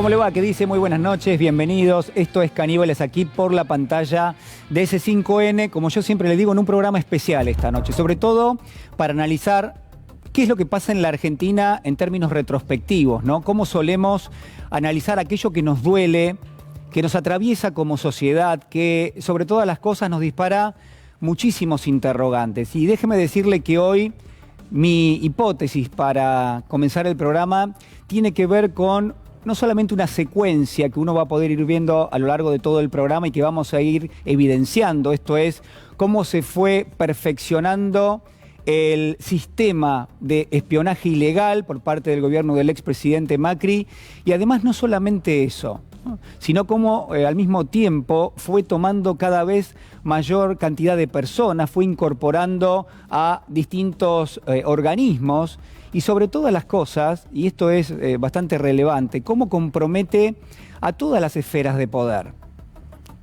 ¿Cómo le va? ¿Qué dice? Muy buenas noches, bienvenidos. Esto es Caníbales aquí por la pantalla de S5N, como yo siempre le digo, en un programa especial esta noche, sobre todo para analizar qué es lo que pasa en la Argentina en términos retrospectivos, ¿no? Cómo solemos analizar aquello que nos duele, que nos atraviesa como sociedad, que sobre todas las cosas nos dispara muchísimos interrogantes. Y déjeme decirle que hoy mi hipótesis para comenzar el programa tiene que ver con no solamente una secuencia que uno va a poder ir viendo a lo largo de todo el programa y que vamos a ir evidenciando, esto es, cómo se fue perfeccionando el sistema de espionaje ilegal por parte del gobierno del expresidente Macri, y además no solamente eso, ¿no?, sino cómo al mismo tiempo fue tomando cada vez mayor cantidad de personas, fue incorporando a distintos organismos y sobre todas las cosas, y esto es bastante relevante, cómo compromete a todas las esferas de poder.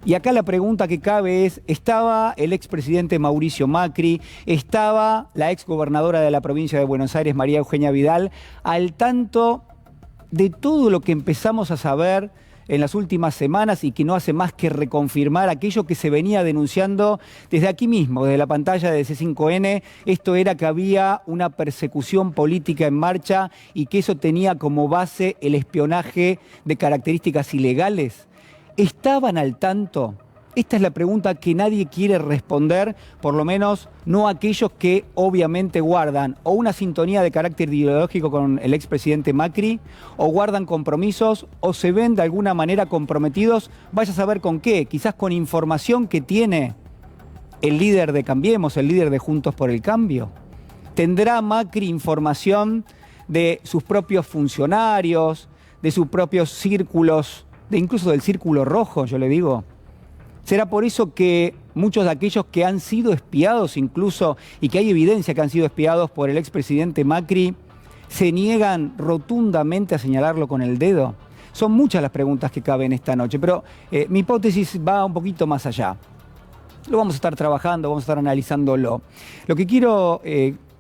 Y acá la pregunta que cabe es, ¿estaba el expresidente Mauricio Macri, estaba la exgobernadora de la provincia de Buenos Aires, María Eugenia Vidal, al tanto de todo lo que empezamos a saber en las últimas semanas y que no hace más que reconfirmar aquello que se venía denunciando desde aquí mismo, desde la pantalla de C5N? Esto era que había una persecución política en marcha y que eso tenía como base el espionaje de características ilegales. ¿Estaban al tanto? Esta es la pregunta que nadie quiere responder, por lo menos no aquellos que obviamente guardan o una sintonía de carácter ideológico con el expresidente Macri, o guardan compromisos, o se ven de alguna manera comprometidos, vaya a saber con qué, quizás con información que tiene el líder de Cambiemos, el líder de Juntos por el Cambio. ¿Tendrá Macri información de sus propios funcionarios, de sus propios círculos, de incluso del círculo rojo, yo le digo? ¿Será por eso que muchos de aquellos que han sido espiados incluso, y que hay evidencia que han sido espiados por el expresidente Macri, se niegan rotundamente a señalarlo con el dedo? Son muchas las preguntas que caben esta noche, pero mi hipótesis va un poquito más allá. Lo vamos a estar trabajando, vamos a estar analizándolo. Lo que quiero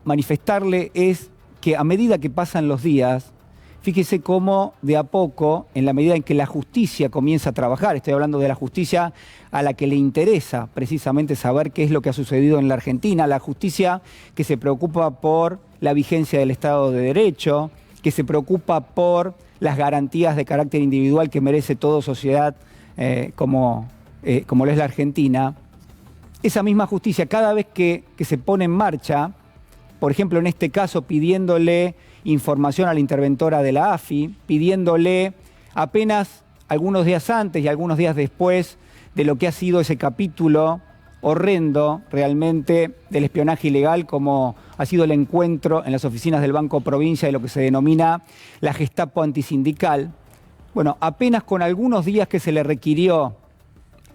manifestarle es que a medida que pasan los días, fíjese cómo de a poco, en la medida en que la justicia comienza a trabajar, estoy hablando de la justicia a la que le interesa precisamente saber qué es lo que ha sucedido en la Argentina, la justicia que se preocupa por la vigencia del Estado de Derecho, que se preocupa por las garantías de carácter individual que merece toda sociedad como lo es la Argentina. Esa misma justicia, cada vez que se pone en marcha, por ejemplo en este caso pidiéndole información a la interventora de la AFI, pidiéndole apenas algunos días antes y algunos días después de lo que ha sido ese capítulo horrendo realmente del espionaje ilegal, como ha sido el encuentro en las oficinas del Banco Provincia de lo que se denomina la Gestapo antisindical. Bueno, apenas con algunos días que se le requirió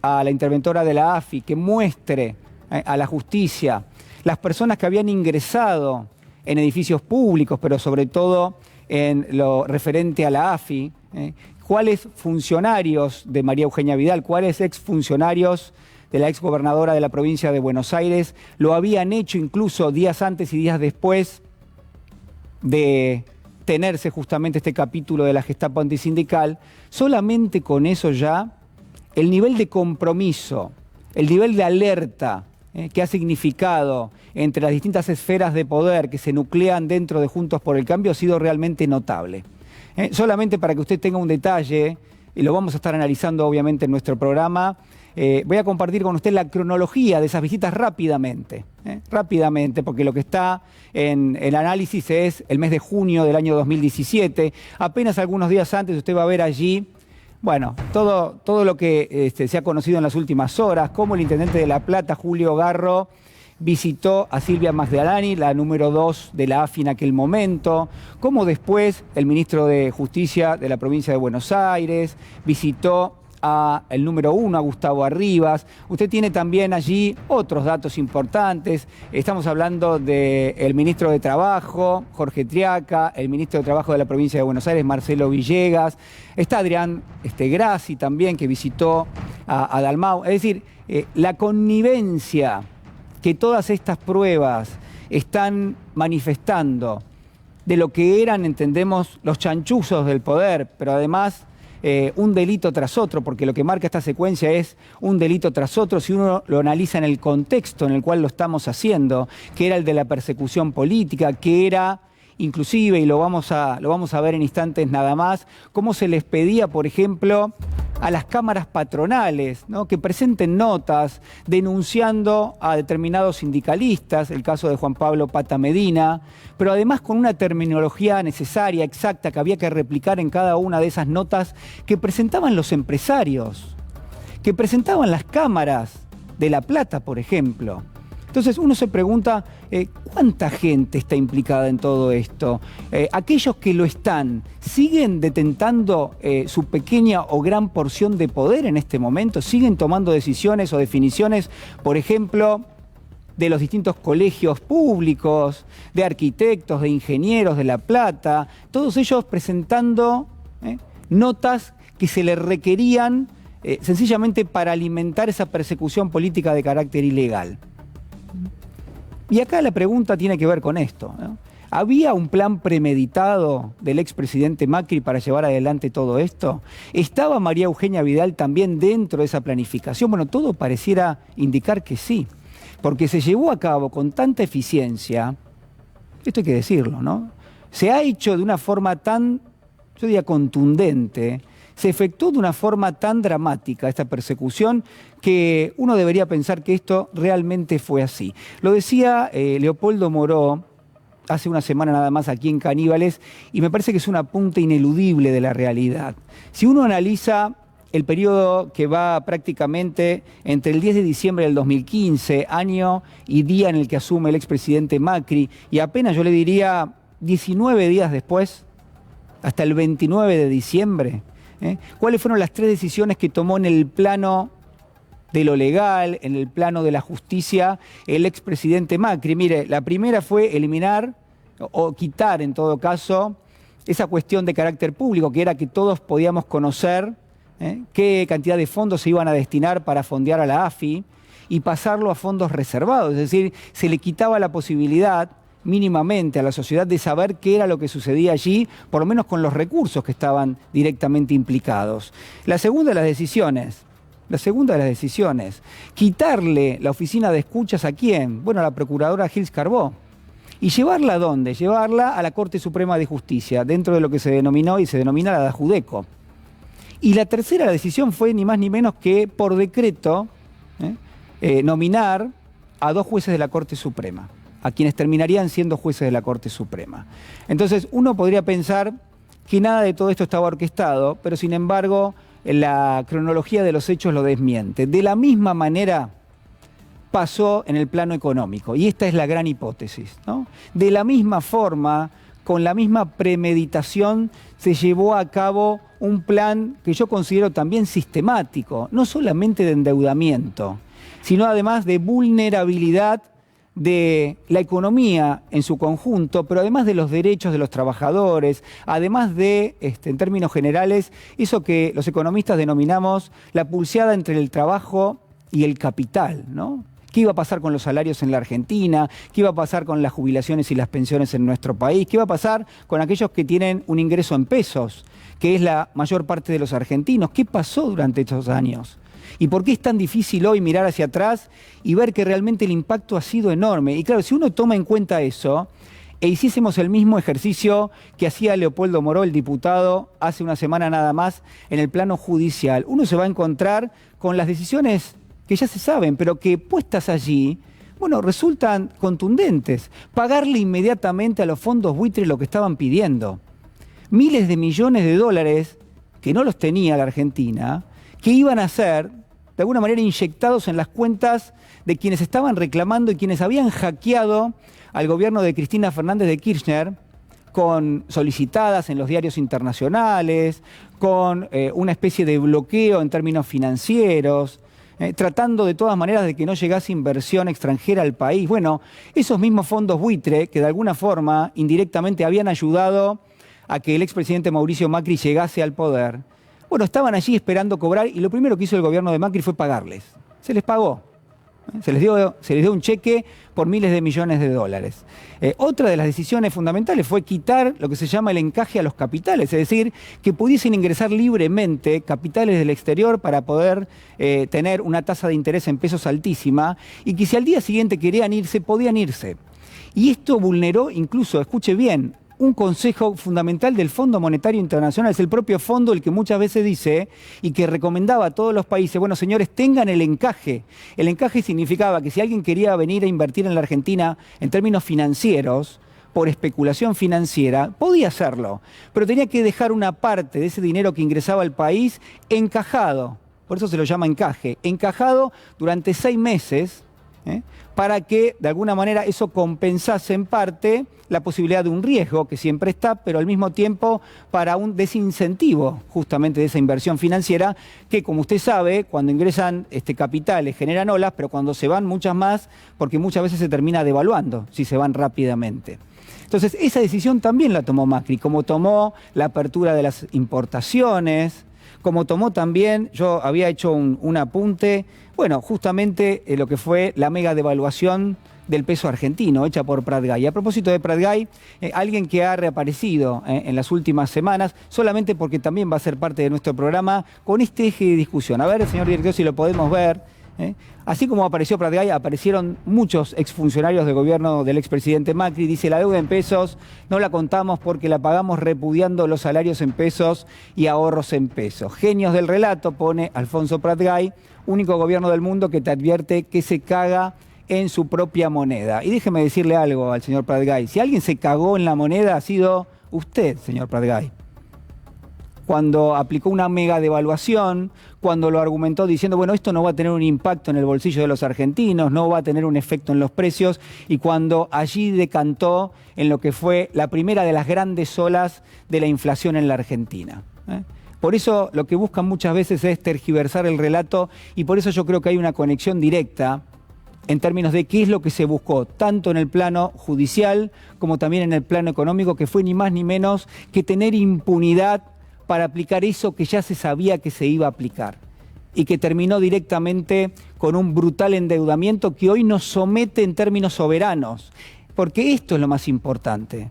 a la interventora de la AFI que muestre a la justicia las personas que habían ingresado en edificios públicos, pero sobre todo en lo referente a la AFI, cuáles funcionarios de María Eugenia Vidal, cuáles exfuncionarios de la exgobernadora de la provincia de Buenos Aires lo habían hecho incluso días antes y días después de tenerse justamente este capítulo de la Gestapo antisindical. Solamente con eso ya el nivel de compromiso, el nivel de alerta que ha significado entre las distintas esferas de poder que se nuclean dentro de Juntos por el Cambio ha sido realmente notable. Solamente para que usted tenga un detalle, y lo vamos a estar analizando obviamente en nuestro programa, voy a compartir con usted la cronología de esas visitas rápidamente, porque lo que está en el análisis es el mes de junio del año 2017, apenas algunos días antes usted va a ver allí, bueno, todo lo que se ha conocido en las últimas horas, cómo el intendente de La Plata, Julio Garro, visitó a Silvia Magdalani, la número 2 de la AFI en aquel momento, cómo después el ministro de Justicia de la provincia de Buenos Aires visitó a el número 1, a Gustavo Arribas. Usted tiene también allí otros datos importantes. Estamos hablando del ministro de Trabajo, Jorge Triaca, el ministro de Trabajo de la provincia de Buenos Aires, Marcelo Villegas. Está Adrián Grassi también, que visitó a Dalmau. Es decir, la connivencia que todas estas pruebas están manifestando de lo que eran, entendemos, los chanchuzos del poder, pero además un delito tras otro, porque lo que marca esta secuencia es un delito tras otro, si uno lo analiza en el contexto en el cual lo estamos haciendo, que era el de la persecución política, que era inclusive, y lo vamos a ver en instantes nada más, cómo se les pedía, por ejemplo, a las cámaras patronales, ¿no?, que presenten notas denunciando a determinados sindicalistas, el caso de Juan Pablo Pata Medina, pero además con una terminología necesaria, exacta, que había que replicar en cada una de esas notas que presentaban los empresarios, que presentaban las cámaras de La Plata, por ejemplo. Entonces uno se pregunta, ¿cuánta gente está implicada en todo esto? Aquellos que lo están, ¿siguen detentando su pequeña o gran porción de poder en este momento? ¿Siguen tomando decisiones o definiciones, por ejemplo, de los distintos colegios públicos, de arquitectos, de ingenieros de La Plata? Todos ellos presentando notas que se les requerían sencillamente para alimentar esa persecución política de carácter ilegal. Y acá la pregunta tiene que ver con esto, ¿no? ¿Había un plan premeditado del expresidente Macri para llevar adelante todo esto? ¿Estaba María Eugenia Vidal también dentro de esa planificación? Bueno, todo pareciera indicar que sí, porque se llevó a cabo con tanta eficiencia, esto hay que decirlo, ¿no? Se ha hecho de una forma tan, yo diría, contundente, se efectuó de una forma tan dramática esta persecución que uno debería pensar que esto realmente fue así. Lo decía Leopoldo Moró hace una semana nada más aquí en Caníbales y me parece que es un apunte ineludible de la realidad. Si uno analiza el periodo que va prácticamente entre el 10 de diciembre del 2015, año y día en el que asume el expresidente Macri, y apenas yo le diría 19 días después, hasta el 29 de diciembre, ¿cuáles fueron las 3 decisiones que tomó en el plano de lo legal, en el plano de la justicia, el expresidente Macri? Mire, la primera fue eliminar o quitar, en todo caso, esa cuestión de carácter público, que era que todos podíamos conocer qué cantidad de fondos se iban a destinar para fondear a la AFI y pasarlo a fondos reservados. Es decir, se le quitaba la posibilidad mínimamente a la sociedad de saber qué era lo que sucedía allí, por lo menos con los recursos que estaban directamente implicados. La segunda de las decisiones, quitarle la oficina de escuchas ¿a quién? Bueno, a la procuradora Gils Carbó. ¿Y llevarla a dónde? Llevarla a la Corte Suprema de Justicia, dentro de lo que se denominó y se denomina la Dajudeco. Y la tercera decisión fue ni más ni menos que por decreto nominar a 2 jueces de la Corte Suprema, a quienes terminarían siendo jueces de la Corte Suprema. Entonces, uno podría pensar que nada de todo esto estaba orquestado, pero sin embargo, la cronología de los hechos lo desmiente. De la misma manera pasó en el plano económico, y esta es la gran hipótesis, ¿no? De la misma forma, con la misma premeditación, se llevó a cabo un plan que yo considero también sistemático, no solamente de endeudamiento, sino además de vulnerabilidad de la economía en su conjunto, pero además de los derechos de los trabajadores, además de, en términos generales, eso que los economistas denominamos la pulseada entre el trabajo y el capital, ¿no? ¿Qué iba a pasar con los salarios en la Argentina? ¿Qué iba a pasar con las jubilaciones y las pensiones en nuestro país? ¿Qué iba a pasar con aquellos que tienen un ingreso en pesos, que es la mayor parte de los argentinos? ¿Qué pasó durante estos años? ¿Y por qué es tan difícil hoy mirar hacia atrás y ver que realmente el impacto ha sido enorme? Y claro, si uno toma en cuenta eso e hiciésemos el mismo ejercicio que hacía Leopoldo Moró, el diputado, hace una semana nada más en el plano judicial, uno se va a encontrar con las decisiones que ya se saben, pero que puestas allí, bueno, resultan contundentes. Pagarle inmediatamente a los fondos buitres lo que estaban pidiendo. Miles de millones de dólares, que no los tenía la Argentina, que iban a ser, de alguna manera, inyectados en las cuentas de quienes estaban reclamando y quienes habían hackeado al gobierno de Cristina Fernández de Kirchner, con solicitadas en los diarios internacionales, con una especie de bloqueo en términos financieros, tratando de todas maneras de que no llegase inversión extranjera al país. Bueno, esos mismos fondos buitre que de alguna forma indirectamente habían ayudado a que el expresidente Mauricio Macri llegase al poder, bueno, estaban allí esperando cobrar y lo primero que hizo el gobierno de Macri fue pagarles. Se les pagó. Se les dio un cheque por miles de millones de dólares. Otra de las decisiones fundamentales fue quitar lo que se llama el encaje a los capitales, es decir, que pudiesen ingresar libremente capitales del exterior para poder tener una tasa de interés en pesos altísima y que si al día siguiente querían irse, podían irse. Y esto vulneró incluso, escuche bien, un consejo fundamental del Fondo Monetario Internacional. Es el propio fondo el que muchas veces dice y que recomendaba a todos los países, bueno, señores, tengan el encaje. El encaje significaba que si alguien quería venir a invertir en la Argentina en términos financieros, por especulación financiera, podía hacerlo, pero tenía que dejar una parte de ese dinero que ingresaba al país encajado. Por eso se lo llama encaje. Encajado durante 6 meses, para que de alguna manera eso compensase en parte la posibilidad de un riesgo que siempre está, pero al mismo tiempo para un desincentivo justamente de esa inversión financiera que, como usted sabe, cuando ingresan capitales generan olas, pero cuando se van muchas más, porque muchas veces se termina devaluando si se van rápidamente. Entonces esa decisión también la tomó Macri, como tomó la apertura de las importaciones, como tomó también, yo había hecho un apunte, bueno, justamente lo que fue la mega devaluación del peso argentino, hecha por Prat-Gay. A propósito de Prat-Gay, alguien que ha reaparecido en las últimas semanas, solamente porque también va a ser parte de nuestro programa, con este eje de discusión. A ver, señor director, si lo podemos ver. Así como apareció Prat-Gay, aparecieron muchos exfuncionarios del gobierno del expresidente Macri. Dice, la deuda en pesos no la contamos porque la pagamos repudiando los salarios en pesos y ahorros en pesos. Genios del relato, pone Alfonso Prat-Gay, único gobierno del mundo que te advierte que se caga en su propia moneda. Y déjeme decirle algo al señor Prat-Gay. Si alguien se cagó en la moneda ha sido usted, señor Prat-Gay. Cuando aplicó una mega devaluación, cuando lo argumentó diciendo, bueno, esto no va a tener un impacto en el bolsillo de los argentinos, no va a tener un efecto en los precios, y cuando allí decantó en lo que fue la primera de las grandes olas de la inflación en la Argentina. Por eso lo que buscan muchas veces es tergiversar el relato, y por eso yo creo que hay una conexión directa en términos de qué es lo que se buscó, tanto en el plano judicial como también en el plano económico, que fue ni más ni menos que tener impunidad para aplicar eso que ya se sabía que se iba a aplicar y que terminó directamente con un brutal endeudamiento que hoy nos somete en términos soberanos, porque esto es lo más importante.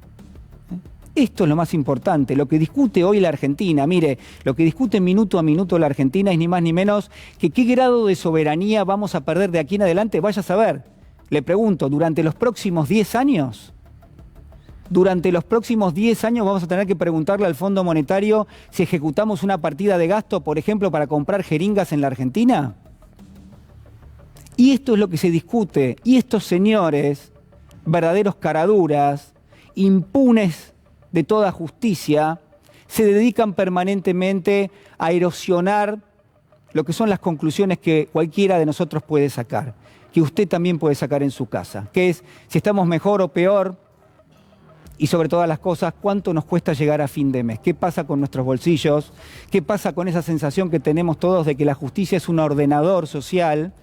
Esto es lo más importante, lo que discute hoy la Argentina. Mire, lo que discute minuto a minuto la Argentina es ni más ni menos que qué grado de soberanía vamos a perder de aquí en adelante. Vaya a saber, le pregunto, durante los próximos 10 años... Durante los próximos 10 años vamos a tener que preguntarle al Fondo Monetario si ejecutamos una partida de gasto, por ejemplo, para comprar jeringas en la Argentina. Y esto es lo que se discute. Y estos señores, verdaderos caraduras, impunes de toda justicia, se dedican permanentemente a erosionar lo que son las conclusiones que cualquiera de nosotros puede sacar, que usted también puede sacar en su casa, que es si estamos mejor o peor. Y sobre todas las cosas, ¿cuánto nos cuesta llegar a fin de mes? ¿Qué pasa con nuestros bolsillos? ¿Qué pasa con esa sensación que tenemos todos de que la justicia es un ordenador social?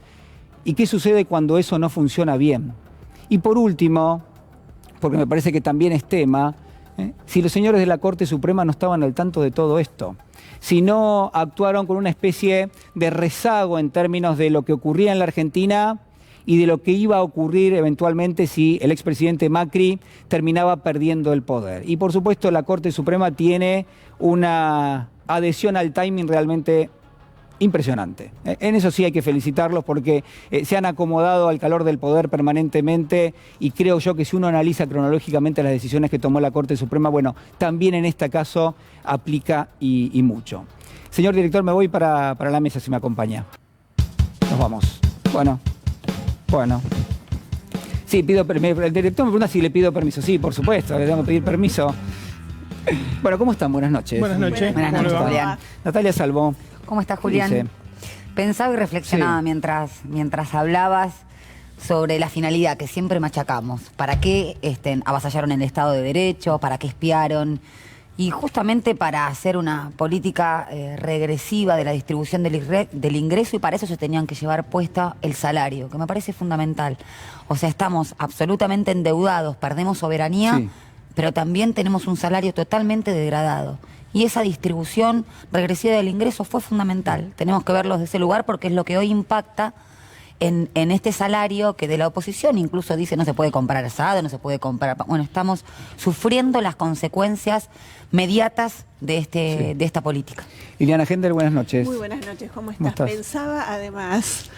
¿Y qué sucede cuando eso no funciona bien? Y por último, porque me parece que también es tema, si los señores de la Corte Suprema no estaban al tanto de todo esto, si no actuaron con una especie de rezago en términos de lo que ocurría en la Argentina y de lo que iba a ocurrir eventualmente si el expresidente Macri terminaba perdiendo el poder. Y por supuesto la Corte Suprema tiene una adhesión al timing realmente impresionante. En eso sí hay que felicitarlos porque se han acomodado al calor del poder permanentemente y creo yo que si uno analiza cronológicamente las decisiones que tomó la Corte Suprema, bueno, también en este caso aplica y mucho. Señor director, me voy para la mesa si me acompaña. Nos vamos. Bueno. Sí, pido permiso. El director me pregunta si le pido permiso. Sí, por supuesto, le tengo que pedir permiso. Bueno, ¿cómo están? Buenas noches. Buenas noches. Buenas noches, Julián. Natalia Salvo. ¿Cómo estás, Julián? Dice. Pensaba y reflexionaba mientras hablabas sobre la finalidad que siempre machacamos. ¿Para qué avasallaron el Estado de Derecho? ¿Para qué espiaron? Y justamente para hacer una política regresiva de la distribución del ingreso, y para eso se tenían que llevar puesta el salario, que me parece fundamental. O sea, estamos absolutamente endeudados, perdemos soberanía, sí, pero también tenemos un salario totalmente degradado. Y esa distribución regresiva del ingreso fue fundamental. Tenemos que verlo desde ese lugar porque es lo que hoy impacta en este salario que de la oposición incluso dice no se puede comprar asado, no se puede comprar... Bueno, estamos sufriendo las consecuencias mediatas de esta política. Liliana Hender, buenas noches. Muy buenas noches, ¿cómo ¿Cómo estás? estás? Pensaba además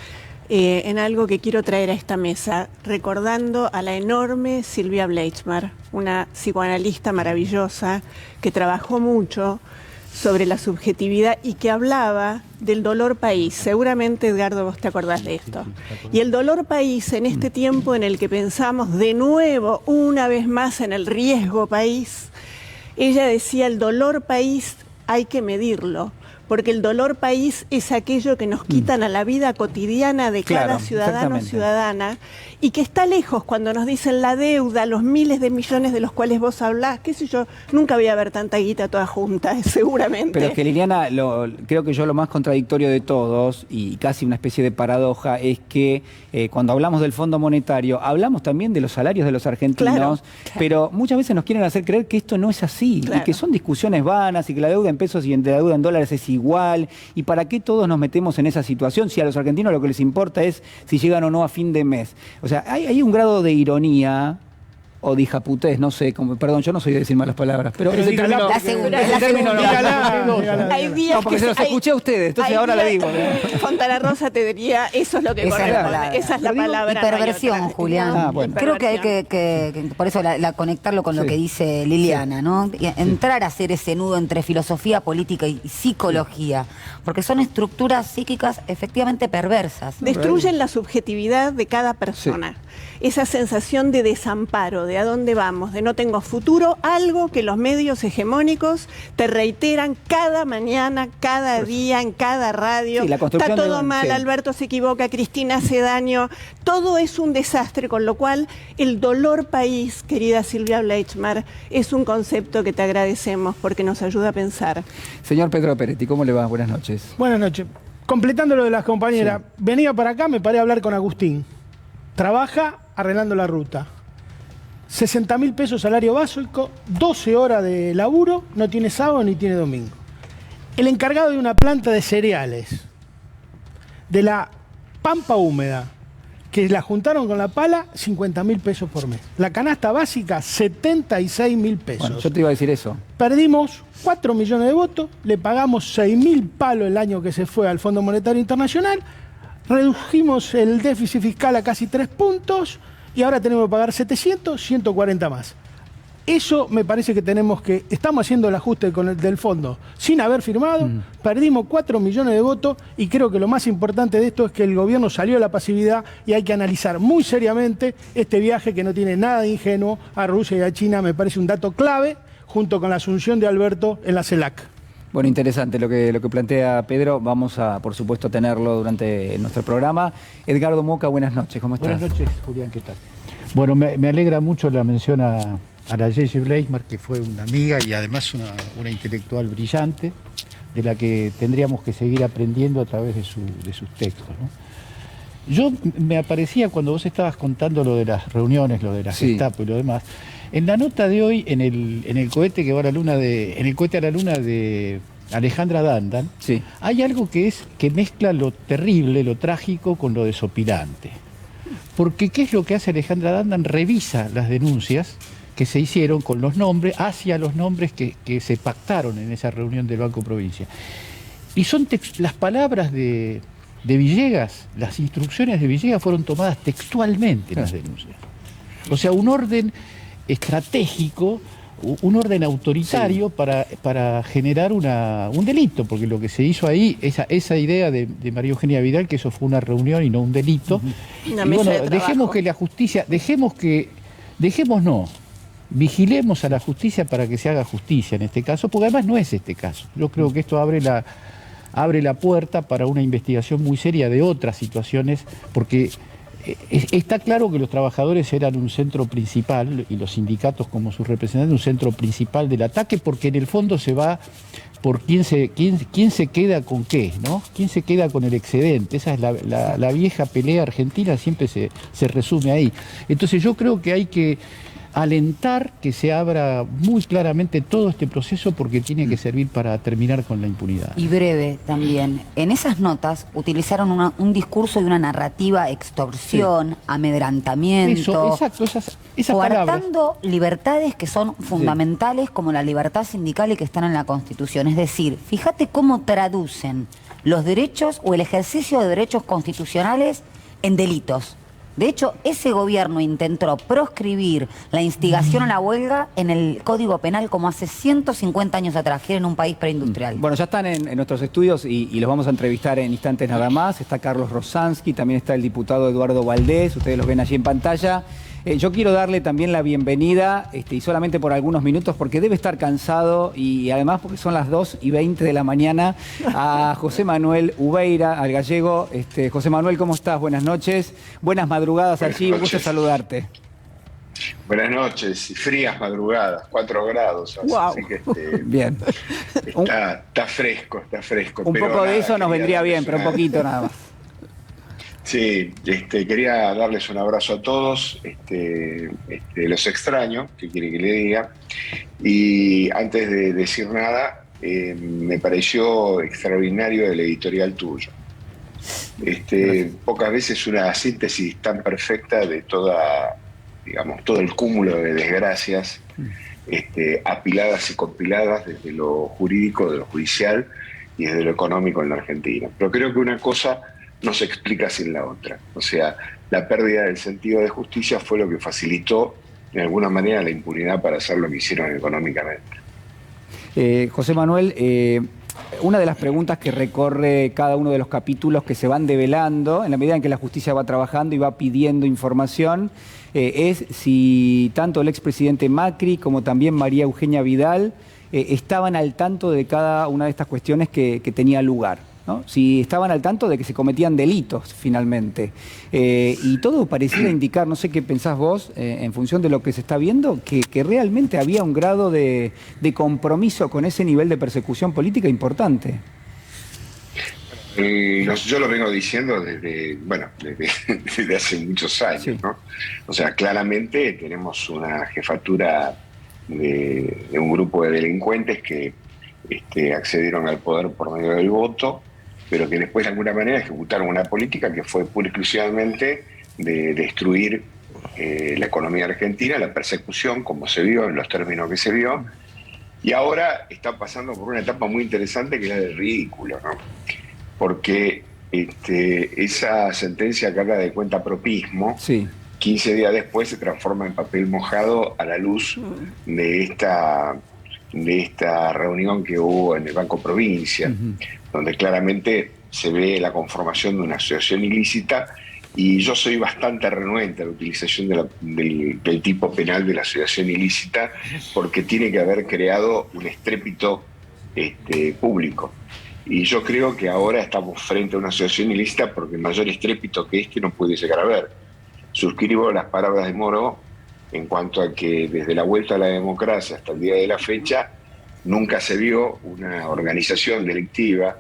en algo que quiero traer a esta mesa, recordando a la enorme Silvia Bleichmar, una psicoanalista maravillosa que trabajó mucho sobre la subjetividad y que hablaba del dolor país. Seguramente, Edgardo, vos te acordás de esto. Y el dolor país en este tiempo en el que pensamos de nuevo, una vez más, en el riesgo país, ella decía, el dolor país hay que medirlo, porque el dolor país es aquello que nos quitan a la vida cotidiana de cada ciudadano o ciudadana, y que está lejos cuando nos dicen la deuda, los miles de millones de los cuales vos hablás, qué sé yo, nunca voy a ver tanta guita toda junta, seguramente. Pero es que Liliana, creo que yo lo más contradictorio de todos, y casi una especie de paradoja, es que cuando hablamos del Fondo Monetario, hablamos también de los salarios de los argentinos, pero muchas veces nos quieren hacer creer que esto no es así, y que son discusiones vanas, y que la deuda en pesos y la deuda en dólares es igual, y para qué todos nos metemos en esa situación si a los argentinos lo que les importa es si llegan o no a fin de mes. O sea, hay un grado de ironía o de hijaputés, no sé, perdón, yo no soy de decir malas palabras, pero ese término, La segunda, ese la término segunda. Hay días no, porque que se los escuché a ustedes, entonces hay ahora la días- digo. Fontana Rosa te diría, eso es lo que Esa es la corresponde, palabra. esa es la palabra. Y no hay perversión, otra. Julián. Ah, bueno. Creo que hay que por eso conectarlo con lo que dice Liliana, ¿no? Y entrar a hacer ese nudo entre filosofía política y psicología, porque son estructuras psíquicas efectivamente perversas. Destruyen la subjetividad de cada persona. Esa sensación de desamparo, de a dónde vamos, de no tengo futuro, algo que los medios hegemónicos te reiteran cada mañana, cada día, en cada radio. Sí, la Está construcción todo de- mal, sí. Alberto se equivoca, Cristina hace daño. Todo es un desastre, con lo cual el dolor país, querida Silvia Bleichmar, es un concepto que te agradecemos porque nos ayuda a pensar. Señor Pedro Peretti, ¿cómo le va? Buenas noches. Buenas noches. Completando lo de las compañeras, venía para acá, me paré a hablar con Agustín. Trabaja arreglando la ruta. 60.000 pesos salario básico, 12 horas de laburo, no tiene sábado ni tiene domingo. El encargado de una planta de cereales, de la Pampa Húmeda, que la juntaron con la pala, 50.000 pesos por mes. La canasta básica, 76.000 pesos. Bueno, yo te iba a decir eso. Perdimos 4 millones de votos, le pagamos 6.000 palos el año que se fue al Fondo Monetario Internacional, redujimos el déficit fiscal a casi 3 puntos y ahora tenemos que pagar 700, 140 más. Eso me parece que estamos haciendo el ajuste del fondo sin haber firmado, perdimos 4 millones de votos y creo que lo más importante de esto es que el gobierno salió de la pasividad y hay que analizar muy seriamente este viaje que no tiene nada de ingenuo a Rusia y a China, me parece un dato clave junto con la asunción de Alberto en la CELAC. Bueno, interesante lo que plantea Pedro. Vamos a, por supuesto, tenerlo durante nuestro programa. Edgardo Moca, buenas noches. ¿Cómo estás? Buenas noches, Julián, ¿qué tal? Bueno, me alegra mucho la mención a la Jessie Bleichmar, que fue una amiga y además una intelectual brillante, de la que tendríamos que seguir aprendiendo a través de sus textos, ¿no? Yo me aparecía cuando vos estabas contando lo de las reuniones, lo de la Gestapo y lo demás. En la nota de hoy, en el cohete que va a la luna en el cohete a la luna de Alejandra Dandan, hay algo que mezcla lo terrible, lo trágico con lo desopilante. Porque ¿qué es lo que hace Alejandra Dandan? Revisa las denuncias que se hicieron con los nombres, hacia los nombres que se pactaron en esa reunión del Banco Provincia. Y son las palabras de Villegas, las instrucciones de Villegas fueron tomadas textualmente en las denuncias. O sea, un orden estratégico, un orden autoritario para generar un delito, porque lo que se hizo ahí, esa idea de María Eugenia Vidal, que eso fue una reunión y no un delito. Una Y mesa bueno, de trabajo. dejemos que la justicia, vigilemos a la justicia para que se haga justicia en este caso, porque además no es este caso. Yo creo que esto abre la puerta para una investigación muy seria de otras situaciones, porque está claro que los trabajadores eran un centro principal, y los sindicatos como sus representantes, un centro principal del ataque, porque en el fondo se va por quién se queda con qué, ¿no? ¿Quién se queda con el excedente? Esa es la vieja pelea argentina, siempre se resume ahí. Entonces yo creo que hay que alentar que se abra muy claramente todo este proceso porque tiene que servir para terminar con la impunidad. Y breve también. En esas notas utilizaron un discurso y una narrativa extorsión, amedrantamiento, Eso, exacto, esas palabras. coartando libertades que son fundamentales como la libertad sindical y que están en la Constitución. Es decir, fíjate cómo traducen los derechos o el ejercicio de derechos constitucionales en delitos. De hecho, ese gobierno intentó proscribir la instigación a la huelga en el Código Penal como hace 150 años atrás, que era en un país preindustrial. Bueno, ya están en nuestros estudios y los vamos a entrevistar en instantes nada más. Está Carlos Rosansky, también está el diputado Eduardo Valdés, ustedes los ven allí en pantalla. Yo quiero darle también la bienvenida, y solamente por algunos minutos, porque debe estar cansado y además porque son las 2:20 de la mañana, a José Manuel Ubeira, al gallego. José Manuel, ¿cómo estás? Buenas noches. Buenas madrugadas allí, un gusto saludarte. Buenas noches, y frías madrugadas, 4 grados. Wow. Así que Bien. está fresco. Un pero poco de nada, eso nos quería vendría bien, darles pero un poquito nada más. Sí, quería darles un abrazo a todos, los extraño, ¿qué quiere que le diga? Y antes de decir nada, me pareció extraordinario el editorial tuyo. Pocas veces una síntesis tan perfecta de todo el cúmulo de desgracias apiladas y compiladas desde lo jurídico, de lo judicial y desde lo económico en la Argentina. Pero creo que una cosa no se explica sin la otra. O sea, la pérdida del sentido de justicia fue lo que facilitó de alguna manera la impunidad para hacer lo que hicieron económicamente. José Manuel, una de las preguntas que recorre cada uno de los capítulos que se van develando, en la medida en que la justicia va trabajando y va pidiendo información, es si tanto el expresidente Macri como también María Eugenia Vidal estaban al tanto de cada una de estas cuestiones que tenía lugar, ¿no? Si estaban al tanto de que se cometían delitos finalmente. Y todo pareciera indicar, no sé qué pensás vos, en función de lo que se está viendo, que realmente había un grado de compromiso con ese nivel de persecución política importante. Yo lo vengo diciendo desde hace muchos años, Sí. ¿no? O sea, claramente tenemos una jefatura de un grupo de delincuentes que accedieron al poder por medio del voto, pero que después de alguna manera ejecutaron una política que fue pura y exclusivamente de destruir la economía argentina, la persecución, como se vio, en los términos que se vio, y ahora está pasando por una etapa muy interesante que es la del ridículo, ¿no? Porque esa sentencia que habla de cuentapropismo, Sí. 15 días después se transforma en papel mojado a la luz de esta reunión que hubo en el Banco Provincia, donde claramente se ve la conformación de una asociación ilícita, y yo soy bastante renuente a la utilización del tipo penal de la asociación ilícita, porque tiene que haber creado un estrépito público. Y yo creo que ahora estamos frente a una asociación ilícita porque mayor estrépito que no puede llegar a haber. Suscribo las palabras de Moro en cuanto a que desde la vuelta a la democracia hasta el día de la fecha nunca se vio una organización delictiva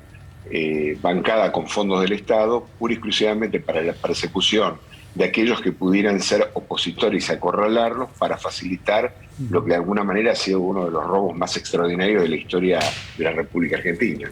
bancada con fondos del Estado pura y exclusivamente para la persecución de aquellos que pudieran ser opositores y acorralarlos para facilitar lo que de alguna manera ha sido uno de los robos más extraordinarios de la historia de la República Argentina.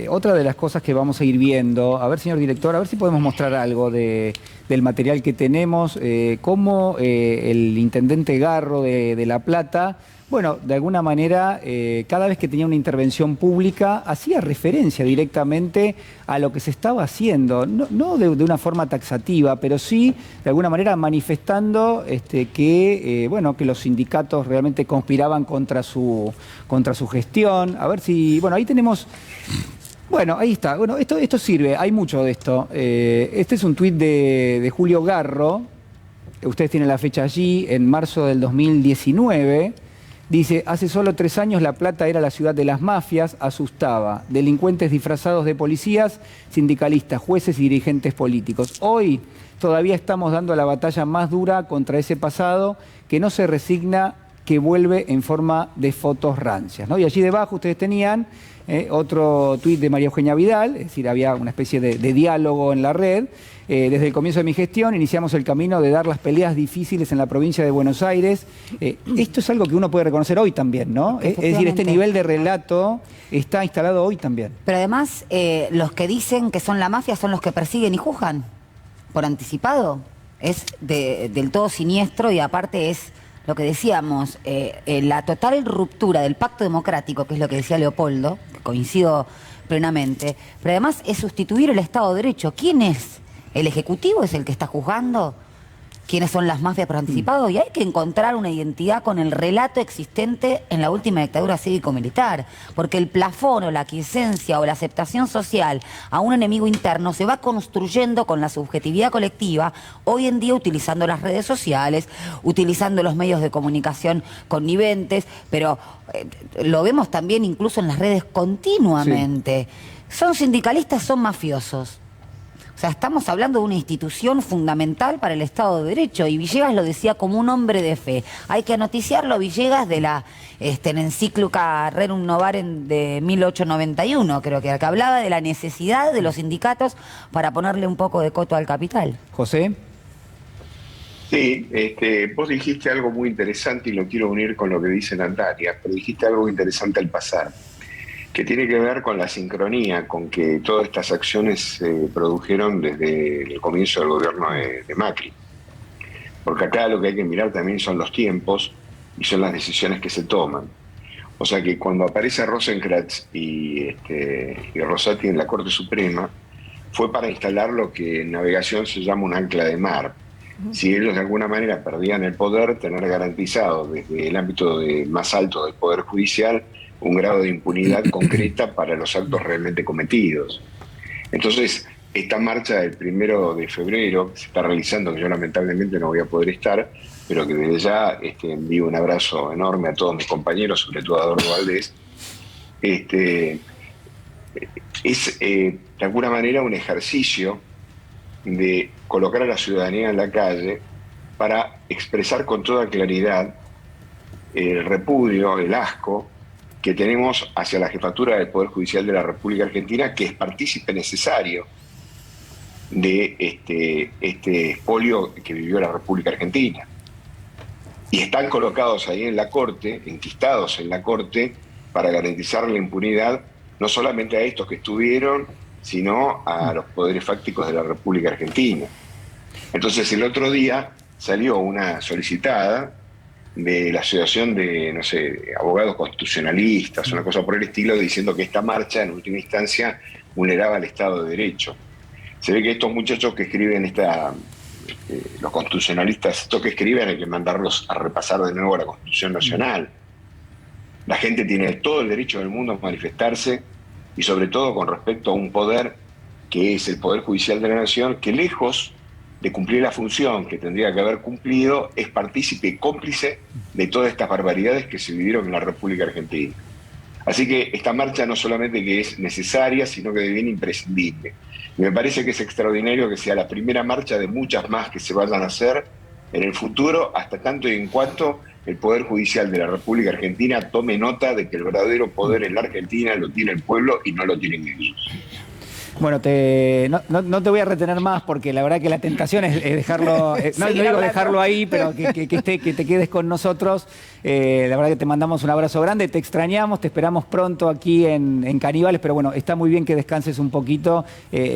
Otra de las cosas que vamos a ir viendo, a ver, señor director, a ver si podemos mostrar algo del material que tenemos, cómo el intendente Garro de La Plata, bueno, de alguna manera, cada vez que tenía una intervención pública, hacía referencia directamente a lo que se estaba haciendo, no de una forma taxativa, pero sí, de alguna manera, manifestando que los sindicatos realmente conspiraban contra su gestión. A ver si, bueno, ahí tenemos... Bueno, ahí está. Bueno, esto sirve, hay mucho de esto. Este es un tuit de Julio Garro, ustedes tienen la fecha allí, en marzo del 2019. Dice, hace solo 3 años La Plata era la ciudad de las mafias, asustaba. Delincuentes disfrazados de policías, sindicalistas, jueces y dirigentes políticos. Hoy todavía estamos dando la batalla más dura contra ese pasado que no se resigna que vuelve en forma de fotos rancias, ¿no? Y allí debajo ustedes tenían otro tuit de María Eugenia Vidal, es decir, había una especie de diálogo en la red. Desde el comienzo de mi gestión iniciamos el camino de dar las peleas difíciles en la provincia de Buenos Aires. Esto es algo que uno puede reconocer hoy también, ¿no? Es decir, este nivel de relato está instalado hoy también. Pero además, los que dicen que son la mafia son los que persiguen y juzgan por anticipado. Es del todo siniestro y aparte es lo que decíamos, la total ruptura del pacto democrático, que es lo que decía Leopoldo, que coincido plenamente, pero además es sustituir el Estado de Derecho. ¿Quién es? ¿El Ejecutivo es el que está juzgando quiénes son las mafias por anticipado? Y hay que encontrar una identidad con el relato existente en la última dictadura cívico-militar, porque el plafón o la aquiescencia o la aceptación social a un enemigo interno se va construyendo con la subjetividad colectiva, hoy en día utilizando las redes sociales, utilizando los medios de comunicación conniventes, pero lo vemos también incluso en las redes continuamente. Sí. Son sindicalistas, son mafiosos. O sea, estamos hablando de una institución fundamental para el Estado de Derecho, y Villegas lo decía como un hombre de fe. Hay que noticiarlo, Villegas, de la encíclica Rerum Novarem de 1891, creo que hablaba de la necesidad de los sindicatos para ponerle un poco de coto al capital. José. Sí, vos dijiste algo muy interesante y lo quiero unir con lo que dice Natalia, pero dijiste algo interesante al pasar, que tiene que ver con la sincronía con que todas estas acciones se produjeron desde el comienzo del gobierno de Macri. Porque acá lo que hay que mirar también son los tiempos y son las decisiones que se toman. O sea que cuando aparece Rosenkrantz y Rosati en la Corte Suprema, fue para instalar lo que en navegación se llama un ancla de mar. Si ellos de alguna manera perdían el poder, tener garantizado desde el ámbito más alto del Poder Judicial un grado de impunidad concreta para los actos realmente cometidos. Entonces, esta marcha del 1 de febrero que se está realizando, que yo lamentablemente no voy a poder estar, pero que desde ya envío un abrazo enorme a todos mis compañeros, sobre todo a Eduardo Valdés, es de alguna manera un ejercicio de colocar a la ciudadanía en la calle para expresar con toda claridad el repudio, el asco que tenemos hacia la jefatura del Poder Judicial de la República Argentina, que es partícipe necesario de este expolio que vivió la República Argentina. Y están colocados ahí en la Corte, enquistados en la Corte, para garantizar la impunidad no solamente a estos que estuvieron, sino a los poderes fácticos de la República Argentina. Entonces el otro día salió una solicitada de la Asociación de, no sé, abogados constitucionalistas, una cosa por el estilo, diciendo que esta marcha en última instancia vulneraba el Estado de Derecho. Se ve que estos muchachos que escriben los constitucionalistas, estos que escriben hay que mandarlos a repasar de nuevo a la Constitución Nacional. La gente tiene todo el derecho del mundo a manifestarse, y sobre todo con respecto a un poder que es el Poder Judicial de la Nación, que lejos de cumplir la función que tendría que haber cumplido, es partícipe y cómplice de todas estas barbaridades que se vivieron en la República Argentina. Así que esta marcha no solamente que es necesaria, sino que deviene imprescindible. Y me parece que es extraordinario que sea la primera marcha de muchas más que se vayan a hacer en el futuro, hasta tanto y en cuanto el Poder Judicial de la República Argentina tome nota de que el verdadero poder en la Argentina lo tiene el pueblo y no lo tienen ellos. Bueno, no te voy a retener más porque la verdad que la tentación es dejarlo, no digo dejarlo ahí, pero que te quedes con nosotros. La verdad que te mandamos un abrazo grande, te extrañamos, te esperamos pronto aquí en Caníbales, pero bueno, está muy bien que descanses un poquito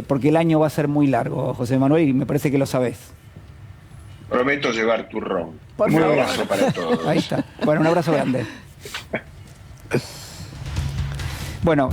porque el año va a ser muy largo, José Manuel, y me parece que lo sabés. Prometo llevar turrón. Un abrazo para todos. Ahí está. Bueno, un abrazo grande. Bueno,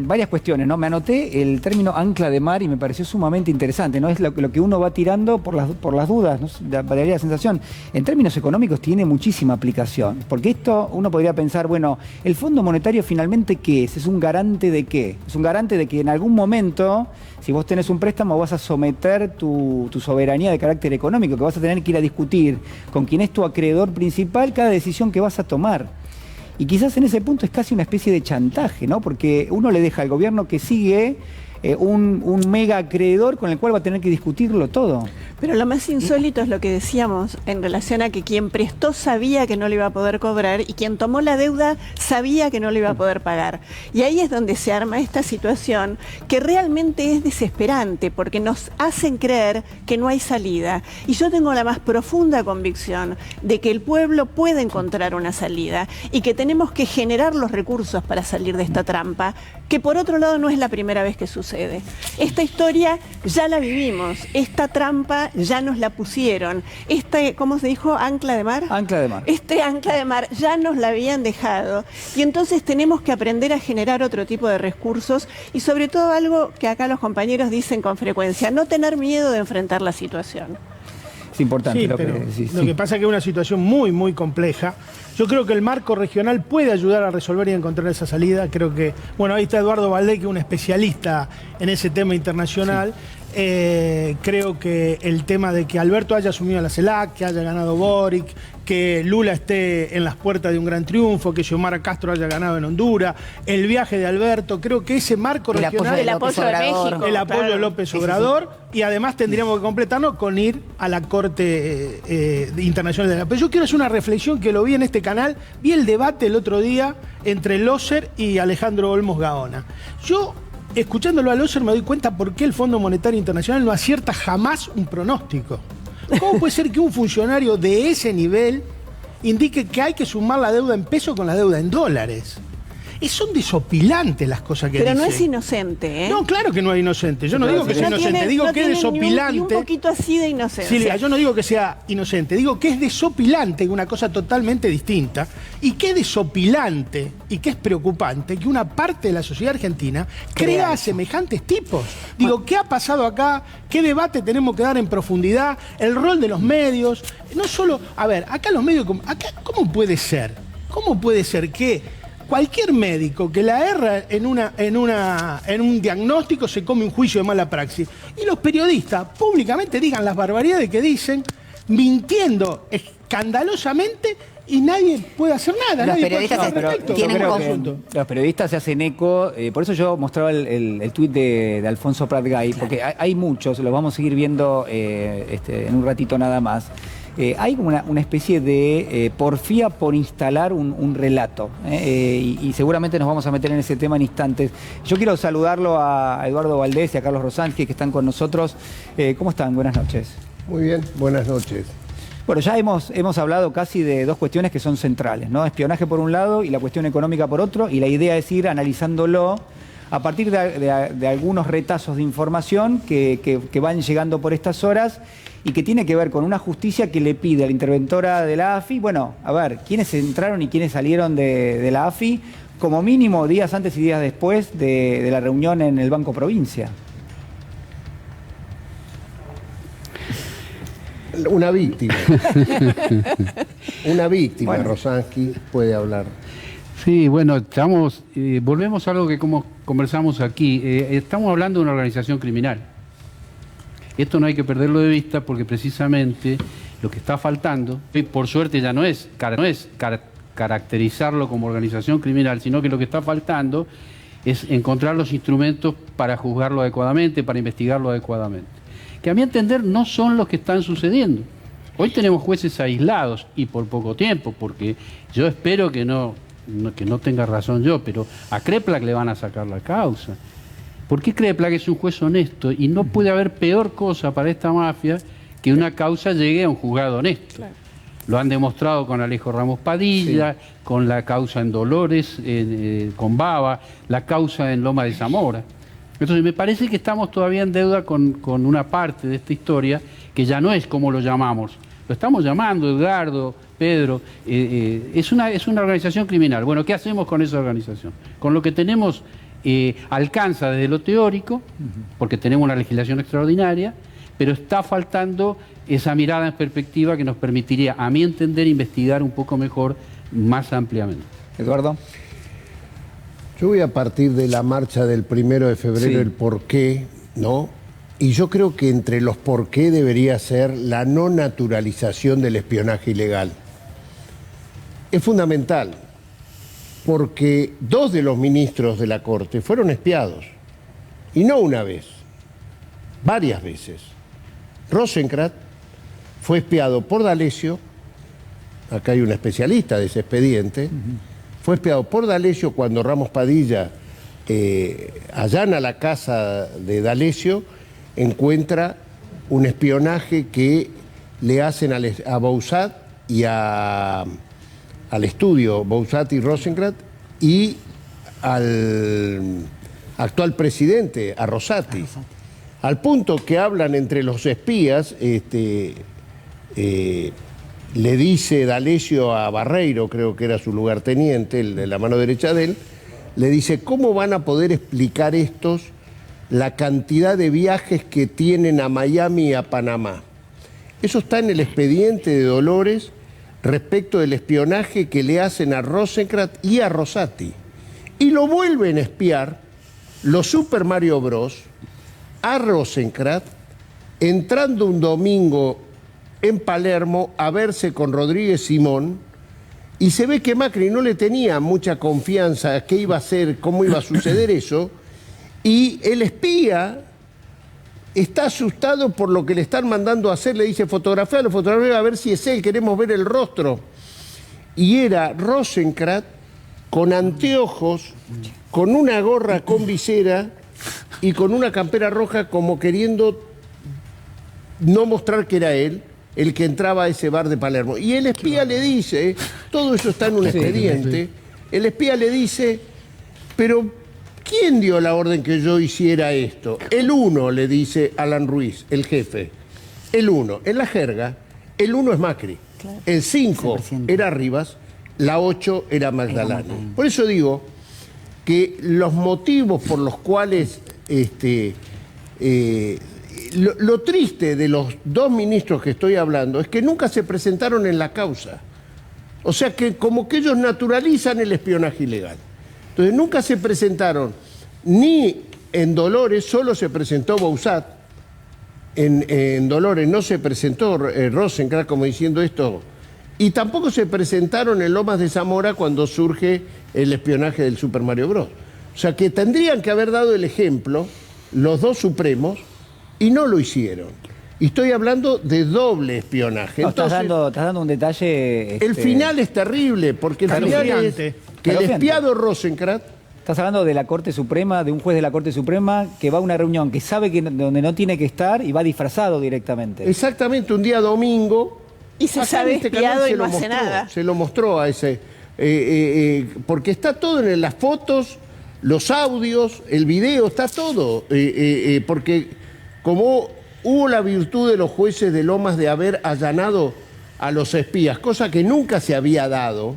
varias cuestiones, ¿no? Me anoté el término ancla de mar y me pareció sumamente interesante, ¿no? Es lo que uno va tirando por las dudas, ¿no? Daría la sensación. En términos económicos tiene muchísima aplicación, porque esto uno podría pensar, bueno, ¿el Fondo Monetario finalmente qué es? ¿Es un garante de qué? Es un garante de que en algún momento, si vos tenés un préstamo, vas a someter tu soberanía de carácter económico, que vas a tener que ir a discutir con quien es tu acreedor principal cada decisión que vas a tomar. Y quizás en ese punto es casi una especie de chantaje, ¿no? Porque uno le deja al gobierno que sigue un mega acreedor con el cual va a tener que discutirlo todo. Pero lo más insólito es lo que decíamos en relación a que quien prestó sabía que no le iba a poder cobrar y quien tomó la deuda sabía que no le iba a poder pagar. Y ahí es donde se arma esta situación que realmente es desesperante porque nos hacen creer que no hay salida. Y yo tengo la más profunda convicción de que el pueblo puede encontrar una salida y que tenemos que generar los recursos para salir de esta trampa, que por otro lado no es la primera vez que sucede. Esta historia ya la vivimos, esta trampa ya nos la pusieron. ¿Cómo se dijo? ¿Ancla de mar? Ancla de mar. Este ancla de mar ya nos la habían dejado. Y entonces tenemos que aprender a generar otro tipo de recursos y sobre todo algo que acá los compañeros dicen con frecuencia, no tener miedo de enfrentar la situación. Es importante Sí, lo pero que decís. lo que pasa es que es una situación muy, muy compleja. Yo creo que el marco regional puede ayudar a resolver y encontrar esa salida. Creo que, bueno, ahí está Eduardo Valdés, que es un especialista en ese tema internacional. Creo que el tema de que Alberto haya asumido la CELAC, que haya ganado Boric, que Lula esté en las puertas de un gran triunfo, que Xiomara Castro haya ganado en Honduras, el viaje de Alberto, creo que ese marco regional, el apoyo de México, el apoyo claro. de López Obrador, y además tendríamos que completarnos con ir a la Corte Internacional de la Paz. Yo quiero hacer una reflexión que lo vi en este canal, vi el debate el otro día entre Loser y Alejandro Olmos Gaona. Yo, escuchándolo a Loser, me doy cuenta por qué el Fondo Monetario Internacional no acierta jamás un pronóstico. ¿Cómo puede ser que un funcionario de ese nivel indique que hay que sumar la deuda en pesos con la deuda en dólares? Son desopilantes las cosas que Pero dice. no es inocente, ¿eh? No, claro que no es inocente. Yo no digo que sea inocente, digo que es desopilante. Ni un poquito así de inocencia. Silvia, yo no digo que sea inocente, digo que es desopilante, una cosa totalmente distinta, y que es desopilante y que es preocupante que una parte de la sociedad argentina crea a semejantes tipos. Digo, ¿qué ha pasado acá? ¿Qué debate tenemos que dar en profundidad? El rol de los medios. No solo, a ver, acá los medios, ¿cómo puede ser? ¿Cómo puede ser que cualquier médico que la erra en un diagnóstico se come un juicio de mala praxis y los periodistas públicamente digan las barbaridades que dicen, mintiendo escandalosamente y nadie puede hacer nada? Los Nadie periodistas puede hacer nada al respecto. tienen Creo como- que los periodistas se hacen eco, por eso yo mostraba el tuit de Alfonso Pratgay, porque hay muchos, los vamos a seguir viendo en un ratito nada más. Hay como una especie de porfía por instalar un relato, y seguramente nos vamos a meter en ese tema en instantes. Yo quiero saludarlo a Eduardo Valdés y a Carlos Rosansky, que están con nosotros. ¿Cómo están? Buenas noches. Muy bien, buenas noches. Bueno, ya hemos hablado casi de dos cuestiones que son centrales, ¿no? Espionaje por un lado y la cuestión económica por otro, y la idea es ir analizándolo a partir de algunos retazos de información que van llegando por estas horas y que tiene que ver con una justicia que le pide a la interventora de la AFI, bueno, a ver, quiénes entraron y quiénes salieron de la AFI, como mínimo días antes y días después de la reunión en el Banco Provincia. Una víctima. Una víctima, Bueno. Rosansky puede hablar. Sí, bueno, volvemos a algo que como conversamos aquí. Estamos hablando de una organización criminal. Esto no hay que perderlo de vista porque precisamente lo que está faltando, y por suerte ya no es caracterizarlo como organización criminal, sino que lo que está faltando es encontrar los instrumentos para juzgarlo adecuadamente, para investigarlo adecuadamente. Que a mi entender no son los que están sucediendo. Hoy tenemos jueces aislados y por poco tiempo, porque yo espero que no tenga razón yo, pero a Kreplak le van a sacar la causa. ¿Por qué Kreplak es un juez honesto y no puede haber peor cosa para esta mafia que una causa llegue a un juzgado honesto? Claro. Lo han demostrado con Alejo Ramos Padilla, sí, con la causa en Dolores, con Baba, la causa en Loma de Zamora. Entonces me parece que estamos todavía en deuda con una parte de esta historia que ya no es como lo llamamos. Lo estamos llamando, Edgardo, Pedro, es una organización criminal. Bueno, ¿qué hacemos con esa organización? Con lo que tenemos alcanza desde lo teórico, porque tenemos una legislación extraordinaria, pero está faltando esa mirada en perspectiva que nos permitiría, a mi entender, investigar un poco mejor, más ampliamente. Eduardo. Yo voy a partir de la marcha del 1 de febrero, sí, el por qué, ¿no? Y yo creo que entre los por qué debería ser la no naturalización del espionaje ilegal. Es fundamental, porque 2 de los ministros de la Corte fueron espiados. Y no una vez, varias veces. Rosenkrantz fue espiado por D'Alessio, acá hay un especialista de ese expediente, fue espiado por D'Alessio cuando Ramos Padilla allana la casa de D'Alessio, encuentra un espionaje que le hacen a Bauçat y al estudio Bauçat y Rosenkrantz y al actual presidente, a Rosati. Al punto que hablan entre los espías, le dice D'Alessio a Barreiro, creo que era su lugarteniente, el de la mano derecha de él, le dice, ¿cómo van a poder explicar estos la cantidad de viajes que tienen a Miami y a Panamá? Eso está en el expediente de Dolores respecto del espionaje que le hacen a Rosenkrantz y a Rosati. Y lo vuelven a espiar los Super Mario Bros. A Rosenkrantz entrando un domingo en Palermo a verse con Rodríguez Simón, y se ve que Macri no le tenía mucha confianza a qué iba a hacer, cómo iba a suceder eso, y el espía está asustado por lo que le están mandando a hacer, le dice fotografía a ver si es él, queremos ver el rostro. Y era Rosenkrantz con anteojos, con una gorra con visera y con una campera roja como queriendo no mostrar que era él el que entraba a ese bar de Palermo. Y el espía le dice, todo eso está en un expediente, el espía le dice, pero ¿quién dio la orden que yo hiciera esto? El 1, le dice Alan Ruiz, el jefe. El 1, en la jerga, el 1 es Macri. Claro. El 5 era Rivas, la 8 era Magdalani. Por eso digo que los motivos por los cuales lo triste de los dos ministros que estoy hablando es que nunca se presentaron en la causa. O sea que como que ellos naturalizan el espionaje ilegal. Entonces nunca se presentaron ni en Dolores, solo se presentó Bauçat. En Dolores no se presentó Rosenkrantz como diciendo esto. Y tampoco se presentaron en Lomas de Zamora cuando surge el espionaje del Super Mario Bros. O sea que tendrían que haber dado el ejemplo los dos supremos y no lo hicieron. Y estoy hablando de doble espionaje. No, entonces, estás dando un detalle... El final es terrible, porque el final es que el espiado Rosenkrantz... Estás hablando de la Corte Suprema, de un juez de la Corte Suprema que va a una reunión que sabe que donde no tiene que estar y va disfrazado directamente. Exactamente, un día domingo... Y se sabe espiado y no hace nada. Se lo mostró a ese... porque está todo en las fotos, los audios, el video, está todo. Porque como hubo la virtud de los jueces de Lomas de haber allanado a los espías, cosa que nunca se había dado,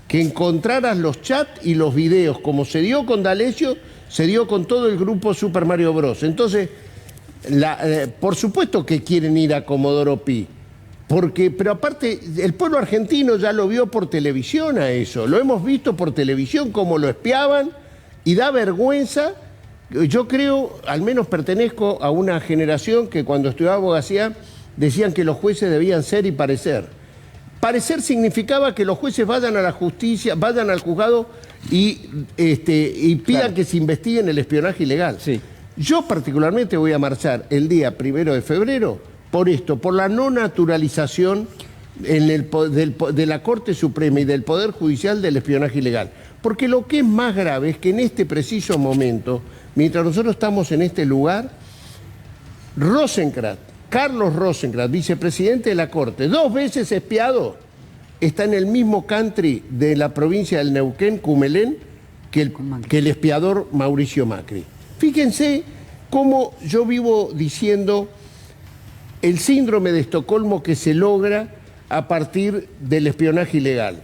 que encontraras los chats y los videos, como se dio con D'Alessio, se dio con todo el grupo Super Mario Bros. Entonces, por supuesto que quieren ir a Comodoro Pi, pero aparte, el pueblo argentino ya lo vio por televisión a eso, lo hemos visto por televisión, cómo lo espiaban, y da vergüenza. Yo creo, al menos pertenezco a una generación que cuando estudiaba abogacía decían que los jueces debían ser y parecer. Parecer significaba que los jueces vayan a la justicia, vayan al juzgado y pidan que se investigue el espionaje ilegal. Sí. Yo particularmente voy a marchar el día 1 de febrero por esto, por la no naturalización de la Corte Suprema y del Poder Judicial del espionaje ilegal. Porque lo que es más grave es que en este preciso momento, mientras nosotros estamos en este lugar, Carlos Rosenkrantz, vicepresidente de la Corte, 2 veces espiado, está en el mismo country de la provincia del Neuquén, Cumelén, que el espiador Mauricio Macri. Fíjense cómo yo vivo diciendo el síndrome de Estocolmo que se logra a partir del espionaje ilegal.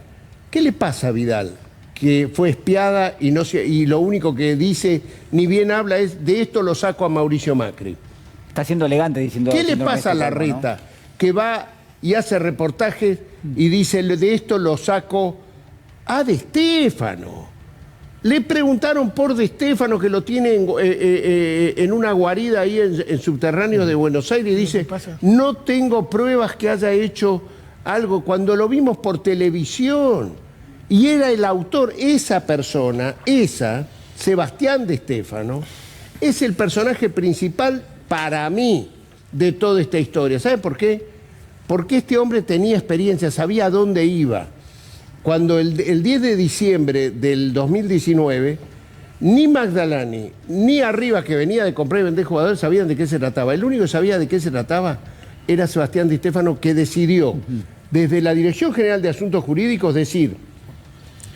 ¿Qué le pasa a Vidal? Que fue espiada y lo único que dice, ni bien habla, es de esto lo saco a Mauricio Macri. Está siendo elegante diciendo... ¿Qué le pasa a Larreta? ¿No? Que va y hace reportajes y dice, de esto lo saco a De Stefano. Le preguntaron por De Stefano, que lo tiene en una guarida ahí en subterráneos de Buenos Aires, y dice, no tengo pruebas que haya hecho algo, cuando lo vimos por televisión. Y era el autor, esa persona, Sebastián De Stefano, es el personaje principal para mí de toda esta historia. ¿Sabe por qué? Porque este hombre tenía experiencia, sabía a dónde iba. Cuando el 10 de diciembre del 2019, ni Magdalani, ni Arriba, que venía de comprar y vender jugadores, sabían de qué se trataba. El único que sabía de qué se trataba era Sebastián Di Stéfano, que decidió, desde la Dirección General de Asuntos Jurídicos, decir,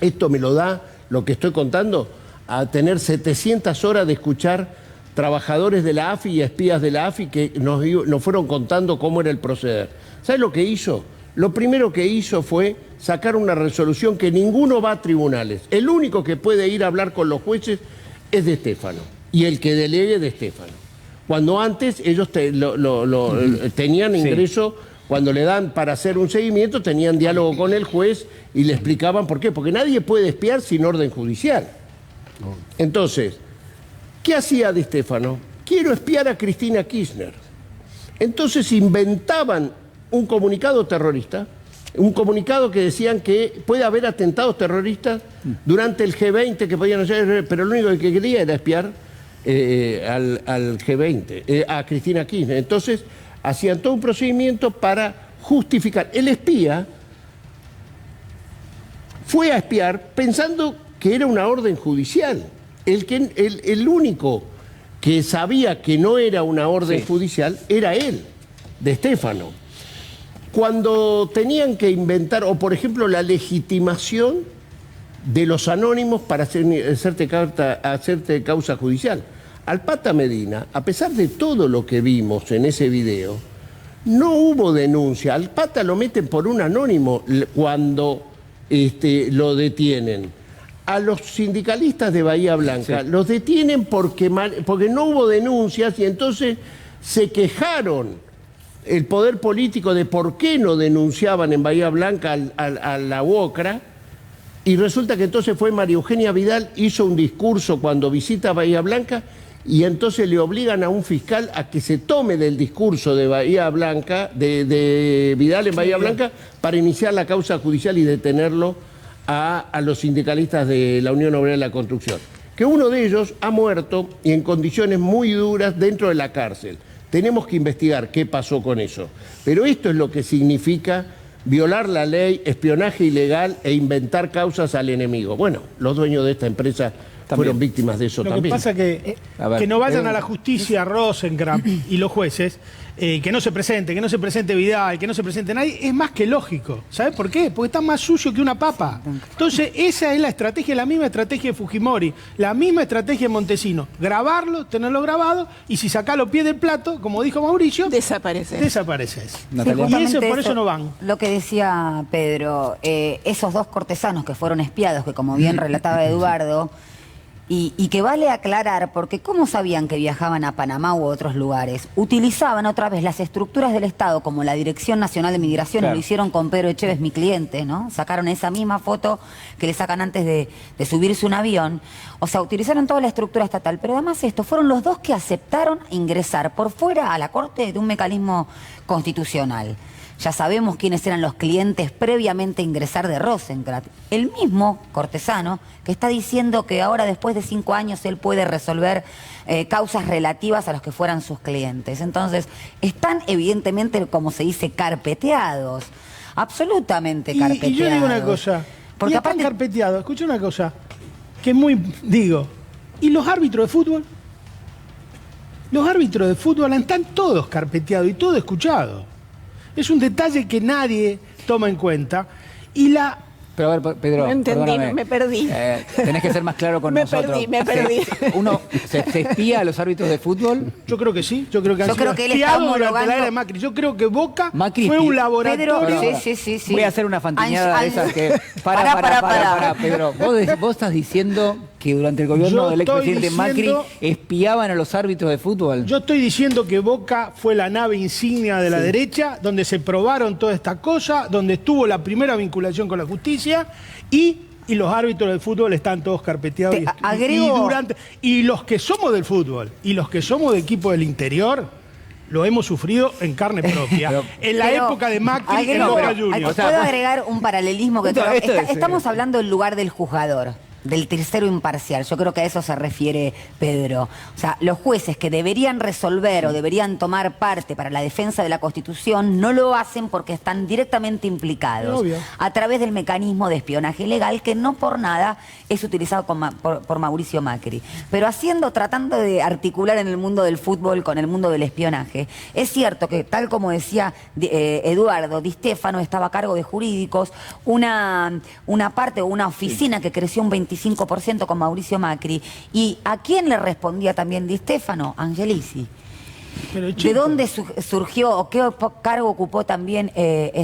esto me lo da, lo que estoy contando, a tener 700 horas de escuchar trabajadores de la AFI y espías de la AFI que nos fueron contando cómo era el proceder. ¿Sabes lo que hizo? Lo primero que hizo fue sacar una resolución que ninguno va a tribunales. El único que puede ir a hablar con los jueces es Di Stéfano, y el que delegue Di Stéfano. Cuando antes ellos tenían ingreso, cuando le dan para hacer un seguimiento, tenían diálogo con el juez y le explicaban por qué. Porque nadie puede espiar sin orden judicial. Entonces, ¿qué hacía Di Stéfano? Quiero espiar a Cristina Kirchner. Entonces inventaban un comunicado terrorista, un comunicado que decían que puede haber atentados terroristas durante el G20 que podían hacer, pero lo único que quería era espiar al G20, a Cristina Kirchner. Entonces hacían todo un procedimiento para justificar. El espía fue a espiar pensando que era una orden judicial. El único que sabía que no era una orden judicial era él, Di Stéfano. Cuando tenían que inventar, o por ejemplo la legitimación de los anónimos para hacerte causa judicial. Al Pata Medina, a pesar de todo lo que vimos en ese video, no hubo denuncia. Al Pata lo meten por un anónimo cuando lo detienen. A los sindicalistas de Bahía Blanca los detienen porque no hubo denuncias, y entonces se quejaron el poder político de por qué no denunciaban en Bahía Blanca a la UOCRA, y resulta que entonces fue María Eugenia Vidal, hizo un discurso cuando visita Bahía Blanca, y entonces le obligan a un fiscal a que se tome del discurso de Bahía Blanca, de Vidal en Bahía Blanca, para iniciar la causa judicial y detenerlo a los sindicalistas de la Unión Obrera de la Construcción. Que uno de ellos ha muerto y en condiciones muy duras dentro de la cárcel. Tenemos que investigar qué pasó con eso. Pero esto es lo que significa violar la ley, espionaje ilegal e inventar causas al enemigo. Bueno, los dueños de esta empresa fueron víctimas de eso también. Lo que pasa es que no vayan a la justicia Rosenkrantz y los jueces, que no se presente Vidal, que no se presente nadie, es más que lógico. ¿Sabes por qué? Porque está más sucio que una papa. Entonces, esa es la estrategia, la misma estrategia de Fujimori, la misma estrategia de Montesino. Grabarlo, tenerlo grabado, y si sacás los pies del plato, como dijo Mauricio, desapareces. Y eso, por eso no van. Lo que decía Pedro, esos dos cortesanos que fueron espiados, que como bien relataba Eduardo, y que vale aclarar, porque ¿cómo sabían que viajaban a Panamá u otros lugares? Utilizaban otra vez las estructuras del Estado, como la Dirección Nacional de Migraciones, lo hicieron con Pedro Echeves, mi cliente, ¿no? Sacaron esa misma foto que le sacan antes de subirse un avión. O sea, utilizaron toda la estructura estatal, pero además estos fueron los dos que aceptaron ingresar por fuera a la Corte de un mecanismo constitucional. Ya sabemos quiénes eran los clientes previamente a ingresar de Rosenkrantz. El mismo cortesano que está diciendo que ahora, después de 5 años, él puede resolver causas relativas a los que fueran sus clientes. Entonces, están evidentemente, como se dice, carpeteados. Absolutamente carpeteados. Y yo digo una cosa. Porque están carpeteados. Escucha una cosa que es muy... ¿y los árbitros de fútbol? Los árbitros de fútbol están todos carpeteados y todo escuchado. Es un detalle que nadie toma en cuenta. Pero a ver, Pedro, no entendí, perdóname. me perdí. Tenés que ser más claro con nosotros. Me perdí. ¿Se espía a los árbitros de fútbol? Yo creo que sí. Yo creo que han sido espiados durante la era de Macri. Yo creo que Boca fue un laboratorio. Pedro, sí. Voy a hacer una fantiñada de esas que... Para, Pedro. Vos estás diciendo que durante el gobierno del expresidente Macri espiaban a los árbitros de fútbol. Yo estoy diciendo que Boca fue la nave insignia de la derecha, donde se probaron toda esta cosa, donde estuvo la primera vinculación con la justicia, y los árbitros del fútbol están todos carpeteados. Y los que somos del fútbol, y los que somos de equipo del interior, lo hemos sufrido en carne propia. En la época de Macri, en Boca Juniors. ¿Puedo agregar un paralelismo? Estamos hablando del lugar del juzgador. del tercero imparcial. Yo creo que a eso se refiere Pedro. O sea, los jueces que deberían resolver o deberían tomar parte para la defensa de la Constitución no lo hacen porque están directamente implicados a través del mecanismo de espionaje ilegal que no por nada es utilizado por Mauricio Macri. Pero tratando de articular en el mundo del fútbol con el mundo del espionaje, es cierto que, tal como decía Eduardo, Di Stéfano estaba a cargo de jurídicos, una parte o una oficina que creció un 25% con Mauricio Macri. ¿Y a quién le respondía también Di Stéfano? Angelici. ¿De dónde surgió o qué cargo ocupó también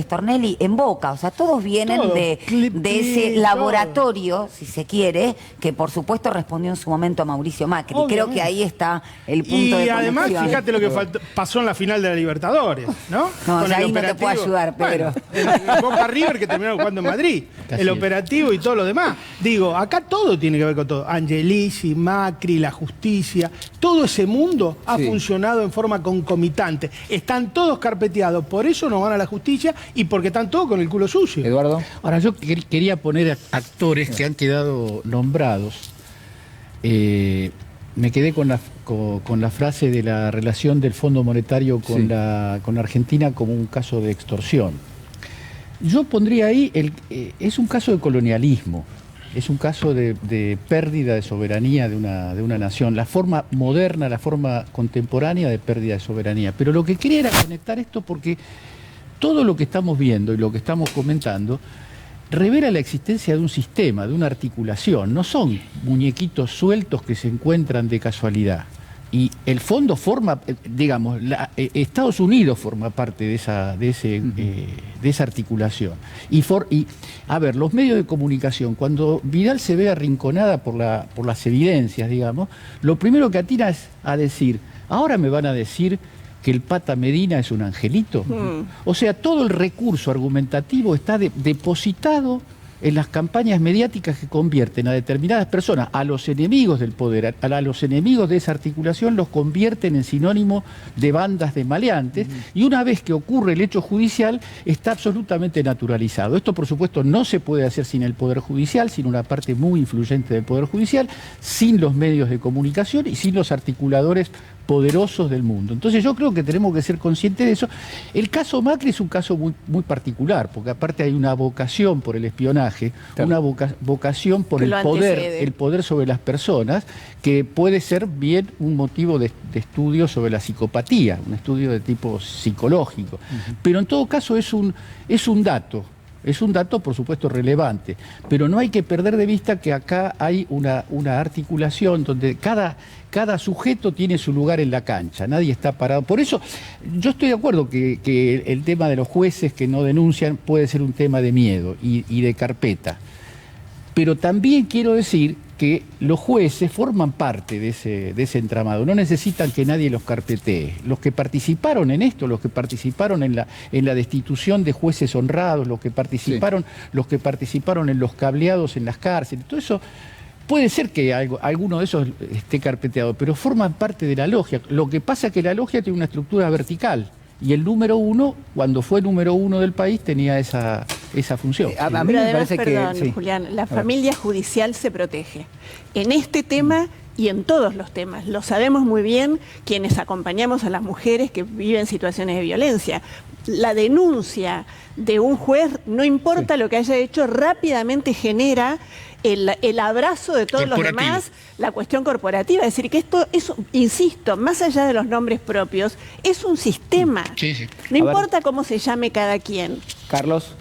Stornelli? En Boca. O sea, todos vienen de ese laboratorio, si se quiere, que por supuesto respondió en su momento a Mauricio Macri. Obviamente. Creo que ahí está el punto de conexión. Y además, fíjate lo que pasó en la final de la Libertadores, ¿no? No, con ahí no te puedo ayudar, Pedro. Bueno, el Boca River que terminó jugando en Madrid. El operativo y todo lo demás. Digo, acá todo tiene que ver con todo. Angelici, Macri, la justicia, todo ese mundo ha funcionado en forma concomitante. Están todos carpeteados, por eso no van a la justicia y porque están todos con el culo sucio. Eduardo. Ahora, yo quería poner actores que han quedado nombrados. Me quedé con la frase de la relación del Fondo Monetario con la Argentina como un caso de extorsión. Yo pondría ahí, es un caso de colonialismo. Es un caso de pérdida de soberanía de una nación, la forma moderna, la forma contemporánea de pérdida de soberanía. Pero lo que quería era conectar esto porque todo lo que estamos viendo y lo que estamos comentando revela la existencia de un sistema, de una articulación. No son muñequitos sueltos que se encuentran de casualidad. Y el fondo forma, digamos, Estados Unidos forma parte de esa articulación. Y a ver, los medios de comunicación, cuando Vidal se ve arrinconada por las evidencias, digamos, lo primero que atira es a decir, ahora me van a decir que el Pata Medina es un angelito. O sea, todo el recurso argumentativo está depositado en las campañas mediáticas que convierten a determinadas personas, a los enemigos del poder, a los enemigos de esa articulación, los convierten en sinónimo de bandas de maleantes, y una vez que ocurre el hecho judicial, está absolutamente naturalizado. Esto, por supuesto, no se puede hacer sin el Poder Judicial, sin una parte muy influyente del Poder Judicial, sin los medios de comunicación y sin los articuladores poderosos del mundo. Entonces yo creo que tenemos que ser conscientes de eso. El caso Macri es un caso muy, muy particular, porque aparte hay una vocación por el espionaje, una vocación por el poder sobre las personas, que puede ser bien un motivo de estudio sobre la psicopatía, un estudio de tipo psicológico. Pero en todo caso es un dato. Es un dato, por supuesto, relevante, pero no hay que perder de vista que acá hay una articulación donde cada sujeto tiene su lugar en la cancha, nadie está parado. Por eso yo estoy de acuerdo que el tema de los jueces que no denuncian puede ser un tema de miedo y de carpeta, pero también quiero decir que los jueces forman parte de ese entramado, no necesitan que nadie los carpetee. Los que participaron en esto, los que participaron en la destitución de jueces honrados, los que participaron en los cableados en las cárceles, todo eso, puede ser que alguno de esos esté carpeteado, pero forman parte de la logia. Lo que pasa es que la logia tiene una estructura vertical. Y el número uno, cuando fue número uno del país, tenía esa función. A mí me parece que, Julián, la familia judicial se protege. En este tema y en todos los temas. Lo sabemos muy bien quienes acompañamos a las mujeres que viven situaciones de violencia. La denuncia de un juez, no importa lo que haya hecho, rápidamente genera el abrazo de todos los demás, la cuestión corporativa. Es decir, que esto es, insisto, más allá de los nombres propios, es un sistema. No importa cómo se llame cada quien. Carlos.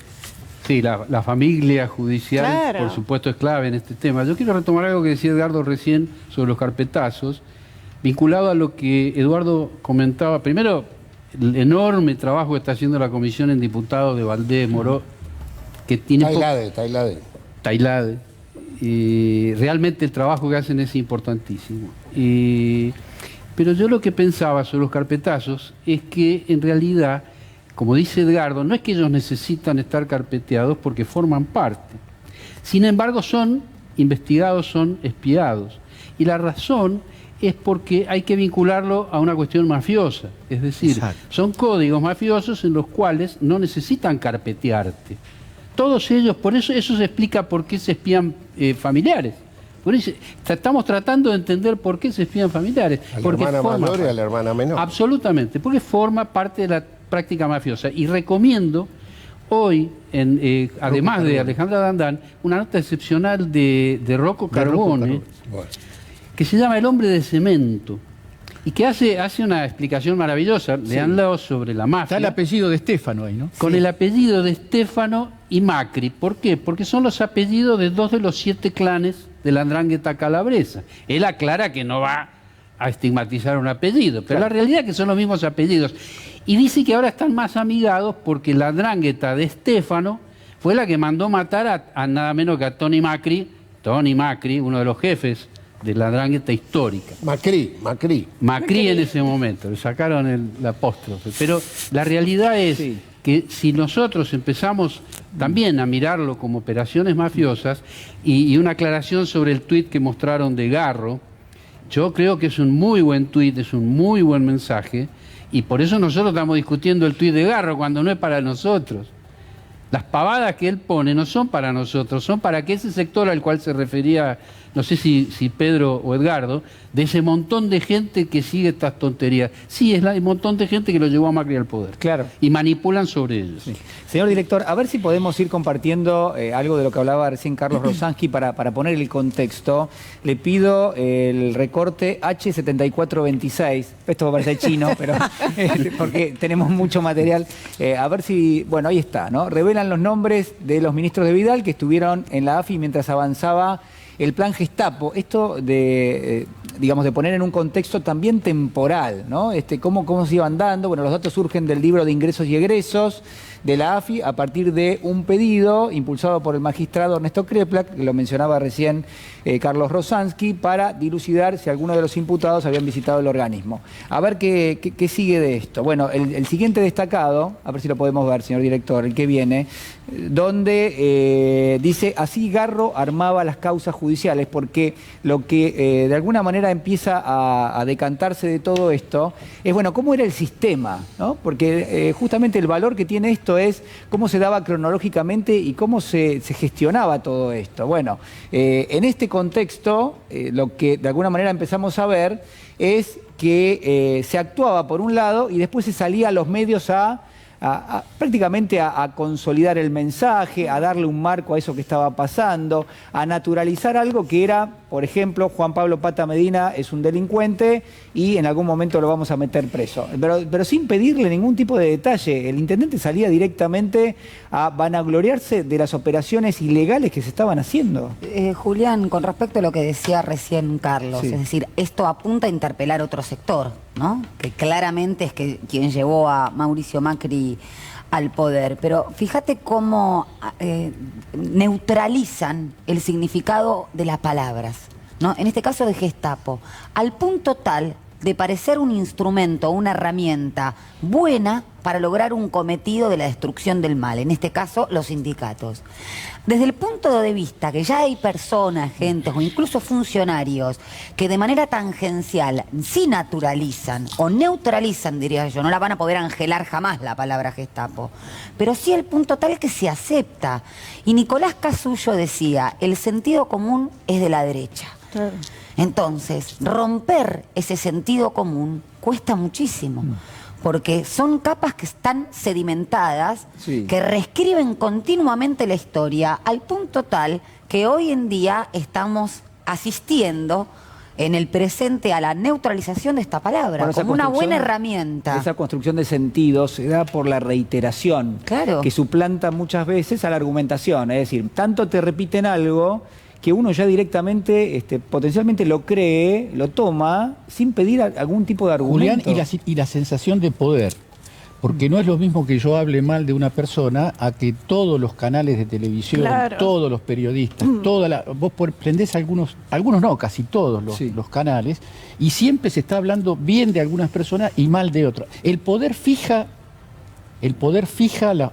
Sí, la familia judicial, por supuesto, es clave en este tema. Yo quiero retomar algo que decía Edgardo recién sobre los carpetazos, vinculado a lo que Eduardo comentaba. Primero, el enorme trabajo que está haciendo la comisión en diputados de Valdés, Moró, que tiene... Tailade. Y realmente el trabajo que hacen es importantísimo. Pero yo lo que pensaba sobre los carpetazos es que en realidad, como dice Edgardo, no es que ellos necesitan estar carpeteados porque forman parte. Sin embargo, son investigados, son espiados. Y la razón es porque hay que vincularlo a una cuestión mafiosa. Es decir, son códigos mafiosos en los cuales no necesitan carpetearte. Todos ellos, por eso se explica por qué se espían familiares. Por eso estamos tratando de entender por qué se espían familiares. A la Porque hermana mayor y a la hermana menor. Absolutamente, porque forma parte de la práctica mafiosa. Y recomiendo hoy, además de Alejandra Dandán, una nota excepcional de Rocco Carbone, Bueno. que se llama El hombre de cemento, y que hace una explicación maravillosa, leanlo, sobre la mafia. Está el apellido de Stefano ahí, ¿no? Con el apellido de Stefano y Macri. ¿Por qué? Porque son los apellidos de 2 de los 7 clanes de la 'Ndrangheta calabresa. Él aclara que no va a estigmatizar un apellido, pero la realidad es que son los mismos apellidos. Y dice que ahora están más amigados porque la 'Ndrangheta de Stefano fue la que mandó matar a nada menos que a Tony Macri, uno de los jefes de la 'Ndrangheta histórica. Macri en ese momento, le sacaron el apóstrofe. Pero la realidad es que si nosotros empezamos también a mirarlo como operaciones mafiosas, y una aclaración sobre el tuit que mostraron de Garro, yo creo que es un muy buen tuit, es un muy buen mensaje, y por eso nosotros estamos discutiendo el tuit de Garro cuando no es para nosotros. Las pavadas que él pone no son para nosotros, son para que ese sector al cual se refería, no sé si Pedro o Edgardo, de ese montón de gente que sigue estas tonterías. Sí, es el montón de gente que lo llevó a Macri al poder. Claro. Y manipulan sobre ellos. Sí. Señor director, a ver si podemos ir compartiendo algo de lo que hablaba recién Carlos Rosansky para poner el contexto. Le pido el recorte H7426. Esto va a parecer chino, pero porque tenemos mucho material. A ver si, bueno, ahí está, ¿no? Revelan los nombres de los ministros de Vidal que estuvieron en la AFI mientras avanzaba el plan Gestapo. Esto de, digamos, de poner en un contexto también temporal, ¿no? Cómo se iban dando. Bueno, los datos surgen del libro de ingresos y egresos de la AFI a partir de un pedido impulsado por el magistrado Ernesto Kreplak, que lo mencionaba recién Carlos Rosansky, para dilucidar si alguno de los imputados habían visitado el organismo. A ver qué sigue de esto. Bueno, el siguiente destacado, a ver si lo podemos ver, señor director, el que viene, donde dice, así Garro armaba las causas judiciales, porque lo que de alguna manera empieza a decantarse de todo esto es, bueno, cómo era el sistema, ¿no? Porque justamente el valor que tiene esto es cómo se daba cronológicamente y cómo se gestionaba todo esto. Bueno, en este contexto, lo que de alguna manera empezamos a ver es que se actuaba por un lado y después se salía a los medios prácticamente a consolidar el mensaje, a darle un marco a eso que estaba pasando, a naturalizar algo que era, por ejemplo, Juan Pablo Pata Medina es un delincuente y en algún momento lo vamos a meter preso. Pero sin pedirle ningún tipo de detalle. El intendente salía directamente a vanagloriarse de las operaciones ilegales que se estaban haciendo. Julián, con respecto a lo que decía recién Carlos, Sí. es decir, esto apunta a interpelar otro sector, ¿no? Que claramente es quien llevó a Mauricio Macri al poder. Pero fíjate cómo neutralizan el significado de las palabras, ¿no? En este caso de Gestapo, al punto tal de parecer un instrumento, una herramienta buena para lograr un cometido de la destrucción del mal, en este caso los sindicatos. Desde el punto de vista que ya hay personas, gentes o incluso funcionarios que de manera tangencial sí naturalizan o neutralizan, diría yo, no la van a poder angelar jamás la palabra Gestapo, pero sí el punto tal que se acepta. Y Nicolás Casullo decía, el sentido común es de la derecha. Claro. Entonces, romper ese sentido común cuesta muchísimo, porque son capas que están sedimentadas, Sí. que reescriben continuamente la historia, al punto tal que hoy en día estamos asistiendo en el presente a la neutralización de esta palabra, Bueno, esa como una buena construcción- herramienta. Esa construcción de sentidos se da por la reiteración, Claro. que suplanta muchas veces a la argumentación. Es decir, tanto te repiten algo que uno ya directamente, potencialmente lo cree, lo toma, sin pedir algún tipo de Julián, argumento. y la sensación de poder. Porque no es lo mismo que yo hable mal de una persona a que todos los canales de televisión, Claro. todos los periodistas, vos prendés algunos no, casi todos Sí. los canales, y siempre se está hablando bien de algunas personas y mal de otras. El poder fija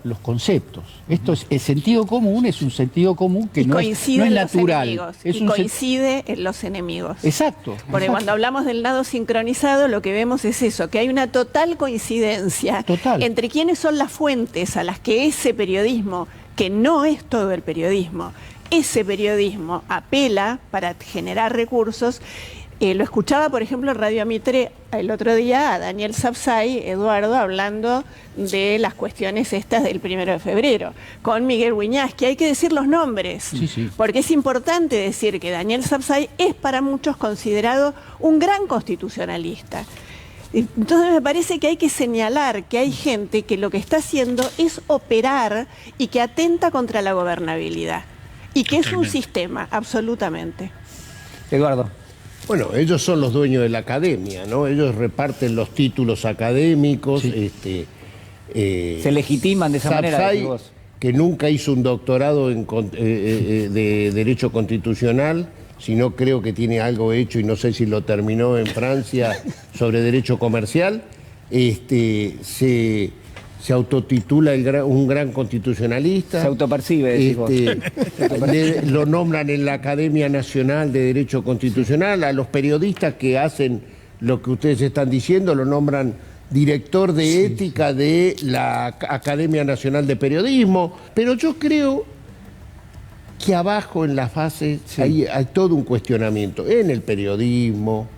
los conceptos. Esto es, el sentido común es un sentido común que no es natural. Es un Coincide en los enemigos. Exacto. Porque exacto. cuando hablamos del nado sincronizado, lo que vemos es eso, que hay una total coincidencia Total. entre quiénes son las fuentes a las que ese periodismo, que no es todo el periodismo, ese periodismo apela para generar recursos. Lo escuchaba, por ejemplo, en Radio Mitre el otro día a Daniel Sapsay, Eduardo, hablando de las cuestiones estas del 1 de febrero, con Miguel Wiñaski. Hay que decir los nombres, porque es importante decir que Daniel Sapsay es para muchos considerado un gran constitucionalista. Entonces me parece que hay que señalar que hay gente que lo que está haciendo es operar y que atenta contra la gobernabilidad. Y que es un sistema, absolutamente. Eduardo. Bueno, ellos son los dueños de la academia, ¿no? Ellos reparten los títulos académicos. Se legitiman de esa manera. Sapsay, que nunca hizo un doctorado de Derecho Constitucional, sino creo que tiene algo hecho, y no sé si lo terminó en Francia, sobre Derecho Comercial, se autotitula un gran constitucionalista. Se autopercibe, decís vos. Lo nombran en la Academia Nacional de Derecho Constitucional. A los periodistas que hacen lo que ustedes están diciendo lo nombran director de ética de la Academia Nacional de Periodismo. Pero yo creo que abajo en las fases hay todo un cuestionamiento en el periodismo,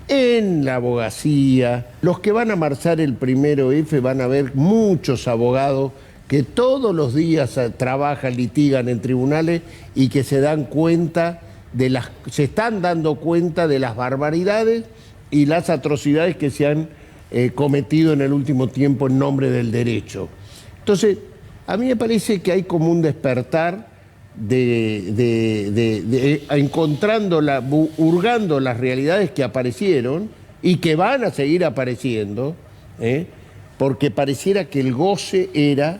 en la abogacía. Los que van a marchar el 1F van a ver muchos abogados que todos los días trabajan, litigan en tribunales y que se están dando cuenta de las barbaridades y las atrocidades que se han cometido en el último tiempo en nombre del derecho. Entonces, a mí me parece que hay como un despertar hurgando las realidades que aparecieron y que van a seguir apareciendo, porque pareciera que el goce era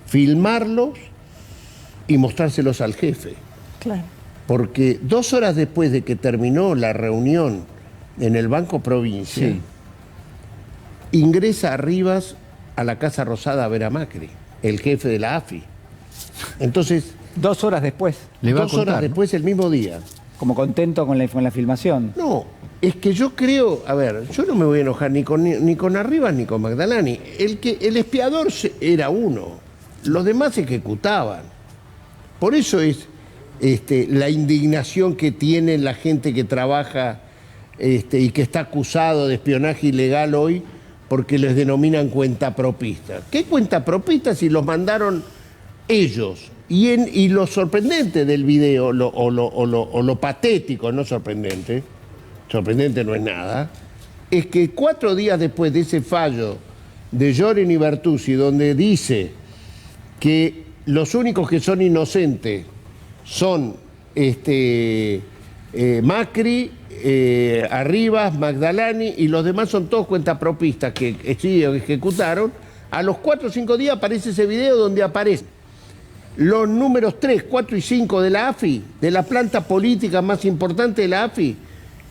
filmarlos y mostrárselos al jefe. Claro. Porque 2 horas después de que terminó la reunión en el Banco Provincia, ingresa a Rivas a la Casa Rosada a ver a Macri, el jefe de la AFI. Entonces, 2 horas después. 2 horas después, el mismo día. Como contento con la filmación. No, es que yo creo, a ver, yo no me voy a enojar ni con Arribas ni con Magdalani. El espiador era uno, los demás ejecutaban. Por eso es la indignación que tiene la gente que trabaja y que está acusado de espionaje ilegal hoy porque les denominan cuentapropistas. ¿Qué cuentapropistas si los mandaron ellos? Y lo sorprendente del video, o lo patético, no sorprendente no es nada, es que 4 días después de ese fallo de Lloren y Bertuzzi, donde dice que los únicos que son inocentes son Macri, Arribas, Magdalani, y los demás son todos cuentapropistas que ejecutaron, a los 4 o 5 días aparece ese video donde aparece los números 3, 4 y 5 de la AFI, de la planta política más importante de la AFI,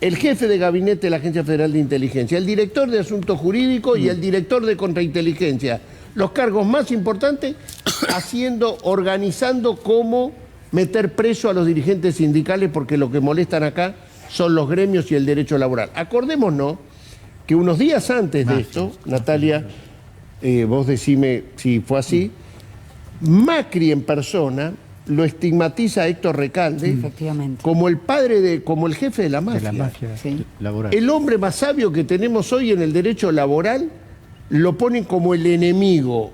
el jefe de gabinete de la Agencia Federal de Inteligencia, el director de Asuntos Jurídicos y el director de Contrainteligencia, los cargos más importantes, organizando cómo meter preso a los dirigentes sindicales, porque lo que molestan acá son los gremios y el derecho laboral. Acordémonos que unos días antes de esto, Natalia, vos decime si fue así, Macri en persona lo estigmatiza a Héctor Recalde como el como el jefe de la mafia. Laboral. El hombre más sabio que tenemos hoy en el derecho laboral lo ponen como el enemigo,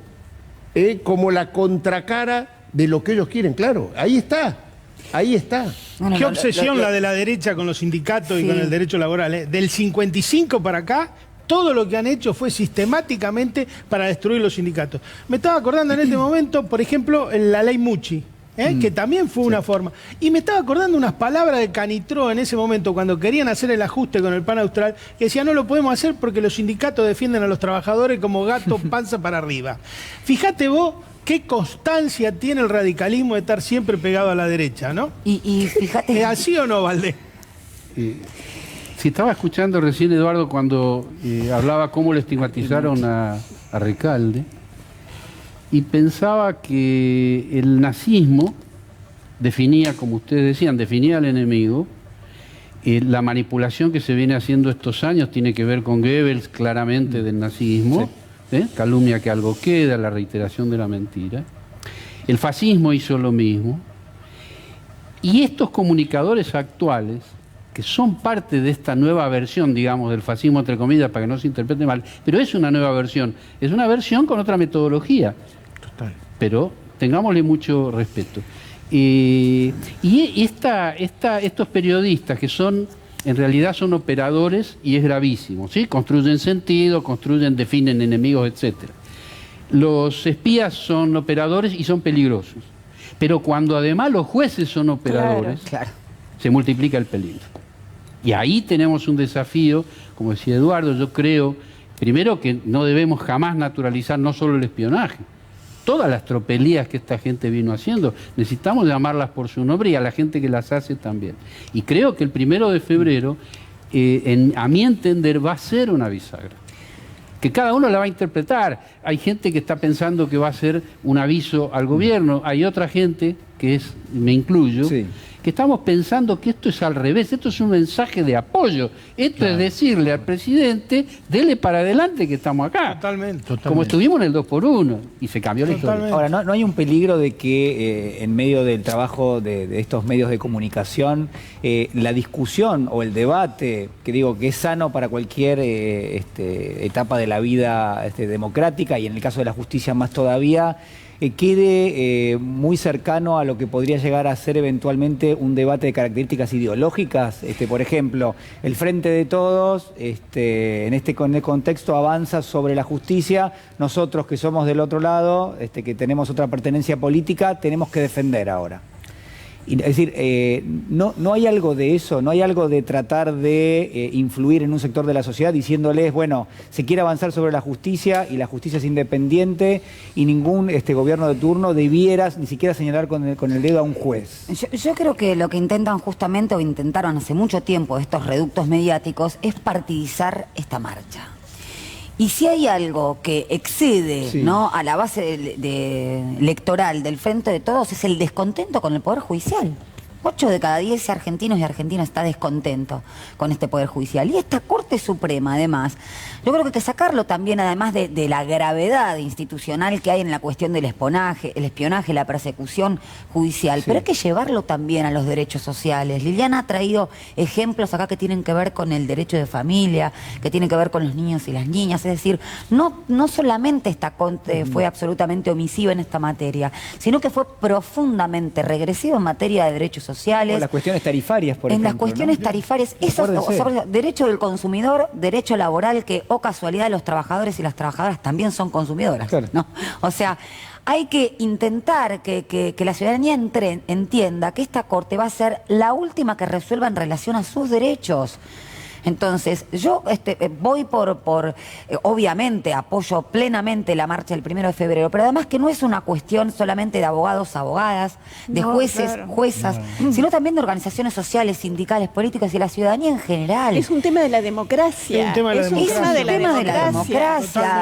como la contracara de lo que ellos quieren. Claro, ahí está. Bueno, qué obsesión la de la derecha con los sindicatos y con el derecho laboral. Del 55 para acá, todo lo que han hecho fue sistemáticamente para destruir los sindicatos. Me estaba acordando en este momento, por ejemplo, la ley Mucci, que también fue una forma. Y me estaba acordando unas palabras de Canitró en ese momento, cuando querían hacer el ajuste con el Pan Austral, que decía, no lo podemos hacer porque los sindicatos defienden a los trabajadores como gato panza para arriba. Fíjate vos qué constancia tiene el radicalismo de estar siempre pegado a la derecha, ¿no? Y fíjate... ¿Es así o no, Valdés? Si estaba escuchando recién, Eduardo, cuando hablaba cómo le estigmatizaron a Recalde, y pensaba que el nazismo definía, como ustedes decían, definía al enemigo. La manipulación que se viene haciendo estos años tiene que ver con Goebbels, claramente, del nazismo. Calumnia que algo queda, la reiteración de la mentira. El fascismo hizo lo mismo. Y estos comunicadores actuales, que son parte de esta nueva versión, digamos, del fascismo, entre comillas, para que no se interprete mal, pero es una nueva versión. Es una versión con otra metodología. Total. Pero tengámosle mucho respeto. Y estos periodistas que son, en realidad son operadores, y es gravísimo, ¿sí? Construyen sentido, definen enemigos, etc. Los espías son operadores y son peligrosos. Pero cuando además los jueces son operadores, Claro. se multiplica el peligro. Y ahí tenemos un desafío, como decía Eduardo, yo creo, primero que no debemos jamás naturalizar no solo el espionaje, todas las tropelías que esta gente vino haciendo, necesitamos llamarlas por su nombre y a la gente que las hace también. Y creo que el 1 de febrero, a mi entender, va a ser una bisagra, que cada uno la va a interpretar. Hay gente que está pensando que va a ser un aviso al gobierno, hay otra gente, me incluyo, Sí. que estamos pensando que esto es al revés, esto es un mensaje de apoyo, esto es decirle al presidente, dele para adelante que estamos acá. Totalmente. Como estuvimos en el 2x1 y se cambió la historia. Totalmente. Ahora, ¿no hay un peligro de que en medio del trabajo de estos medios de comunicación, la discusión o el debate, que digo que es sano para cualquier etapa de la vida democrática y en el caso de la justicia más todavía, quede muy cercano a lo que podría llegar a ser eventualmente un debate de características ideológicas? Por ejemplo, el Frente de Todos, en este contexto avanza sobre la justicia, nosotros que somos del otro lado, que tenemos otra pertenencia política, tenemos que defender ahora. Es decir, no hay algo de eso, no hay algo de tratar de influir en un sector de la sociedad diciéndoles, bueno, se quiere avanzar sobre la justicia y la justicia es independiente y ningún gobierno de turno debiera ni siquiera señalar con el dedo a un juez. Yo creo que lo que intentan justamente, o intentaron hace mucho tiempo estos reductos mediáticos, es partidizar esta marcha. Y si hay algo que excede, Sí. ¿no?, a la base electoral del Frente de Todos, es el descontento con el Poder Judicial. 8 de cada 10 argentinos y argentinas está descontento con este Poder Judicial. Y esta Corte Suprema, además, yo creo que hay que sacarlo también, además de la gravedad institucional que hay en la cuestión del espionaje, la persecución judicial, Sí. pero hay que llevarlo también a los derechos sociales. Liliana ha traído ejemplos acá que tienen que ver con el derecho de familia, que tienen que ver con los niños y las niñas. Es decir, no solamente esta Corte fue absolutamente omisiva en esta materia, sino que fue profundamente regresiva en materia de derechos sociales. O las cuestiones tarifarias, por ejemplo. En las cuestiones ¿no? tarifarias, Acuérdense. derecho del consumidor, derecho laboral, que, oh casualidad, los trabajadores y las trabajadoras también son consumidoras, Claro. ¿no? O sea, hay que intentar que la ciudadanía entienda que esta Corte va a ser la última que resuelva en relación a sus derechos. Entonces, yo voy obviamente, apoyo plenamente la marcha del 1 de febrero, pero además que no es una cuestión solamente de abogados, abogadas, de No, jueces, claro. juezas, sino también de organizaciones sociales, sindicales, políticas y la ciudadanía en general. Es un tema de la democracia. Es un tema de la Es un democracia. tema de la Es un tema de la democracia.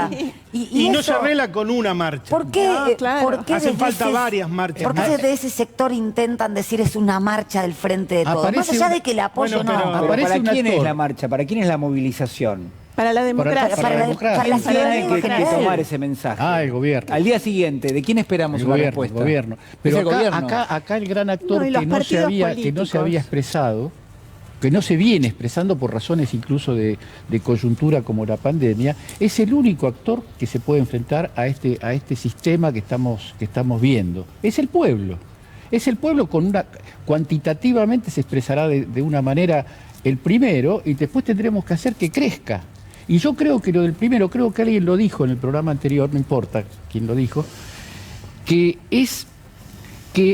democracia. Y no se eso- arregla con una marcha. ¿Por qué, No, claro. por qué Hacen desde falta varias marchas. ¿Por qué desde ese sector intentan decir es una marcha del Frente de Todos? Más Aparece allá un- de que el apoyo Bueno, no. pero- Pero Aparece ¿para un quién es actor. la marcha? ¿Para quién es la movilización? Para la democracia. para la democracia. para la ¿Quién ciudadanía tiene en que general. tomar ese mensaje? El gobierno. Al día siguiente, ¿de quién esperamos El una gobierno, respuesta? el gobierno. Es Pero el gobierno. acá el gran actor No, y los que no se partidos había políticos. expresado, que no se viene expresando por razones incluso de coyuntura como la pandemia, es el único actor que se puede enfrentar a este sistema que estamos viendo. Es el pueblo. Es el pueblo cuantitativamente se expresará de una manera el primero y después tendremos que hacer que crezca. Y yo creo que lo del primero, creo que alguien lo dijo en el programa anterior, no importa quién lo dijo, que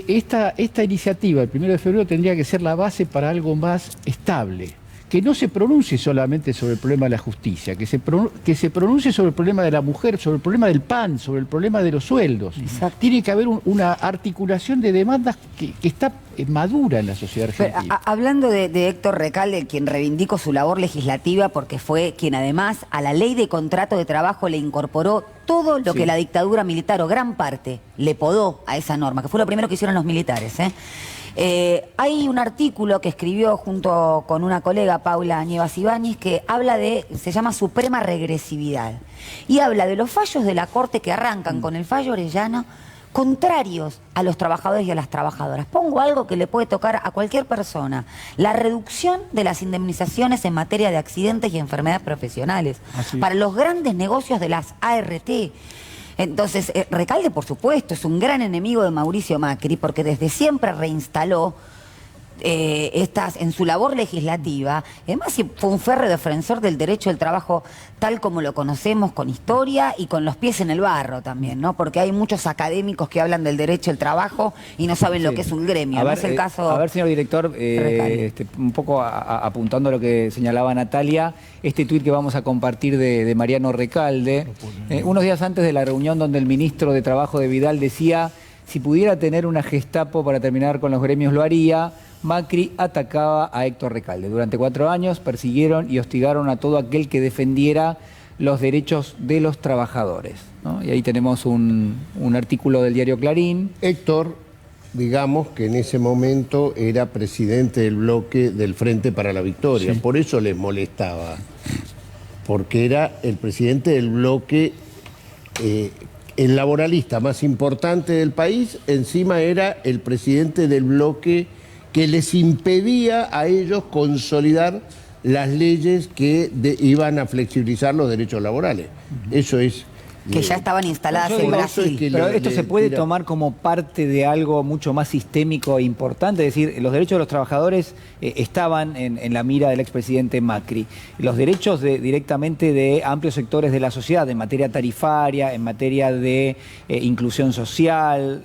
esta iniciativa, el 1 de febrero, tendría que ser la base para algo más estable. Que no se pronuncie solamente sobre el problema de la justicia, que se pronuncie sobre el problema de la mujer, sobre el problema del pan, sobre el problema de los sueldos. Exacto. Tiene que haber una articulación de demandas que está madura en la sociedad Pero, argentina. hablando de Héctor Recalde, quien reivindicó su labor legislativa porque fue quien además a la ley de contrato de trabajo le incorporó todo lo Sí. que la dictadura militar, o gran parte, le podó a esa norma, que fue lo primero que hicieron los militares. Hay un artículo que escribió junto con una colega, Paula Nievas Ibáñez, que habla se llama Suprema Regresividad, y habla de los fallos de la Corte que arrancan con el fallo Orellana, contrarios a los trabajadores y a las trabajadoras. Pongo algo que le puede tocar a cualquier persona. La reducción de las indemnizaciones en materia de accidentes y enfermedades profesionales. Para los grandes negocios de las ART. Entonces, Recalde, por supuesto, es un gran enemigo de Mauricio Macri porque desde siempre reinstaló en su labor legislativa. Además, fue un férreo defensor del derecho del trabajo tal como lo conocemos, con historia y con los pies en el barro también, ¿no? Porque hay muchos académicos que hablan del derecho al trabajo y no saben lo que es un gremio. No es el caso. A ver, señor director, un poco apuntando a lo que señalaba Natalia, este tuit que vamos a compartir de Mariano Recalde, unos días antes de la reunión donde el ministro de Trabajo de Vidal decía: si pudiera tener una Gestapo para terminar con los gremios lo haría. Macri atacaba a Héctor Recalde. Durante 4 años persiguieron y hostigaron a todo aquel que defendiera los derechos de los trabajadores, ¿no? Y ahí tenemos un artículo del diario Clarín. Héctor, digamos que en ese momento era presidente del bloque del Frente para la Victoria, sí. Por eso les molestaba, porque era el presidente del bloque, el laboralista más importante del país, encima era el presidente del bloque que les impedía a ellos consolidar las leyes que iban a flexibilizar los derechos laborales. Eso es... Que ya estaban instaladas en Brasil. Pero esto se puede tomar como parte de algo mucho más sistémico e importante. Es decir, los derechos de los trabajadores estaban en la mira del expresidente Macri. Los derechos directamente de amplios sectores de la sociedad, en materia tarifaria, en materia de inclusión social.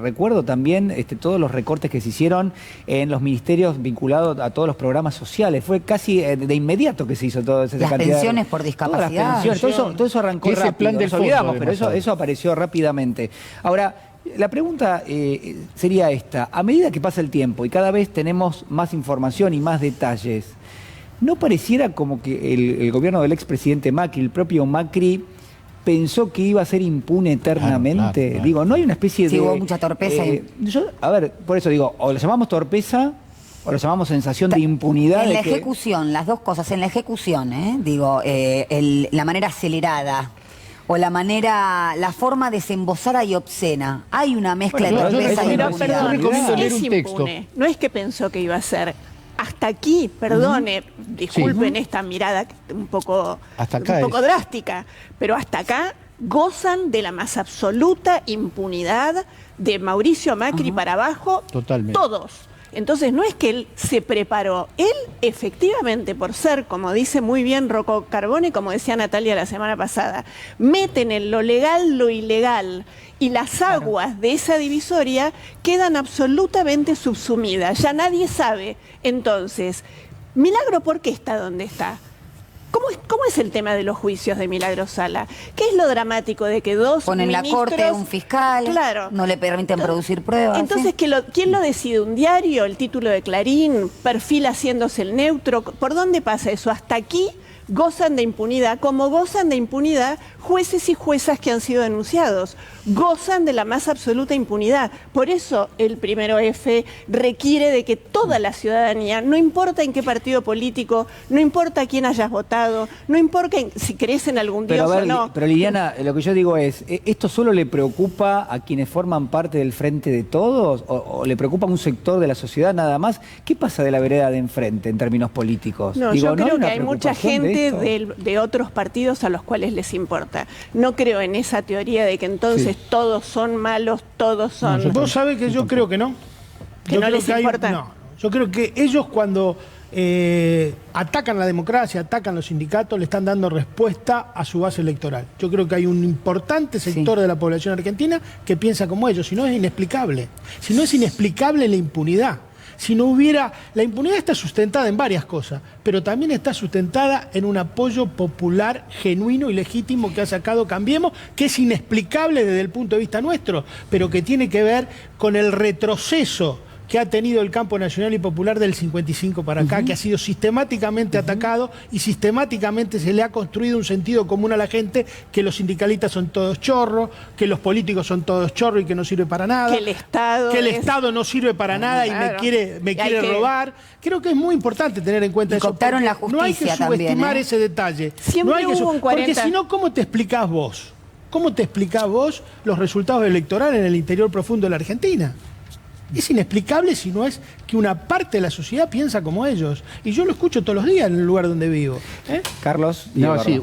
Recuerdo también todos los recortes que se hicieron en los ministerios vinculados a todos los programas sociales. Fue casi de inmediato que se hizo toda esa cantidad. Las pensiones por discapacidad. Todo eso arrancó rápido. Olvidamos, pero eso apareció rápidamente. Ahora, la pregunta sería esta: a medida que pasa el tiempo y cada vez tenemos más información y más detalles, ¿no pareciera como que el gobierno del expresidente Macri, el propio Macri, pensó que iba a ser impune eternamente? Claro. Digo, no hay una especie de... Sí, hubo mucha torpeza. Por eso digo, o lo llamamos torpeza o lo llamamos sensación de impunidad. En la ejecución, las dos cosas. En la ejecución, la manera acelerada o la forma desembosada y obscena. Hay una mezcla de torpeza y impunidad. Es impune. No es que pensó que iba a ser. Hasta aquí, perdone, disculpen esta mirada un poco drástica, pero hasta acá gozan de la más absoluta impunidad de Mauricio Macri para abajo. Totalmente. Todos. Entonces no es que él se preparó, él efectivamente, por ser, como dice muy bien Rocco Carbone, como decía Natalia la semana pasada, meten en lo legal lo ilegal y las aguas de esa divisoria quedan absolutamente subsumidas, ya nadie sabe. Entonces, Milagro, ¿por qué está donde está? ¿Cómo es el tema de los juicios de Milagro Sala? ¿Qué es lo dramático de que dos ponen ministros... la corte un fiscal, claro, no le permiten producir pruebas? Entonces, ¿sí? ¿Quién lo decide? ¿Un diario? ¿El título de Clarín? ¿Perfil haciéndose el neutro? ¿Por dónde pasa eso? Hasta aquí gozan de impunidad, como gozan de impunidad jueces y juezas que han sido denunciados. Gozan de la más absoluta impunidad. Por eso el Primero F requiere de que toda la ciudadanía, no importa en qué partido político, no importa quién hayas votado, no importa si crees en algún Dios o no. Pero Liliana, lo que yo digo es, ¿esto solo le preocupa a quienes forman parte del Frente de Todos? ¿O le preocupa a un sector de la sociedad nada más? ¿Qué pasa de la vereda de enfrente en términos políticos? No, yo creo que hay mucha gente de otros partidos a los cuales les importa. No creo en esa teoría de que entonces todos son malos, todos son... No, vos sabés que yo creo que no. ¿Que no les importa? No, yo creo que ellos cuando atacan la democracia, atacan los sindicatos, le están dando respuesta a su base electoral. Yo creo que hay un importante sector de la población argentina que piensa como ellos, si no es inexplicable. Si no es inexplicable la impunidad. Si no hubiera... La impunidad está sustentada en varias cosas, pero también está sustentada en un apoyo popular genuino y legítimo que ha sacado Cambiemos, que es inexplicable desde el punto de vista nuestro, pero que tiene que ver con el retroceso que ha tenido el campo nacional y popular del 55 para acá, que ha sido sistemáticamente atacado y sistemáticamente se le ha construido un sentido común a la gente que los sindicalistas son todos chorros, que los políticos son todos chorros y que no sirve para nada, que el Estado no sirve para nada y me quiere robar. Creo que es muy importante tener en cuenta eso. Cooptaron la justicia. No hay que subestimar ese detalle. Siempre hubo un 40. Porque si no, ¿cómo te explicás vos ¿cómo te explicás vos los resultados electorales en el interior profundo de la Argentina? Es inexplicable si no es que una parte de la sociedad piensa como ellos. Y yo lo escucho todos los días en el lugar donde vivo. Carlos. No, sí,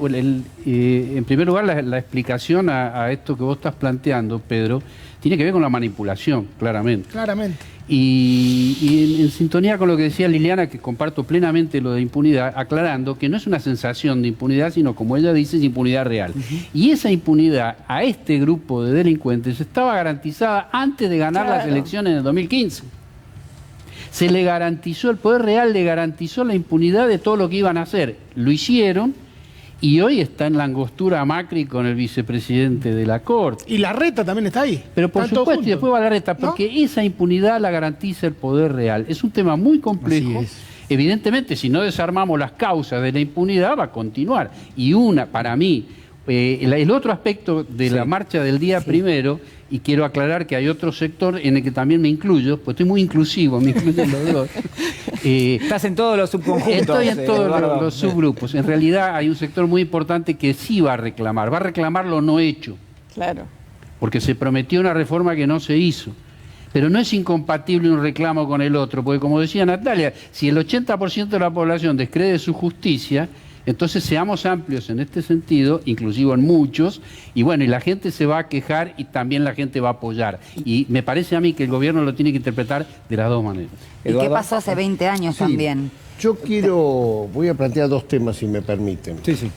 en primer lugar la explicación a esto que vos estás planteando, Pedro, tiene que ver con la manipulación, claramente. Claramente. Y en sintonía con lo que decía Liliana, que comparto plenamente lo de impunidad, aclarando que no es una sensación de impunidad, sino como ella dice, es impunidad real. Y esa impunidad a este grupo de delincuentes estaba garantizada antes de ganar las elecciones en el 2015. Se le garantizó, el poder real le garantizó la impunidad de todo lo que iban a hacer. Lo hicieron. Y hoy está en la angostura Macri con el vicepresidente de la Corte. Y Larreta también está ahí. Pero por supuesto, y después va Larreta, porque esa impunidad la garantiza el poder real. Es un tema muy complejo. Evidentemente, si no desarmamos las causas de la impunidad, va a continuar. Y para mí, el otro aspecto de la marcha del día primero, y quiero aclarar que hay otro sector en el que también me incluyo, pues estoy muy inclusivo, me incluyen los dos. Estás en todos los subconjuntos. Estoy en todos los subgrupos. En realidad hay un sector muy importante que sí va a reclamar lo no hecho. Claro. Porque se prometió una reforma que no se hizo. Pero no es incompatible un reclamo con el otro, porque como decía Natalia, si el 80% de la población descree su justicia, entonces seamos amplios en este sentido, inclusive en muchos, y bueno, y la gente se va a quejar y también la gente va a apoyar. Y me parece a mí que el gobierno lo tiene que interpretar de las dos maneras. ¿Y qué pasó hace 20 años también? Yo voy a plantear dos temas, si me permiten. Sí, sí.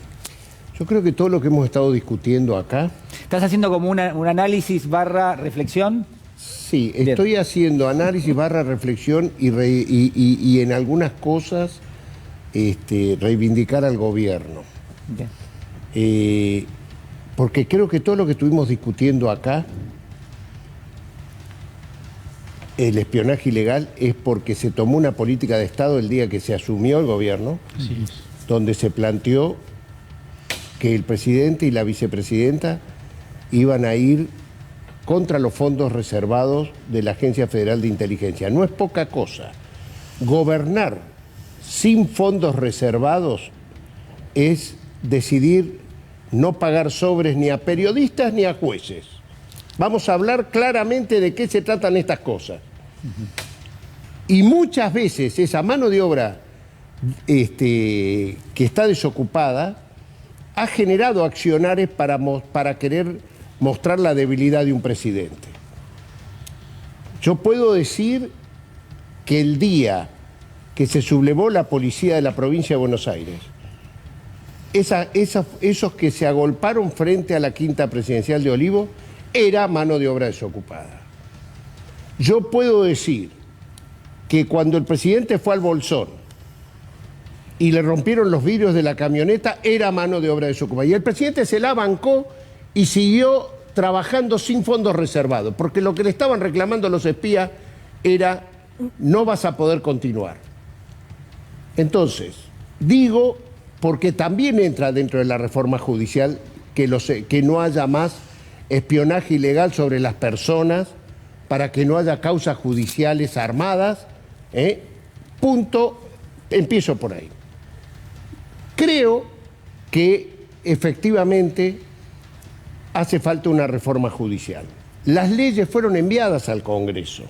Yo creo que todo lo que hemos estado discutiendo acá... ¿Estás haciendo como un análisis / reflexión? Sí, estoy haciendo análisis / reflexión y en algunas cosas reivindicar al gobierno. Porque creo que todo lo que estuvimos discutiendo acá, el espionaje ilegal, es porque se tomó una política de Estado el día que se asumió el gobierno, donde se planteó que el presidente y la vicepresidenta iban a ir contra los fondos reservados de la Agencia Federal de Inteligencia. No es poca cosa. Gobernar sin fondos reservados es decidir no pagar sobres ni a periodistas ni a jueces. Vamos a hablar claramente de qué se tratan estas cosas. Y muchas veces esa mano de obra que está desocupada ha generado accionares para querer mostrar la debilidad de un presidente. Yo puedo decir que el día que se sublevó la policía de la provincia de Buenos Aires, esos que se agolparon frente a la quinta presidencial de Olivo, era mano de obra desocupada. Yo puedo decir que cuando el presidente fue al Bolsón y le rompieron los vidrios de la camioneta, era mano de obra desocupada. Y el presidente se la bancó y siguió trabajando sin fondos reservados, porque lo que le estaban reclamando los espías era: no vas a poder continuar. Entonces, digo, porque también entra dentro de la reforma judicial que no haya más espionaje ilegal sobre las personas, para que no haya causas judiciales armadas. Punto, empiezo por ahí. Creo que efectivamente hace falta una reforma judicial. Las leyes fueron enviadas al Congreso.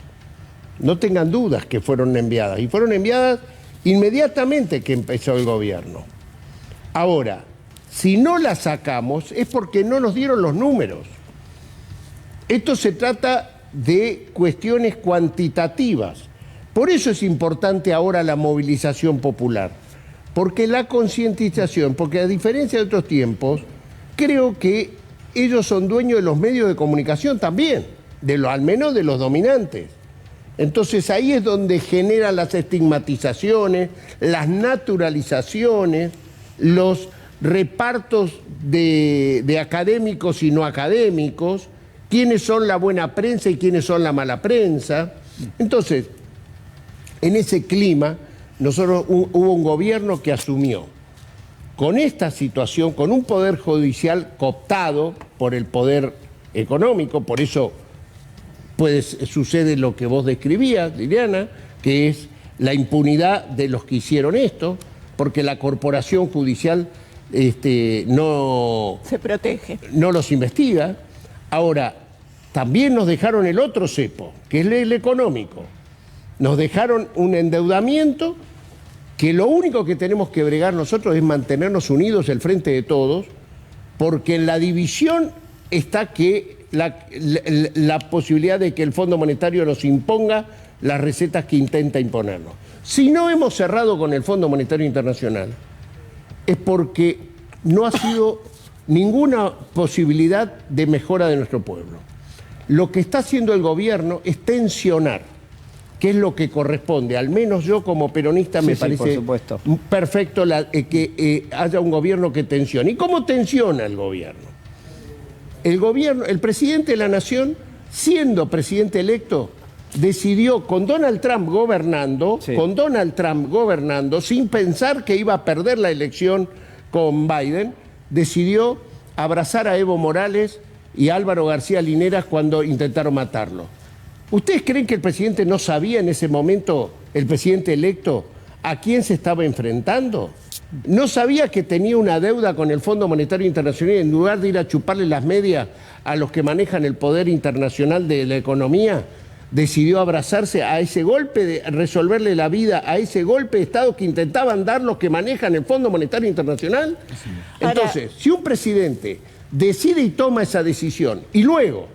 No tengan dudas que fueron enviadas. Y fueron enviadas inmediatamente que empezó el gobierno. Ahora, si no las sacamos es porque no nos dieron los números. Esto se trata de cuestiones cuantitativas. Por eso es importante ahora la movilización popular. Porque la concientización, porque a diferencia de otros tiempos, creo que ellos son dueños de los medios de comunicación también, al menos de los dominantes. Entonces ahí es donde generan las estigmatizaciones, las naturalizaciones, los repartos de académicos y no académicos, quiénes son la buena prensa y quiénes son la mala prensa. Entonces, en ese clima, hubo un gobierno que asumió con esta situación, con un poder judicial cooptado por el poder económico, por eso sucede lo que vos describías, Liliana, que es la impunidad de los que hicieron esto, porque la corporación judicial no se protege, no los investiga. Ahora, también nos dejaron el otro cepo, que es el económico. Nos dejaron un endeudamiento que lo único que tenemos que bregar nosotros es mantenernos unidos el frente de todos, porque en la división está que la posibilidad de que el Fondo Monetario nos imponga las recetas que intenta imponernos. Si no hemos cerrado con el Fondo Monetario Internacional, es porque no ha sido ninguna posibilidad de mejora de nuestro pueblo. Lo que está haciendo el gobierno es tensionar, que es lo que corresponde. Al menos yo como peronista me parece perfecto que haya un gobierno que tensione. ¿Y cómo tensiona el gobierno? El presidente de la Nación, siendo presidente electo, decidió con Donald Trump gobernando, sin pensar que iba a perder la elección con Biden, decidió abrazar a Evo Morales y Álvaro García Linera cuando intentaron matarlo. ¿Ustedes creen que el presidente no sabía en ese momento, el presidente electo, a quién se estaba enfrentando? ¿No sabía que tenía una deuda con el Fondo Monetario Internacional y en lugar de ir a chuparle las medias a los que manejan el poder internacional de la economía, decidió abrazarse a ese golpe de resolverle la vida, a ese golpe de Estado que intentaban dar los que manejan el Fondo Monetario Internacional? Entonces, si un presidente decide y toma esa decisión y luego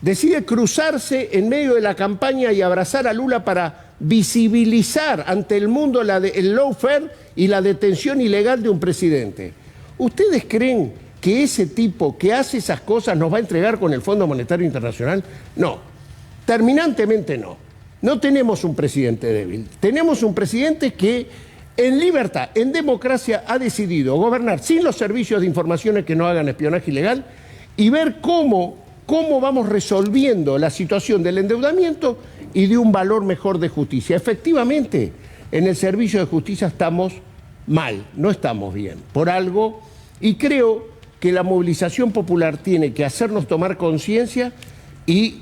decide cruzarse en medio de la campaña y abrazar a Lula para visibilizar ante el mundo el lawfare y la detención ilegal de un presidente, ¿ustedes creen que ese tipo que hace esas cosas nos va a entregar con el Fondo Monetario Internacional? No, terminantemente no. No tenemos un presidente débil, tenemos un presidente que en libertad, en democracia, ha decidido gobernar sin los servicios de información que no hagan espionaje ilegal y ver cómo vamos resolviendo la situación del endeudamiento y de un valor mejor de justicia. Efectivamente, en el servicio de justicia estamos mal, no estamos bien, por algo, y creo que la movilización popular tiene que hacernos tomar conciencia,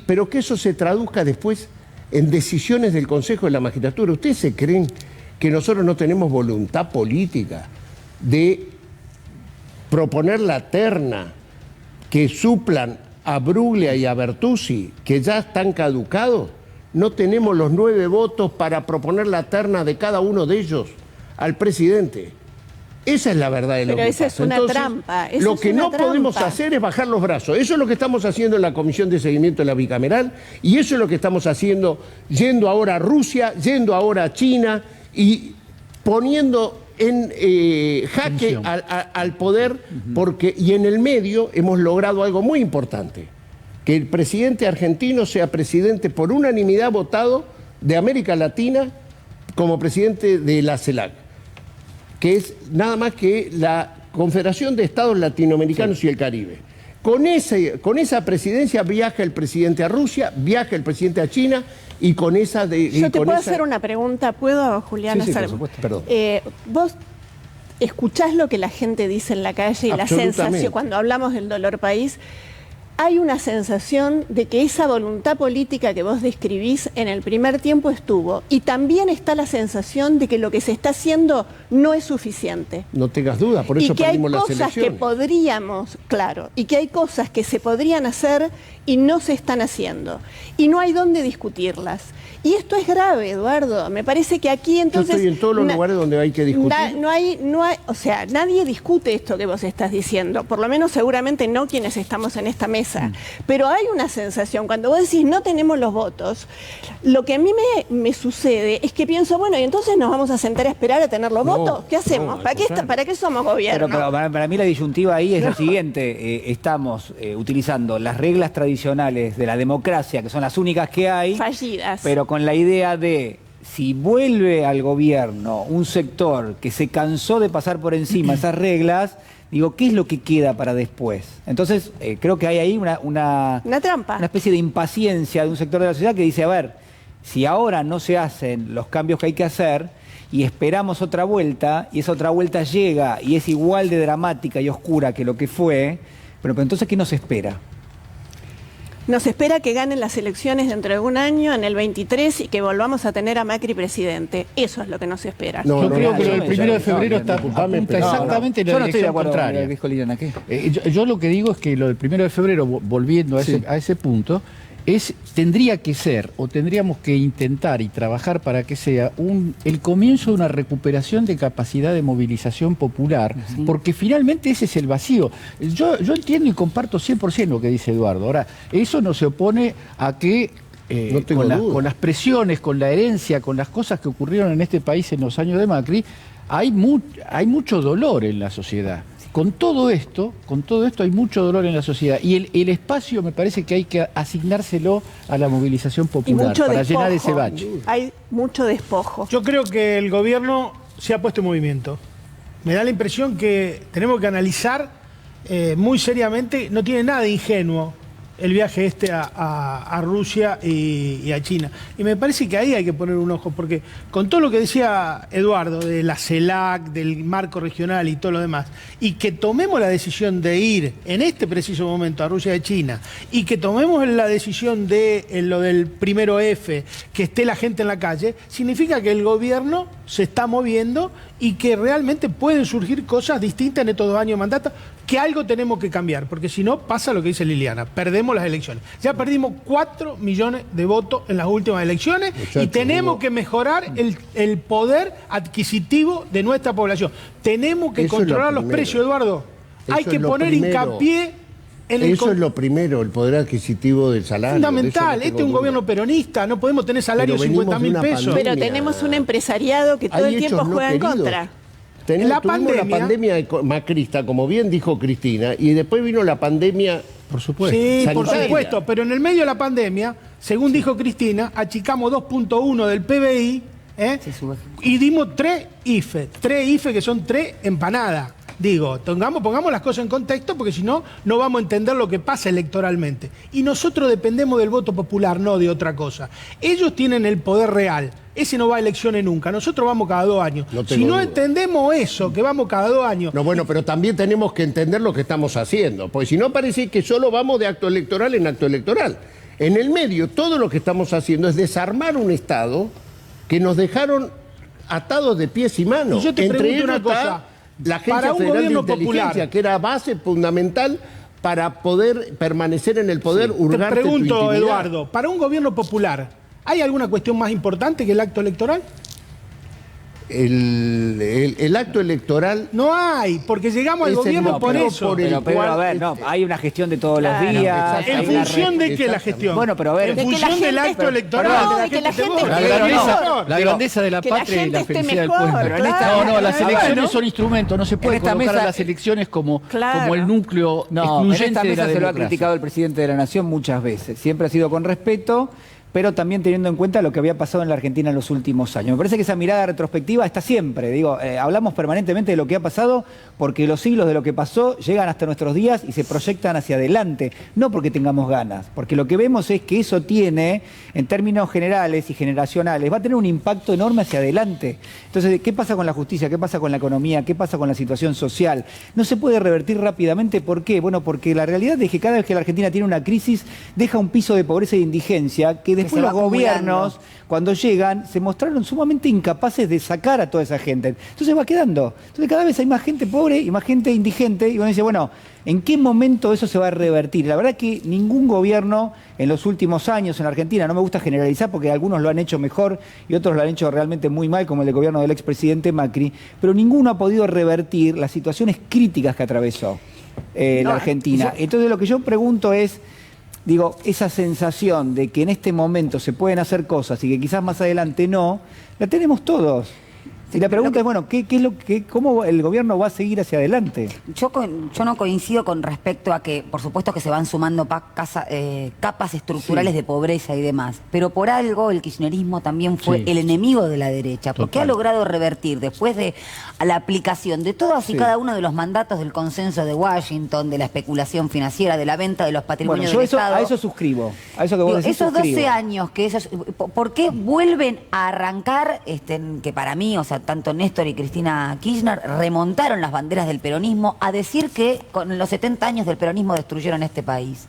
pero que eso se traduzca después en decisiones del Consejo de la Magistratura. ¿Ustedes se creen que nosotros no tenemos voluntad política de proponer la terna que suplan a Bruglia y a Bertuzzi, que ya están caducados? No tenemos los 9 votos para proponer la terna de cada uno de ellos al presidente. Esa es la verdad de lo que pasa. Pero esa es una trampa. Lo que no podemos hacer es bajar los brazos. Eso es lo que estamos haciendo en la Comisión de Seguimiento de la Bicameral y eso es lo que estamos haciendo, yendo ahora a Rusia, yendo ahora a China y poniendo en jaque al poder, y en el medio hemos logrado algo muy importante, que el presidente argentino sea presidente por unanimidad votado de América Latina como presidente de la CELAC, que es nada más que la Confederación de Estados Latinoamericanos y el Caribe. Con esa presidencia viaja el presidente a Rusia, viaja el presidente a China y con esa... Yo te puedo hacer una pregunta, ¿puedo, Julián? Sí, por supuesto, perdón. Vos escuchás lo que la gente dice en la calle y la sensación, cuando hablamos del dolor país, hay una sensación de que esa voluntad política que vos describís en el primer tiempo estuvo, y también está la sensación de que lo que se está haciendo no es suficiente. No tengas duda, por eso perdimos las elecciones. Y que hay cosas que podríamos, claro, y que hay cosas que se podrían hacer y no se están haciendo, y no hay dónde discutirlas. Y esto es grave, Eduardo. Me parece que aquí entonces... Yo estoy en todos los lugares donde hay que discutir. O sea, nadie discute esto que vos estás diciendo, por lo menos seguramente no quienes estamos en esta mesa. Pero hay una sensación, cuando vos decís no tenemos los votos, lo que a mí me sucede es que pienso, bueno, y entonces nos vamos a sentar a esperar a tener los votos. ¿Qué hacemos? ¿Para qué somos gobierno? Pero para mí la disyuntiva ahí es lo siguiente. Estamos utilizando las reglas tradicionales de la democracia, que son las únicas que hay. Fallidas. Pero con la idea de, si vuelve al gobierno un sector que se cansó de pasar por encima esas reglas, digo, ¿qué es lo que queda para después? Entonces, creo que hay ahí una trampa. Una especie de impaciencia de un sector de la sociedad que dice, a ver, si ahora no se hacen los cambios que hay que hacer y esperamos otra vuelta, y esa otra vuelta llega y es igual de dramática y oscura que lo que fue, pero entonces, ¿qué nos espera? Nos espera que ganen las elecciones dentro de un año, en el 23, y que volvamos a tener a Macri presidente. Eso es lo que nos espera. Yo creo que el 1 de febrero Disculpame, apunta pero exactamente en la Yo no estoy de dirección acuerdo con lo contraria. que dijo Liliana. ¿Qué? Yo lo que digo es que lo del 1 de febrero, volviendo a ese punto, tendría que ser, o tendríamos que intentar y trabajar para que sea el comienzo de una recuperación de capacidad de movilización popular, porque finalmente ese es el vacío. Yo entiendo y comparto 100% lo que dice Eduardo. Ahora, eso no se opone a que No tengo duda. con las presiones, con la herencia, con las cosas que ocurrieron en este país en los años de Macri, hay mucho dolor en la sociedad. Con todo esto hay mucho dolor en la sociedad. Y el espacio me parece que hay que asignárselo a la movilización Y popular mucho para despojo. llenar ese bache. Hay mucho despojo. Yo creo que el gobierno se ha puesto en movimiento. Me da la impresión que tenemos que analizar muy seriamente, no tiene nada de ingenuo el viaje a Rusia y a China. Y me parece que ahí hay que poner un ojo, porque con todo lo que decía Eduardo, de la CELAC, del marco regional y todo lo demás, y que tomemos la decisión de ir en este preciso momento a Rusia y China, y que tomemos la decisión de lo del 1F, que esté la gente en la calle, significa que el gobierno se está moviendo y que realmente pueden surgir cosas distintas en estos 2 años de mandato, que algo tenemos que cambiar, porque si no pasa lo que dice Liliana, perdemos las elecciones. Ya perdimos 4 millones de votos en las últimas elecciones, y tenemos que mejorar el poder adquisitivo de nuestra población. Tenemos que controlar los precios, Eduardo. Hay que poner hincapié en el... Eso es lo primero, el poder adquisitivo del salario. Fundamental. Este es un gobierno peronista, no podemos tener salario de 50.000 pesos. Pero tenemos un empresariado que todo el tiempo juega en contra. La pandemia macrista, como bien dijo Cristina, y después vino la pandemia. Por supuesto. Sí, por sanitaria. supuesto, pero en el medio de la pandemia, según dijo Cristina, achicamos 2.1 del PBI y dimos 3 IFE que son 3 empanadas. Digo, pongamos las cosas en contexto, porque si no, no vamos a entender lo que pasa electoralmente. Y nosotros dependemos del voto popular, no de otra cosa. Ellos tienen el poder real. Ese no va a elecciones nunca. Nosotros vamos cada 2 años. Si no entendemos eso, que vamos cada 2 años... No, bueno, pero también tenemos que entender lo que estamos haciendo. Porque si no, parece que solo vamos de acto electoral en acto electoral. En el medio, todo lo que estamos haciendo es desarmar un Estado que nos dejaron atados de pies y manos. Y yo te Entre pregunto ellos una está cosa. la Agencia Para un Federal de gobierno Inteligencia, popular, que era base fundamental para poder permanecer en el poder, Te hurgarte tu pregunto, intimidad. Eduardo, para un gobierno popular, ¿hay alguna cuestión más importante que el acto electoral? El acto electoral... No hay, porque llegamos al Es el gobierno por motivo eso. por el Pero cual, a ver, no, hay una gestión de todos los días. ¿En hay una función de qué la exactamente. gestión? Bueno, pero a ver... En De que función la del gente- acto electoral. No, de de que la te gente vota. esté Mejor. La grandeza de la que la patria y gente la esté felicidad del mejor, pueblo. Pero en esta- No, las Bueno. elecciones son instrumentos, no se puede En esta colocar mesa- a las elecciones como el núcleo No, en esta excluyente de mesa la se lo ha democracia. criticado el presidente de la Nación muchas veces. Siempre ha sido con respeto, pero también teniendo en cuenta lo que había pasado en la Argentina en los últimos años. Me parece que esa mirada retrospectiva está siempre. Digo, hablamos permanentemente de lo que ha pasado porque los siglos de lo que pasó llegan hasta nuestros días y se proyectan hacia adelante. No porque tengamos ganas, porque lo que vemos es que eso tiene, en términos generales y generacionales, va a tener un impacto enorme hacia adelante. Entonces, ¿qué pasa con la justicia? ¿Qué pasa con la economía? ¿Qué pasa con la situación social? No se puede revertir rápidamente. ¿Por qué? Bueno, porque la realidad es que cada vez que la Argentina tiene una crisis, deja un piso de pobreza e indigencia que después se va los gobiernos, acumulando. cuando llegan, se mostraron sumamente incapaces de sacar a toda esa gente. Entonces va quedando. Entonces cada vez hay más gente pobre y más gente indigente. Y uno dice, bueno, ¿en qué momento eso se va a revertir? La verdad que ningún gobierno en los últimos años en la Argentina, no me gusta generalizar porque algunos lo han hecho mejor y otros lo han hecho realmente muy mal, como el gobierno del expresidente Macri, pero ninguno ha podido revertir las situaciones críticas que atravesó la Argentina. Entonces lo que yo pregunto es, digo, esa sensación de que en este momento se pueden hacer cosas y que quizás más adelante no, la tenemos todos. Y la pregunta es, bueno, ¿cómo el gobierno va a seguir hacia adelante? Yo no coincido con respecto a que, por supuesto que se van sumando capas estructurales de pobreza y demás, pero por algo el kirchnerismo también fue el enemigo de la derecha, porque ha logrado revertir, después de la aplicación de todos y cada uno de los mandatos del consenso de Washington, de la especulación financiera, de la venta de los patrimonios Bueno, yo del Estado. a eso suscribo. A eso que vos decís, esos 12 suscribo. años, ¿por qué vuelven a arrancar, que para mí, o sea, tanto Néstor y Cristina Kirchner remontaron las banderas del peronismo a decir que con los 70 años del peronismo destruyeron este país?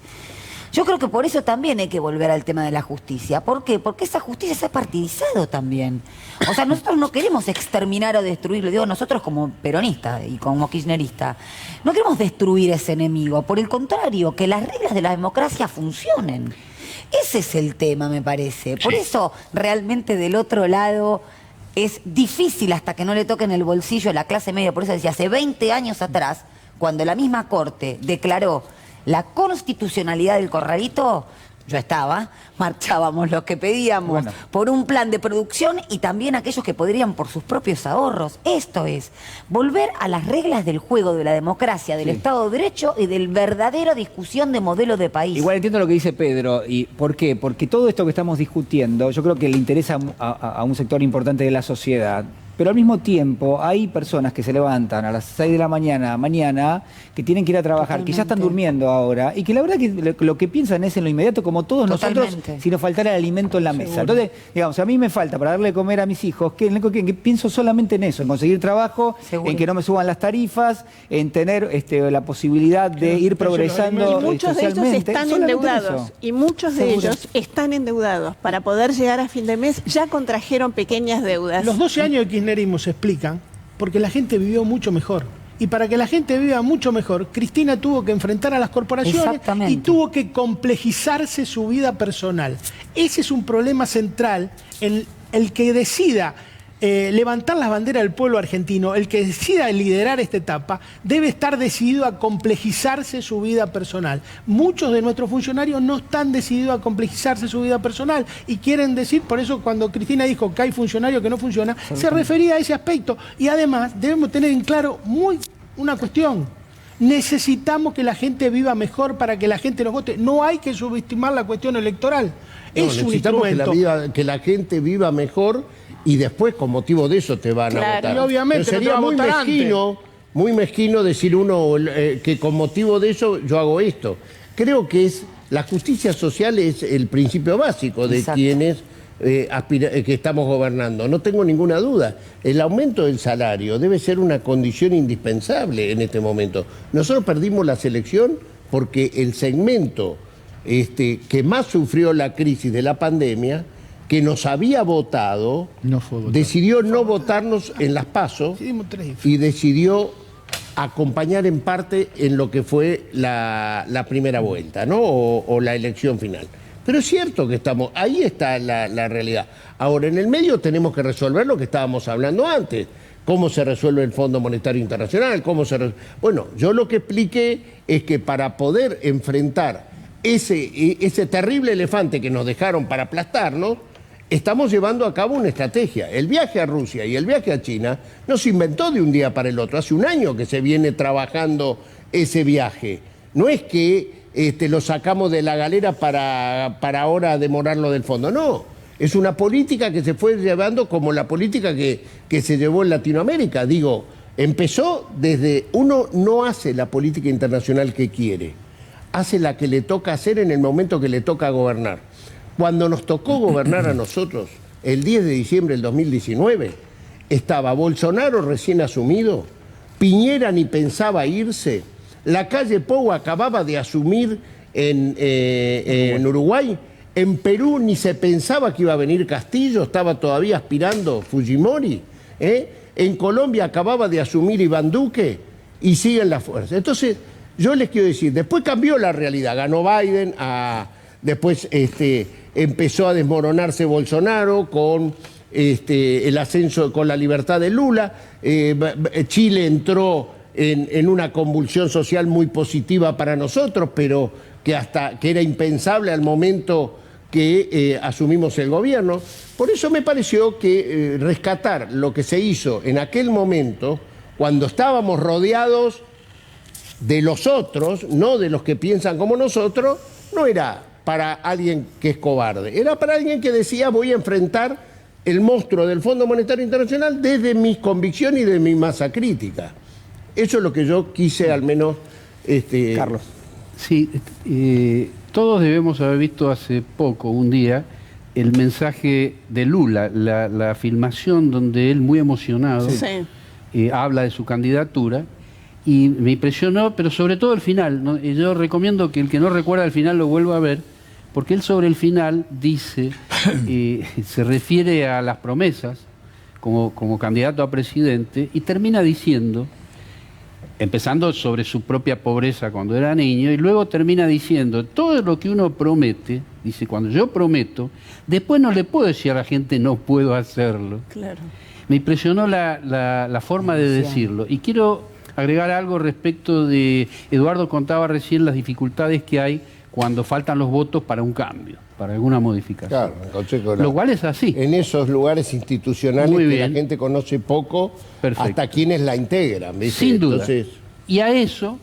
Yo creo que por eso también hay que volver al tema de la justicia. ¿Por qué? Porque esa justicia se ha partidizado también. O sea, nosotros no queremos exterminar o destruir, lo digo nosotros como peronistas y como kirchneristas, no queremos destruir ese enemigo. Por el contrario, que las reglas de la democracia funcionen. Ese es el tema, me parece. Por eso realmente del otro lado es difícil hasta que no le toquen el bolsillo a la clase media. Por eso decía, hace 20 años atrás, cuando la misma Corte declaró la constitucionalidad del corralito, yo estaba, marchábamos los que pedíamos por un plan de producción y también aquellos que podrían por sus propios ahorros. Esto es, volver a las reglas del juego de la democracia, del Estado de Derecho y del verdadero discusión de modelo de país. Igual entiendo lo que dice Pedro. ¿Y por qué? Porque todo esto que estamos discutiendo, yo creo que le interesa a un sector importante de la sociedad. Pero al mismo tiempo hay personas que se levantan a las 6 de la mañana que tienen que ir a trabajar, que ya están durmiendo ahora y que la verdad que lo que piensan es en lo inmediato, como todos nosotros, si nos faltara el alimento en la mesa. Entonces, digamos, a mí me falta para darle de comer a mis hijos, que pienso solamente en eso, en conseguir trabajo, en que no me suban las tarifas, en tener la posibilidad de ir progresando y muchos socialmente. De ellos están endeudados y muchos de ellos están endeudados. Para poder llegar a fin de mes ya contrajeron pequeñas deudas. Los 12 años de kirchnerismo se explican porque la gente vivió mucho mejor. Y para que la gente viva mucho mejor, Cristina tuvo que enfrentar a las corporaciones y tuvo que complejizarse su vida personal. Ese es un problema central en el que decida levantar las banderas del pueblo argentino, el que decida liderar esta etapa, debe estar decidido a complejizarse su vida personal. Muchos de nuestros funcionarios no están decididos a complejizarse su vida personal y quieren decir, por eso cuando Cristina dijo que hay funcionarios que no funcionan, se refería a ese aspecto. Y además debemos tener en claro una cuestión. Necesitamos que la gente viva mejor para que la gente nos vote. No hay que subestimar la cuestión electoral. Es un instrumento. Que la gente viva mejor y después con motivo de eso te van a votar. Y obviamente pero sería muy mezquino decir uno que con motivo de eso yo hago esto. Creo que la justicia social es el principio básico de quienes que estamos gobernando. No tengo ninguna duda. El aumento del salario debe ser una condición indispensable en este momento. Nosotros perdimos la elección porque el segmento que más sufrió la crisis de la pandemia, que nos había votado, decidió no votarnos en las PASO y decidió acompañar en parte en lo que fue la primera vuelta, ¿no? O la elección final. Pero es cierto que ahí está la realidad. Ahora, en el medio tenemos que resolver lo que estábamos hablando antes. ¿Cómo se resuelve el Fondo Monetario Internacional? Bueno, yo lo que expliqué es que para poder enfrentar ese terrible elefante que nos dejaron para aplastarnos, estamos llevando a cabo una estrategia. El viaje a Rusia y el viaje a China no se inventó de un día para el otro. Hace un año que se viene trabajando ese viaje. No es que lo sacamos de la galera para ahora demorarlo del fondo. No, es una política que se fue llevando como la política que se llevó en Latinoamérica. Digo, empezó desde... Uno no hace la política internacional que quiere. Hace la que le toca hacer en el momento que le toca gobernar. Cuando nos tocó gobernar a nosotros, el 10 de diciembre del 2019, estaba Bolsonaro recién asumido, Piñera ni pensaba irse, la calle Pou acababa de asumir en Uruguay, en Perú ni se pensaba que iba a venir Castillo, estaba todavía aspirando Fujimori, en Colombia acababa de asumir Iván Duque y siguen las fuerzas. Entonces, yo les quiero decir, después cambió la realidad, ganó Biden, después empezó a desmoronarse Bolsonaro con el ascenso, con la libertad de Lula. Chile entró en una convulsión social muy positiva para nosotros, pero que era impensable al momento que asumimos el gobierno. Por eso me pareció que rescatar lo que se hizo en aquel momento, cuando estábamos rodeados de los otros, no de los que piensan como nosotros, no era para alguien que es cobarde, era para alguien que decía voy a enfrentar el monstruo del Fondo Monetario Internacional desde mis convicciones y de mi masa crítica. Eso es lo que yo quise al menos... Carlos. Sí, todos debemos haber visto hace poco, un día, el mensaje de Lula, la filmación donde él muy emocionado habla de su candidatura y me impresionó, pero sobre todo el final, ¿no? Y yo recomiendo que el que no recuerda el final lo vuelva a ver, porque él sobre el final dice, se refiere a las promesas como candidato a presidente y termina diciendo, empezando sobre su propia pobreza cuando era niño, y luego termina diciendo, todo lo que uno promete, dice, cuando yo prometo, después no le puedo decir a la gente no puedo hacerlo. Claro. Me impresionó la forma de decirlo. Y quiero agregar algo respecto de, Eduardo contaba recién las dificultades que hay cuando faltan los votos para un cambio, para alguna modificación. Claro, el Consejo Lo cual es así. En esos lugares institucionales Muy que bien. la gente conoce poco, Perfecto. hasta quienes la integran, ¿viste? Sin duda. Entonces, Y a eso,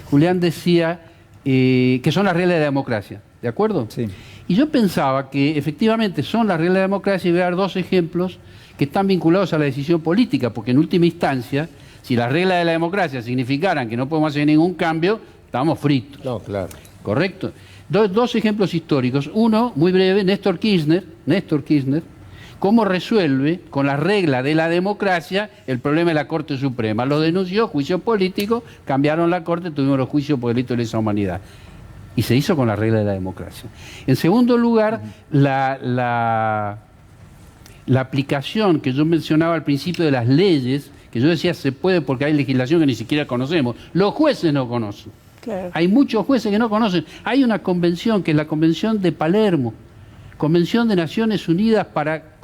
Julián decía que son las reglas de la democracia, ¿de acuerdo? Sí. Y yo pensaba que efectivamente son las reglas de la democracia y voy a dar dos ejemplos que están vinculados a la decisión política, porque en última instancia, si las reglas de la democracia significaran que no podemos hacer ningún cambio, estamos fritos. no, claro. ¿Correcto? Dos ejemplos históricos. Uno, muy breve, Néstor Kirchner, cómo resuelve con las reglas de la democracia el problema de la Corte Suprema. Lo denunció, juicio político, cambiaron la Corte, tuvimos los juicios por delito de lesa humanidad. Y se hizo con las reglas de la democracia. En segundo lugar, la aplicación que yo mencionaba al principio de las leyes, que yo decía se puede porque hay legislación que ni siquiera conocemos. Los jueces no conocen. Claro. Hay muchos jueces que no conocen. Hay una convención, que es la Convención de Palermo, Convención de Naciones Unidas para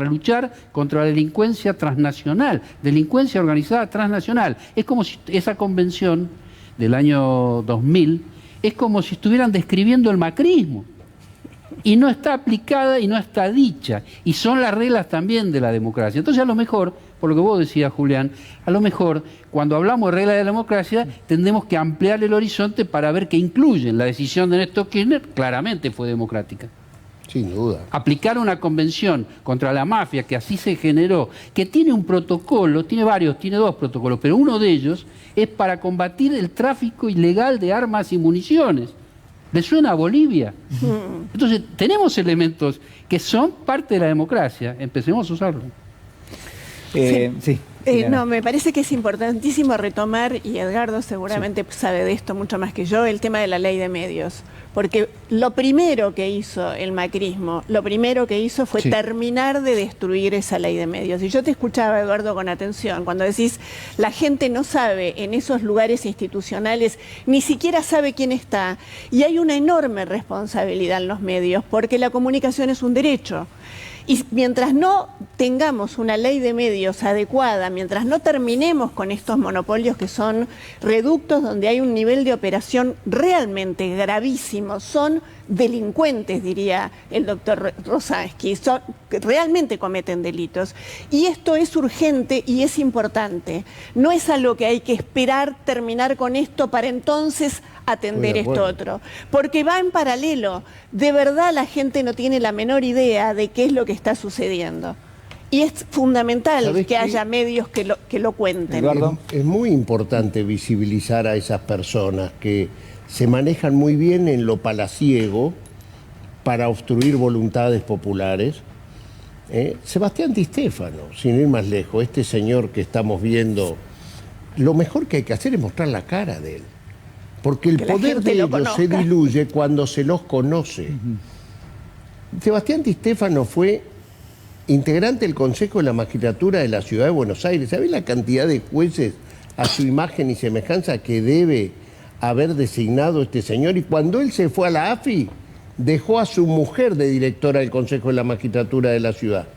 luchar contra la delincuencia transnacional, delincuencia organizada transnacional. Es como si esa convención del año 2000, es como si estuvieran describiendo el macrismo. Y no está aplicada y no está dicha. Y son las reglas también de la democracia. Entonces, a lo mejor, por lo que vos decías, Julián, a lo mejor, cuando hablamos de reglas de la democracia, tendremos que ampliar el horizonte para ver qué incluyen. La decisión de Néstor Kirchner claramente fue democrática. Sin duda. Aplicar una convención contra la mafia, que así se generó, que tiene un protocolo, tiene dos protocolos, pero uno de ellos es para combatir el tráfico ilegal de armas y municiones. ¿Le suena a Bolivia? Entonces, tenemos elementos que son parte de la democracia. Empecemos a usarlos. Sí. No, me parece que es importantísimo retomar, y Edgardo seguramente sabe de esto mucho más que yo, el tema de la ley de medios. Porque lo primero que hizo el macrismo, fue terminar de destruir esa ley de medios. Y yo te escuchaba, Eduardo, con atención, cuando decís, la gente no sabe en esos lugares institucionales, ni siquiera sabe quién está. Y hay una enorme responsabilidad en los medios, porque la comunicación es un derecho. Y mientras no tengamos una ley de medios adecuada, mientras no terminemos con estos monopolios que son reductos donde hay un nivel de operación realmente gravísimo, son delincuentes, diría el doctor Rosansky, realmente cometen delitos. Y esto es urgente y es importante. No es algo que hay que esperar terminar con esto para entonces atender esto otro, porque va en paralelo. De verdad la gente no tiene la menor idea de qué es lo que está sucediendo. Y es fundamental que haya medios que lo cuenten. Eduardo. Es muy importante visibilizar a esas personas que se manejan muy bien en lo palaciego para obstruir voluntades populares. Sebastián Di Stéfano, sin ir más lejos, este señor que estamos viendo, lo mejor que hay que hacer es mostrar la cara de él. Porque el poder de ellos se diluye cuando se los conoce. Sebastián Di Stéfano fue integrante del Consejo de la Magistratura de la Ciudad de Buenos Aires. ¿Sabés la cantidad de jueces a su imagen y semejanza que debe haber designado este señor? Y cuando él se fue a la AFI, dejó a su mujer de directora del Consejo de la Magistratura de la Ciudad.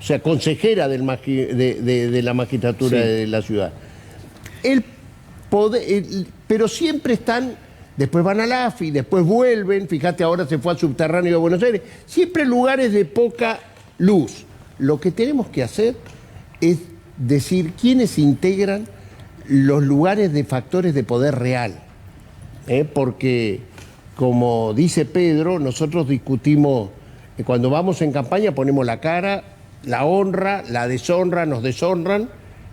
O sea, consejera de la Magistratura de la Ciudad. Pero siempre están, después van a la AFI, después vuelven, fíjate, ahora se fue al subterráneo de Buenos Aires, siempre lugares de poca luz. Lo que tenemos que hacer es decir quiénes integran los lugares de factores de poder real. Porque, como dice Pedro, nosotros discutimos, cuando vamos en campaña ponemos la cara, la honra, la deshonra, nos deshonran,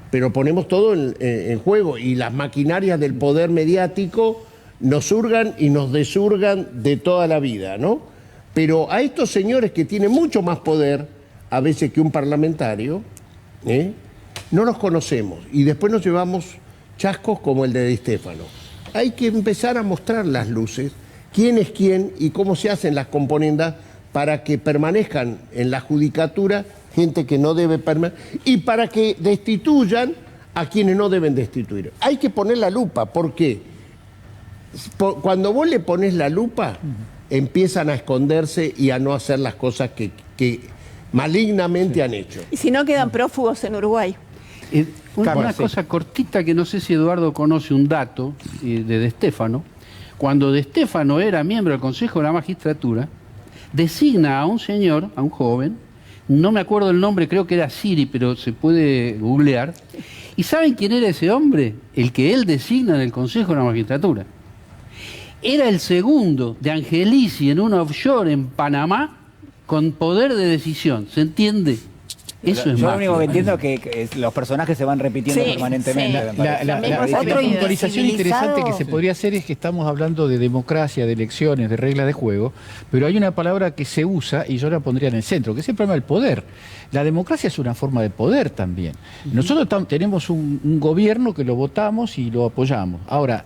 pero ponemos todo en juego, y las maquinarias del poder mediático nos hurgan y nos deshurgan de toda la vida, ¿no? Pero a estos señores que tienen mucho más poder, a veces que un parlamentario, no nos conocemos y después nos llevamos chascos como el de Di Stéfano. Hay que empezar a mostrar las luces, quién es quién y cómo se hacen las componendas para que permanezcan en la judicatura gente que no debe permanecer y para que destituyan a quienes no deben destituir. Hay que poner la lupa, porque cuando vos le pones la lupa, empiezan a esconderse y a no hacer las cosas que malignamente han hecho. Y si no, quedan prófugos en Uruguay. Una cosa cortita que no sé si Eduardo conoce un dato de Di Stéfano. Cuando Di Stéfano era miembro del Consejo de la Magistratura, designa a un señor, a un joven, no me acuerdo el nombre, creo que era Siri, pero se puede googlear. ¿Y saben quién era ese hombre? El que él designa en el Consejo de la Magistratura. Era el segundo de Angelici en una offshore en Panamá con poder de decisión. ¿Se entiende? Eso es Yo mafia. lo único que entiendo es que los personajes se van repitiendo permanentemente. Sí. Otra puntualización interesante que se podría hacer es que estamos hablando de democracia, de elecciones, de reglas de juego, pero hay una palabra que se usa y yo la pondría en el centro, que es el problema del poder. La democracia es una forma de poder también. Nosotros tenemos un gobierno que lo votamos y lo apoyamos. Ahora,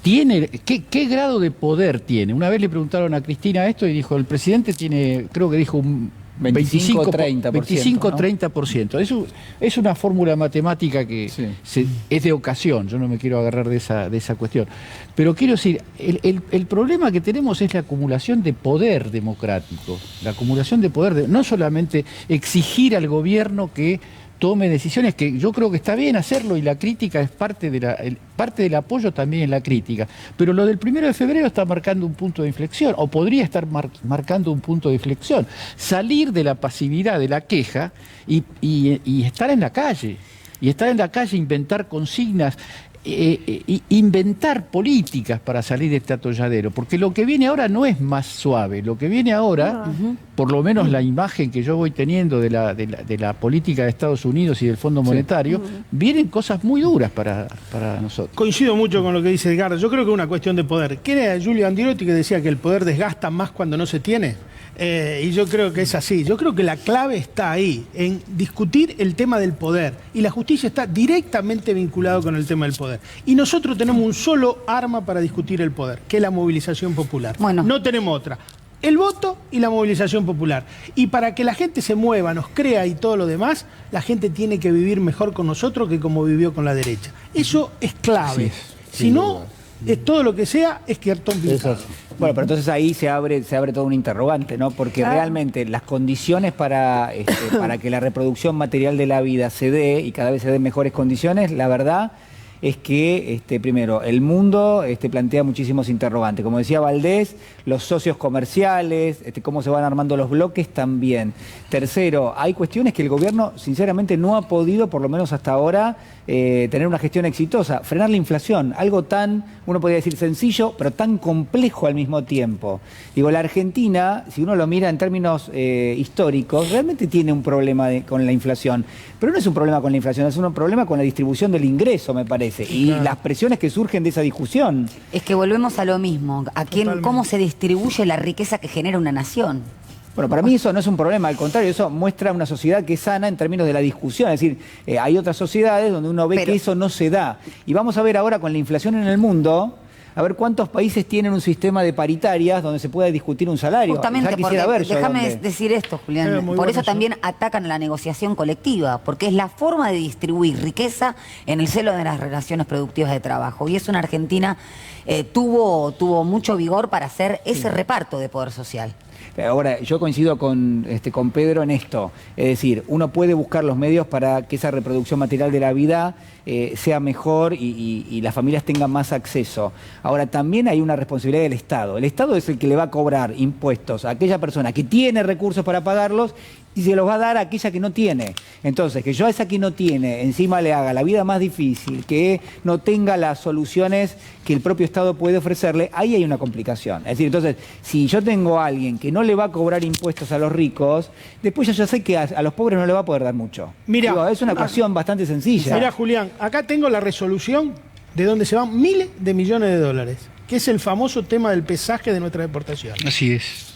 ¿qué grado de poder tiene? Una vez le preguntaron a Cristina esto y dijo, el presidente tiene, creo que dijo un 25-30%. Eso es una fórmula matemática que es de ocasión, yo no me quiero agarrar de esa cuestión. Pero quiero decir, el problema que tenemos es la acumulación de poder democrático, la acumulación de poder, no solamente exigir al gobierno que tome decisiones, que yo creo que está bien hacerlo y la crítica es parte del apoyo también en la crítica. Pero lo del 1 de febrero está marcando un punto de inflexión, o podría estar marcando un punto de inflexión. Salir de la pasividad, de la queja y estar en la calle. Y estar en la calle, inventar consignas, inventar políticas para salir de este atolladero, porque lo que viene ahora no es más suave, lo que viene ahora, por lo menos la imagen que yo voy teniendo de la política de Estados Unidos y del Fondo Monetario, vienen cosas muy duras para nosotros. Coincido mucho con lo que dice Edgardo, yo creo que es una cuestión de poder. ¿Quién era Giulio Andreotti que decía que el poder desgasta más cuando no se tiene? Y yo creo que es así. Yo creo que la clave está ahí, en discutir el tema del poder. Y la justicia está directamente vinculado con el tema del poder. Y nosotros tenemos un solo arma para discutir el poder, que es la movilización popular. No tenemos otra. El voto y la movilización popular. Y para que la gente se mueva, nos crea y todo lo demás, la gente tiene que vivir mejor con nosotros que como vivió con la derecha. Eso es clave. Si no, todo lo que sea es cartón pintado. Bueno, pero entonces ahí se abre todo un interrogante, ¿no? Porque realmente las condiciones para que la reproducción material de la vida se dé y cada vez se den mejores condiciones, la verdad es que, primero, el mundo plantea muchísimos interrogantes. Como decía Valdés, los socios comerciales, cómo se van armando los bloques también. Tercero, hay cuestiones que el gobierno, sinceramente, no ha podido, por lo menos hasta ahora, tener una gestión exitosa. Frenar la inflación, algo tan, uno podría decir sencillo, pero tan complejo al mismo tiempo. Digo, la Argentina, si uno lo mira en términos históricos, realmente tiene un problema con la inflación. Pero no es un problema con la inflación, es un problema con la distribución del ingreso, me parece. Y las presiones que surgen de esa discusión. Es que volvemos a lo mismo. ¿Cómo se distribuye la riqueza que genera una nación? Bueno, para mí eso no es un problema, al contrario, eso muestra una sociedad que es sana en términos de la discusión. Es decir, hay otras sociedades donde uno ve que eso no se da. Y vamos a ver ahora con la inflación en el mundo, a ver cuántos países tienen un sistema de paritarias donde se pueda discutir un salario. Justamente, déjame decir esto, Julián. Por eso también atacan a la negociación colectiva, porque es la forma de distribuir riqueza en el seno de las relaciones productivas de trabajo. Y eso en Argentina tuvo mucho vigor para hacer ese reparto de poder social. Ahora, yo coincido con Pedro en esto. Es decir, uno puede buscar los medios para que esa reproducción material de la vida sea mejor y las familias tengan más acceso. Ahora, también hay una responsabilidad del Estado. El Estado es el que le va a cobrar impuestos a aquella persona que tiene recursos para pagarlos y se los va a dar a aquella que no tiene. Entonces, que yo a esa que no tiene, encima le haga la vida más difícil, que no tenga las soluciones que el propio Estado puede ofrecerle, ahí hay una complicación. Es decir, entonces, si yo tengo a alguien que no le va a cobrar impuestos a los ricos, después yo sé que a los pobres no le va a poder dar mucho. Mira, es una ecuación bastante sencilla. Mira, Julián, acá tengo la resolución de donde se van miles de millones de dólares, que es el famoso tema del pesaje de nuestra deportación. Así es.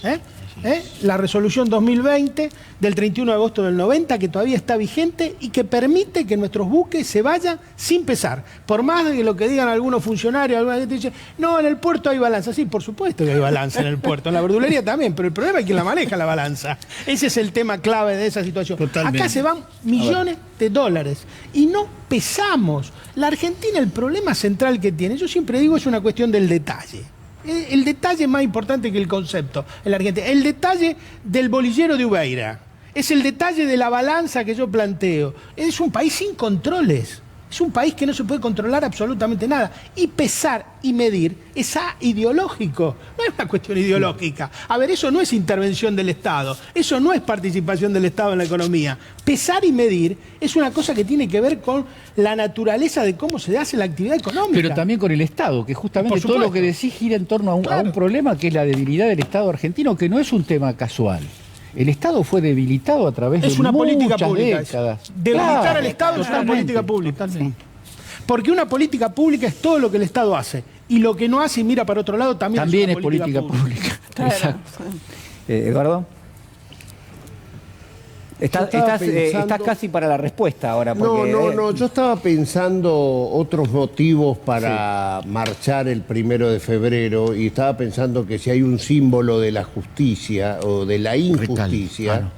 La resolución 2020 del 31 de agosto del 90, que todavía está vigente y que permite que nuestros buques se vayan sin pesar. Por más de lo que digan algunos funcionarios, alguna gente dice, no, en el puerto hay balanza. Sí, por supuesto que hay balanza en el puerto, en la verdulería también, pero el problema es quién la maneja la balanza. Ese es el tema clave de esa situación. Totalmente. Acá se van millones de dólares y no pesamos. La Argentina, el problema central que tiene, yo siempre digo, es una cuestión del detalle. El detalle es más importante que el concepto en la Argentina. El detalle del bolillero de Ubeira. Es el detalle de la balanza que yo planteo. Es un país sin controles. Es un país que no se puede controlar absolutamente nada. Y pesar y medir es ideológico. No es una cuestión ideológica. A ver, eso no es intervención del Estado. Eso no es participación del Estado en la economía. Pesar y medir es una cosa que tiene que ver con la naturaleza de cómo se hace la actividad económica. Pero también con el Estado, que justamente todo lo que decís gira en torno a un problema que es la debilidad del Estado argentino, que no es un tema casual. El Estado fue debilitado a través de una política pública. décadas. Debilitar al Estado es una política pública. Sí. Porque una política pública es todo lo que el Estado hace. Y lo que no hace y mira para otro lado también es política pública. Claro. Exacto. Eduardo. Estás casi para la respuesta ahora. Porque, No, yo estaba pensando otros motivos para marchar el 1 de febrero y estaba pensando que si hay un símbolo de la justicia o de la injusticia,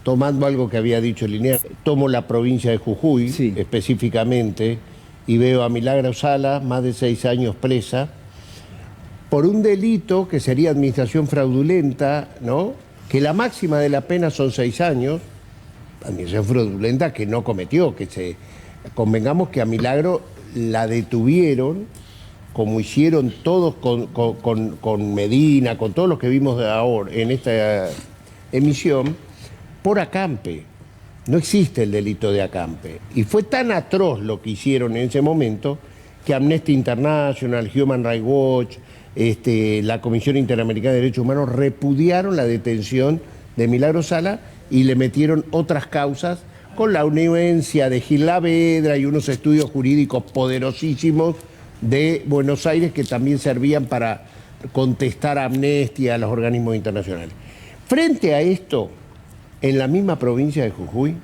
tomando algo que había dicho Liniers, tomo la provincia de Jujuy específicamente y veo a Milagro Sala, más de 6 años presa, por un delito que sería administración fraudulenta, ¿no? Que la máxima de la pena son 6 años, administración fraudulenta que no cometió, convengamos que a Milagro la detuvieron, como hicieron todos con Medina, con todos los que vimos ahora en esta emisión, por acampe. No existe el delito de acampe. Y fue tan atroz lo que hicieron en ese momento que Amnesty International, Human Rights Watch, la Comisión Interamericana de Derechos Humanos repudiaron la detención de Milagro Sala y le metieron otras causas con la anuencia de Gil Lavedra y unos estudios jurídicos poderosísimos de Buenos Aires que también servían para contestar a Amnesty, a los organismos internacionales. Frente a esto, en la misma provincia de Jujuy,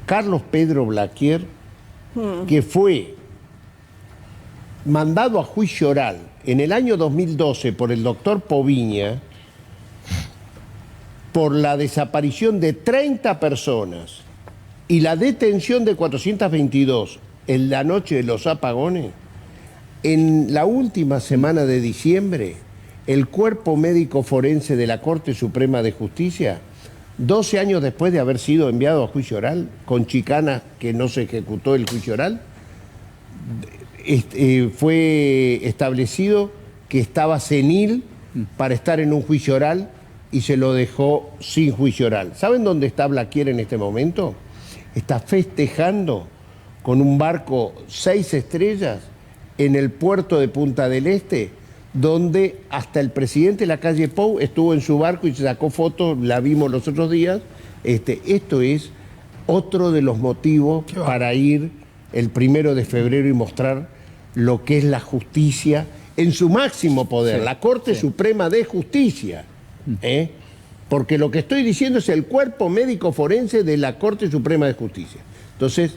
Carlos Pedro Blaquier, que fue mandado a juicio oral en el año 2012 por el doctor Poviña por la desaparición de 30 personas y la detención de 422 en la noche de los apagones, en la última semana de diciembre, el Cuerpo Médico Forense de la Corte Suprema de Justicia, 12 años después de haber sido enviado a juicio oral, con chicanas que no se ejecutó el juicio oral, fue establecido que estaba senil para estar en un juicio oral y se lo dejó sin juicio oral. ¿Saben dónde está Blaquier en este momento? Está festejando con un barco 6 estrellas en el puerto de Punta del Este, donde hasta el presidente Lacalle Pou estuvo en su barco y se sacó fotos, la vimos los otros días. Esto es otro de los motivos para ir el 1 de febrero y mostrar lo que es la justicia en su máximo poder, la Corte Suprema de Justicia. Porque lo que estoy diciendo es el Cuerpo Médico Forense de la Corte Suprema de Justicia. Entonces,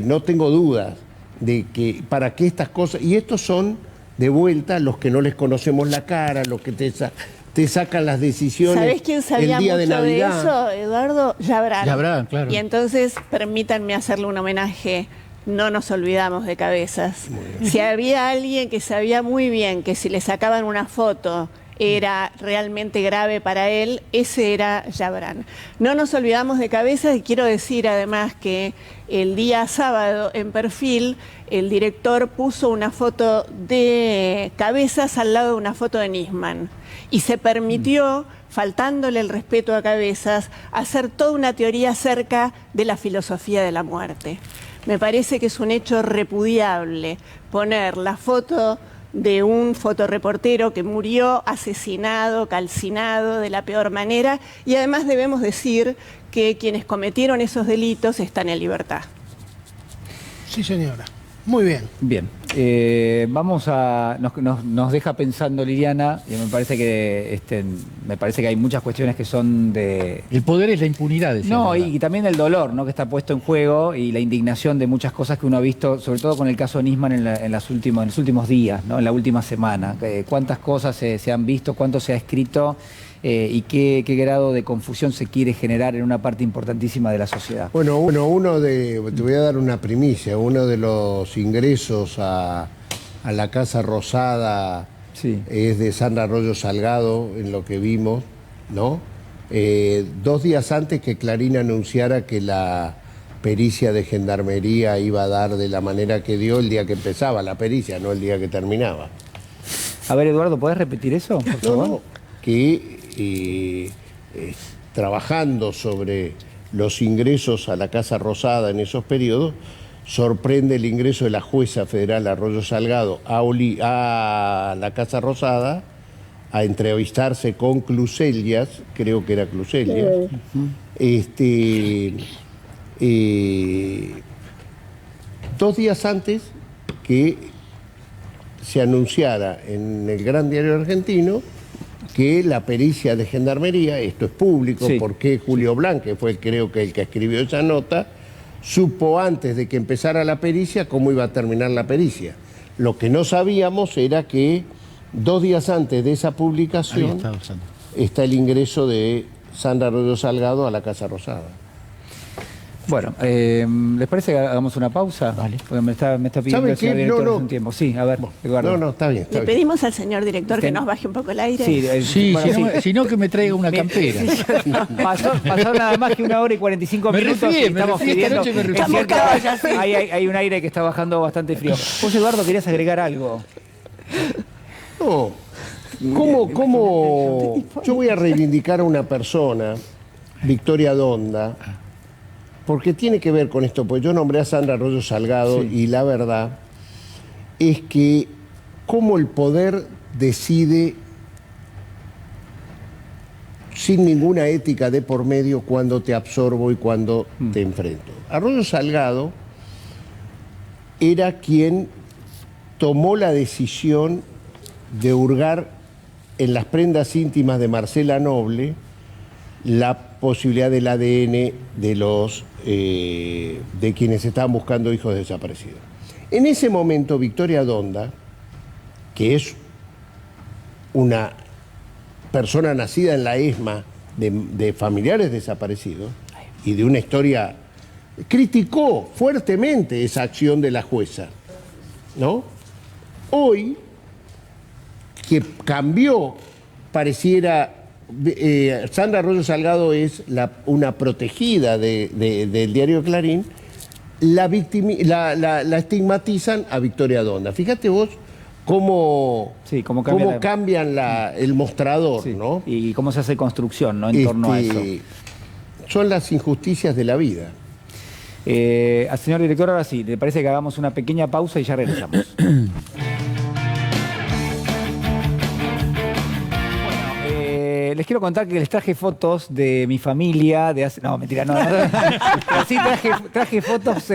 no tengo dudas de que para que estas cosas, y estos son de vuelta los que no les conocemos la cara, los que te sacan las decisiones. ¿Sabés quién sabía el día mucho de Navidad? eso, Eduardo? Yabrán. Yabrán, claro. Y entonces, permítanme hacerle un homenaje. No nos olvidamos de Cabezas. Si había alguien que sabía muy bien que si le sacaban una foto era realmente grave para él, ese era Yabrán. No nos olvidamos de Cabezas y quiero decir además que el día sábado en Perfil el director puso una foto de Cabezas al lado de una foto de Nisman y se permitió, faltándole el respeto a Cabezas, hacer toda una teoría acerca de la filosofía de la muerte. Me parece que es un hecho repudiable poner la foto de un fotoreportero que murió asesinado, calcinado de la peor manera, y además debemos decir que quienes cometieron esos delitos están en libertad. Sí, señora. Muy bien. Bien. Vamos a... Nos deja pensando Liliana, y me parece que hay muchas cuestiones que son de... El poder es la impunidad, decía. No, y también el dolor, ¿no?, que está puesto en juego, y la indignación de muchas cosas que uno ha visto, sobre todo con el caso de Nisman en los últimos días, ¿no?, en la última semana. Cuántas cosas se han visto, cuánto se ha escrito, y qué grado de confusión se quiere generar en una parte importantísima de la sociedad. Bueno, te voy a dar una primicia, uno de los ingresos a la Casa Rosada es de Sandra Arroyo Salgado, en lo que vimos, ¿no? 2 días antes que Clarín anunciara que la pericia de gendarmería iba a dar de la manera que dio el día que empezaba la pericia, no el día que terminaba. A ver, Eduardo, ¿podés repetir eso, por favor? No, que trabajando sobre los ingresos a la Casa Rosada en esos periodos, sorprende el ingreso de la jueza federal Arroyo Salgado a la Casa Rosada a entrevistarse con Clusellas, creo que era Clusellas, 2 días antes que se anunciara en el Gran Diario Argentino que la pericia de gendarmería, esto es público, porque Julio Blanque fue creo que el que escribió esa nota, supo antes de que empezara la pericia cómo iba a terminar la pericia. Lo que no sabíamos era que 2 días antes de esa publicación está el ingreso de Sandra Arroyo Salgado a la Casa Rosada. Bueno, ¿les parece que hagamos una pausa? Vale. Porque me está pidiendo el señor director hace un tiempo. Sí, a ver, Eduardo. No, está bien. Le pedimos al señor director que nos baje un poco el aire. Si no que me traiga una campera. Pasó nada más que 1 hora y 45 minutos. Estamos pidiendo. Hay un aire que está bajando bastante frío. Vos, Eduardo, querías agregar algo. No. ¿Cómo? Yo voy a reivindicar a una persona, Victoria Donda, porque tiene que ver con esto, pues yo nombré a Sandra Arroyo Salgado y la verdad es que cómo el poder decide sin ninguna ética de por medio cuando te absorbo y cuando te enfrento. Arroyo Salgado era quien tomó la decisión de hurgar en las prendas íntimas de Marcela Noble la posibilidad del ADN de quienes estaban buscando hijos desaparecidos. En ese momento, Victoria Donda, que es una persona nacida en la ESMA de familiares desaparecidos y de una historia, criticó fuertemente esa acción de la jueza, ¿no? Hoy, que cambió, pareciera... Sandra Arroyo Salgado es una protegida del diario Clarín, la estigmatizan a Victoria Donda. Fíjate vos cómo cambian el mostrador, ¿no? Y cómo se hace construcción, ¿no?, en torno a eso. Son las injusticias de la vida. Al señor director, ahora sí, ¿le parece que hagamos una pequeña pausa y ya regresamos? Les quiero contar que les traje fotos de mi familia, de hace... No, mentira, no. Pero sí traje fotos...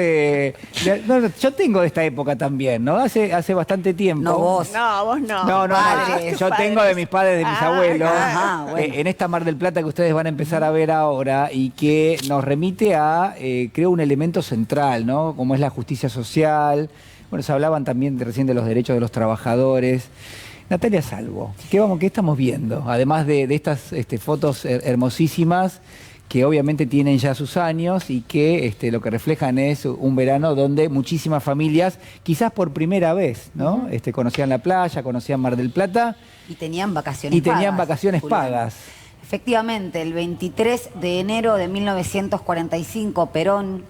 yo tengo de esta época también, ¿no? Hace bastante tiempo. No, vos. No, vos no. No. Yo tengo de mis padres, de mis abuelos. Bueno. En esta Mar del Plata que ustedes van a empezar a ver ahora y que nos remite a, creo, un elemento central, ¿no? Como es la justicia social. Bueno, se hablaban también recién de los derechos de los trabajadores. Natalia Salvo, ¿qué estamos viendo? Además de estas fotos hermosísimas que obviamente tienen ya sus años y que lo que reflejan es un verano donde muchísimas familias, quizás por primera vez, ¿no? Conocían la playa, conocían Mar del Plata. Y tenían vacaciones pagas. Efectivamente, el 23 de enero de 1945, Perón,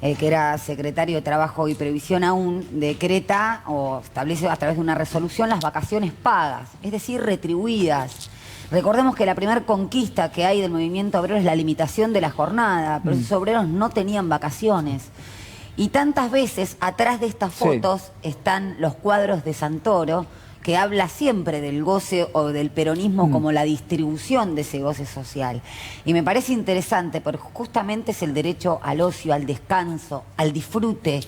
que era secretario de Trabajo y Previsión aún, decreta o establece a través de una resolución las vacaciones pagas, es decir, retribuidas. Recordemos que la primera conquista que hay del movimiento obrero es la limitación de la jornada, pero esos obreros no tenían vacaciones. Y tantas veces atrás de estas fotos están los cuadros de Santoro, que habla siempre del goce o del peronismo como la distribución de ese goce social. Y me parece interesante porque justamente es el derecho al ocio, al descanso, al disfrute.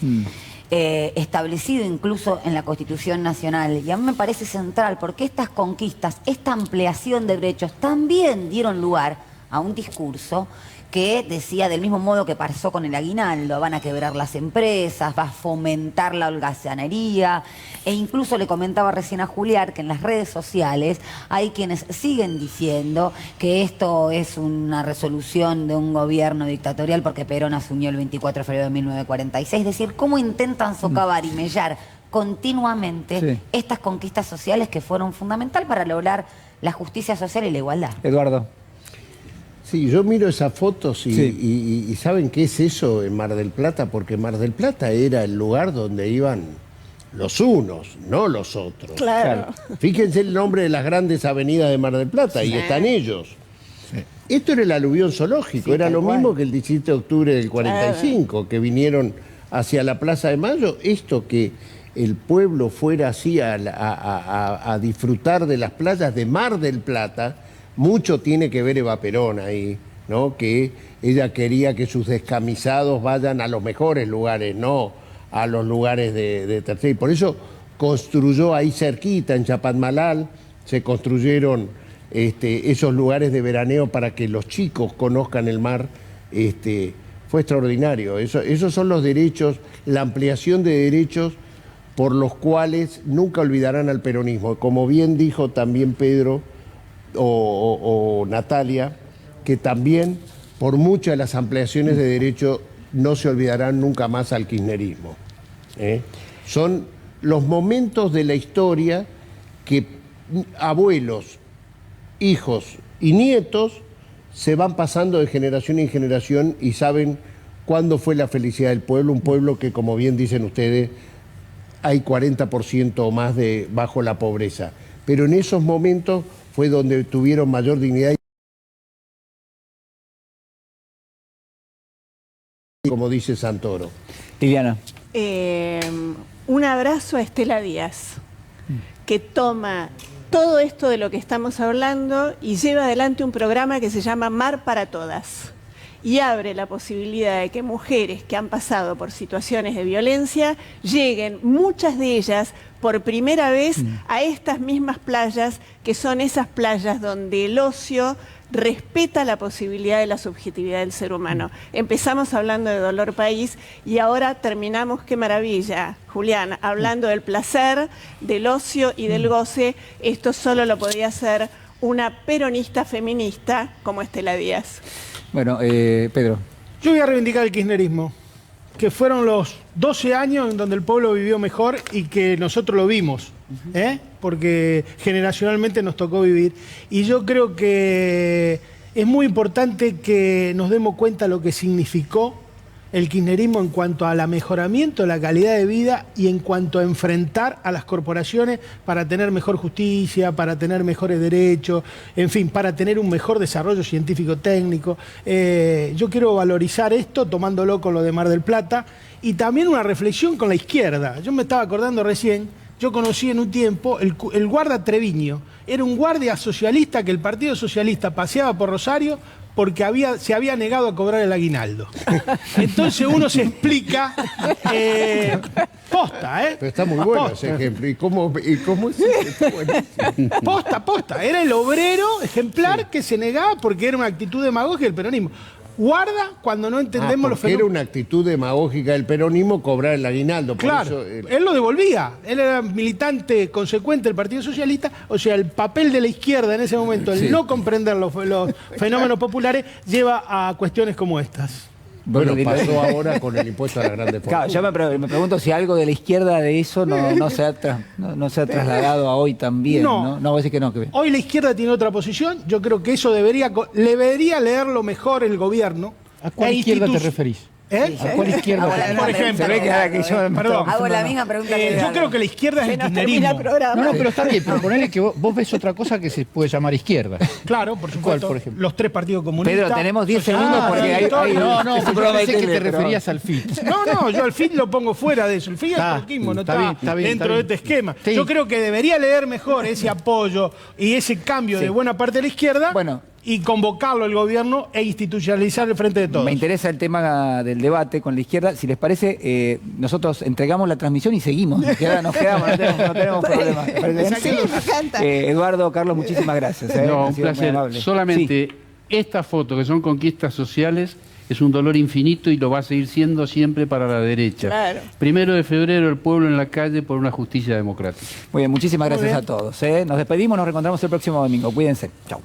establecido incluso en la Constitución Nacional. Y a mí me parece central porque estas conquistas, esta ampliación de derechos también dieron lugar a un discurso que decía, del mismo modo que pasó con el aguinaldo, van a quebrar las empresas, va a fomentar la holgazanería, e incluso le comentaba recién a Julián que en las redes sociales hay quienes siguen diciendo que esto es una resolución de un gobierno dictatorial porque Perón asumió el 24 de febrero de 1946. Es decir, cómo intentan socavar y mellar continuamente estas conquistas sociales que fueron fundamental para lograr la justicia social y la igualdad. Eduardo. Sí, yo miro esas fotos y ¿saben qué es eso en Mar del Plata? Porque Mar del Plata era el lugar donde iban los unos, no los otros. Claro. Fíjense el nombre de las grandes avenidas de Mar del Plata, y están ellos. Esto era el aluvión zoológico, era lo mismo que el 17 de octubre del 45, que vinieron hacia la Plaza de Mayo. Esto que el pueblo fuera así a disfrutar de las playas de Mar del Plata, mucho tiene que ver Eva Perón ahí, ¿no? Que ella quería que sus descamisados vayan a los mejores lugares, no a los lugares de tercera. Y por eso construyó ahí cerquita, en Chapadmalal, se construyeron esos lugares de veraneo para que los chicos conozcan el mar. Fue extraordinario. Esos son los derechos, la ampliación de derechos por los cuales nunca olvidarán al peronismo. Como bien dijo también Pedro o Natalia, que también por muchas de las ampliaciones de derechos no se olvidarán nunca más al kirchnerismo. Son los momentos de la historia que abuelos, hijos y nietos se van pasando de generación en generación y saben cuándo fue la felicidad del pueblo, un pueblo que, como bien dicen ustedes, hay 40% o más bajo la pobreza. Pero en esos momentos fue donde tuvieron mayor dignidad, como dice Santoro. Liliana. Un abrazo a Estela Díaz, que toma todo esto de lo que estamos hablando y lleva adelante un programa que se llama Mar para Todas, y abre la posibilidad de que mujeres que han pasado por situaciones de violencia lleguen, muchas de ellas, por primera vez a estas mismas playas, que son esas playas donde el ocio respeta la posibilidad de la subjetividad del ser humano. Empezamos hablando de Dolor País y ahora terminamos, qué maravilla, Julián, hablando del placer, del ocio y del goce. Esto solo lo podía hacer una peronista feminista como Estela Díaz. Bueno, Pedro. Yo voy a reivindicar el kirchnerismo, que fueron los 12 años en donde el pueblo vivió mejor y que nosotros lo vimos, porque generacionalmente nos tocó vivir. Y yo creo que es muy importante que nos demos cuenta lo que significó el kirchnerismo en cuanto al mejoramiento de la calidad de vida y en cuanto a enfrentar a las corporaciones para tener mejor justicia, para tener mejores derechos, en fin, para tener un mejor desarrollo científico-técnico. Yo quiero valorizar esto tomándolo con lo de Mar del Plata y también una reflexión con la izquierda. Yo me estaba acordando recién, yo conocí en un tiempo el guarda Treviño. Era un guardia socialista que el Partido Socialista paseaba por Rosario porque se había negado a cobrar el aguinaldo. Entonces uno se explica, posta, Pero está muy bueno ese ejemplo. ¿Y cómo es? Está buenísimo. Posta. Era el obrero ejemplar que se negaba porque era una actitud demagógica del peronismo. Guarda cuando no entendemos los fenómenos. Era una actitud demagógica del peronismo cobrar el aguinaldo. Por claro, eso, él lo devolvía. Él era militante consecuente del Partido Socialista. O sea, el papel de la izquierda en ese momento, el no comprender los fenómenos populares, lleva a cuestiones como estas. Bueno, pasó ahora con el impuesto a la grande fortuna. Claro, yo me pregunto si algo de la izquierda de eso no se ha trasladado a hoy también. No, voy a decir que no. Que... Hoy la izquierda tiene otra posición. Yo creo que eso debería leerlo mejor el gobierno. ¿A cuál izquierda te referís? ¿A cuál izquierda? Por ejemplo, hago la misma pregunta. Yo creo que la izquierda es el kirchnerismo. No, pero está bien, pero ponele que vos ves otra cosa que se puede llamar izquierda. Claro, por supuesto. ¿Cuál, por ejemplo? Los tres partidos comunistas. Pedro, tenemos 10 segundos porque hay No, yo pensé que te referías al FIT. No, yo al FIT lo pongo fuera de eso. El FIT es el trotskismo, no está dentro de este esquema. Sí. Yo creo que debería leer mejor ese apoyo y ese cambio de buena parte de la izquierda. Bueno, y convocarlo el gobierno e institucionalizar el frente de todos. Me interesa el tema del debate con la izquierda. Si les parece, nosotros entregamos la transmisión y seguimos. Nos quedamos, no tenemos problemas. Sí, me encanta. Eduardo, Carlos, muchísimas gracias. No, un Han sido muy placer. amables. Solamente esta foto, que son conquistas sociales, es un dolor infinito y lo va a seguir siendo siempre para la derecha. Claro. 1 de febrero, el pueblo en la calle por una justicia democrática. Muy bien, muchísimas Muy gracias bien. a todos. Nos despedimos, nos reencontramos el próximo domingo. Cuídense. Chau.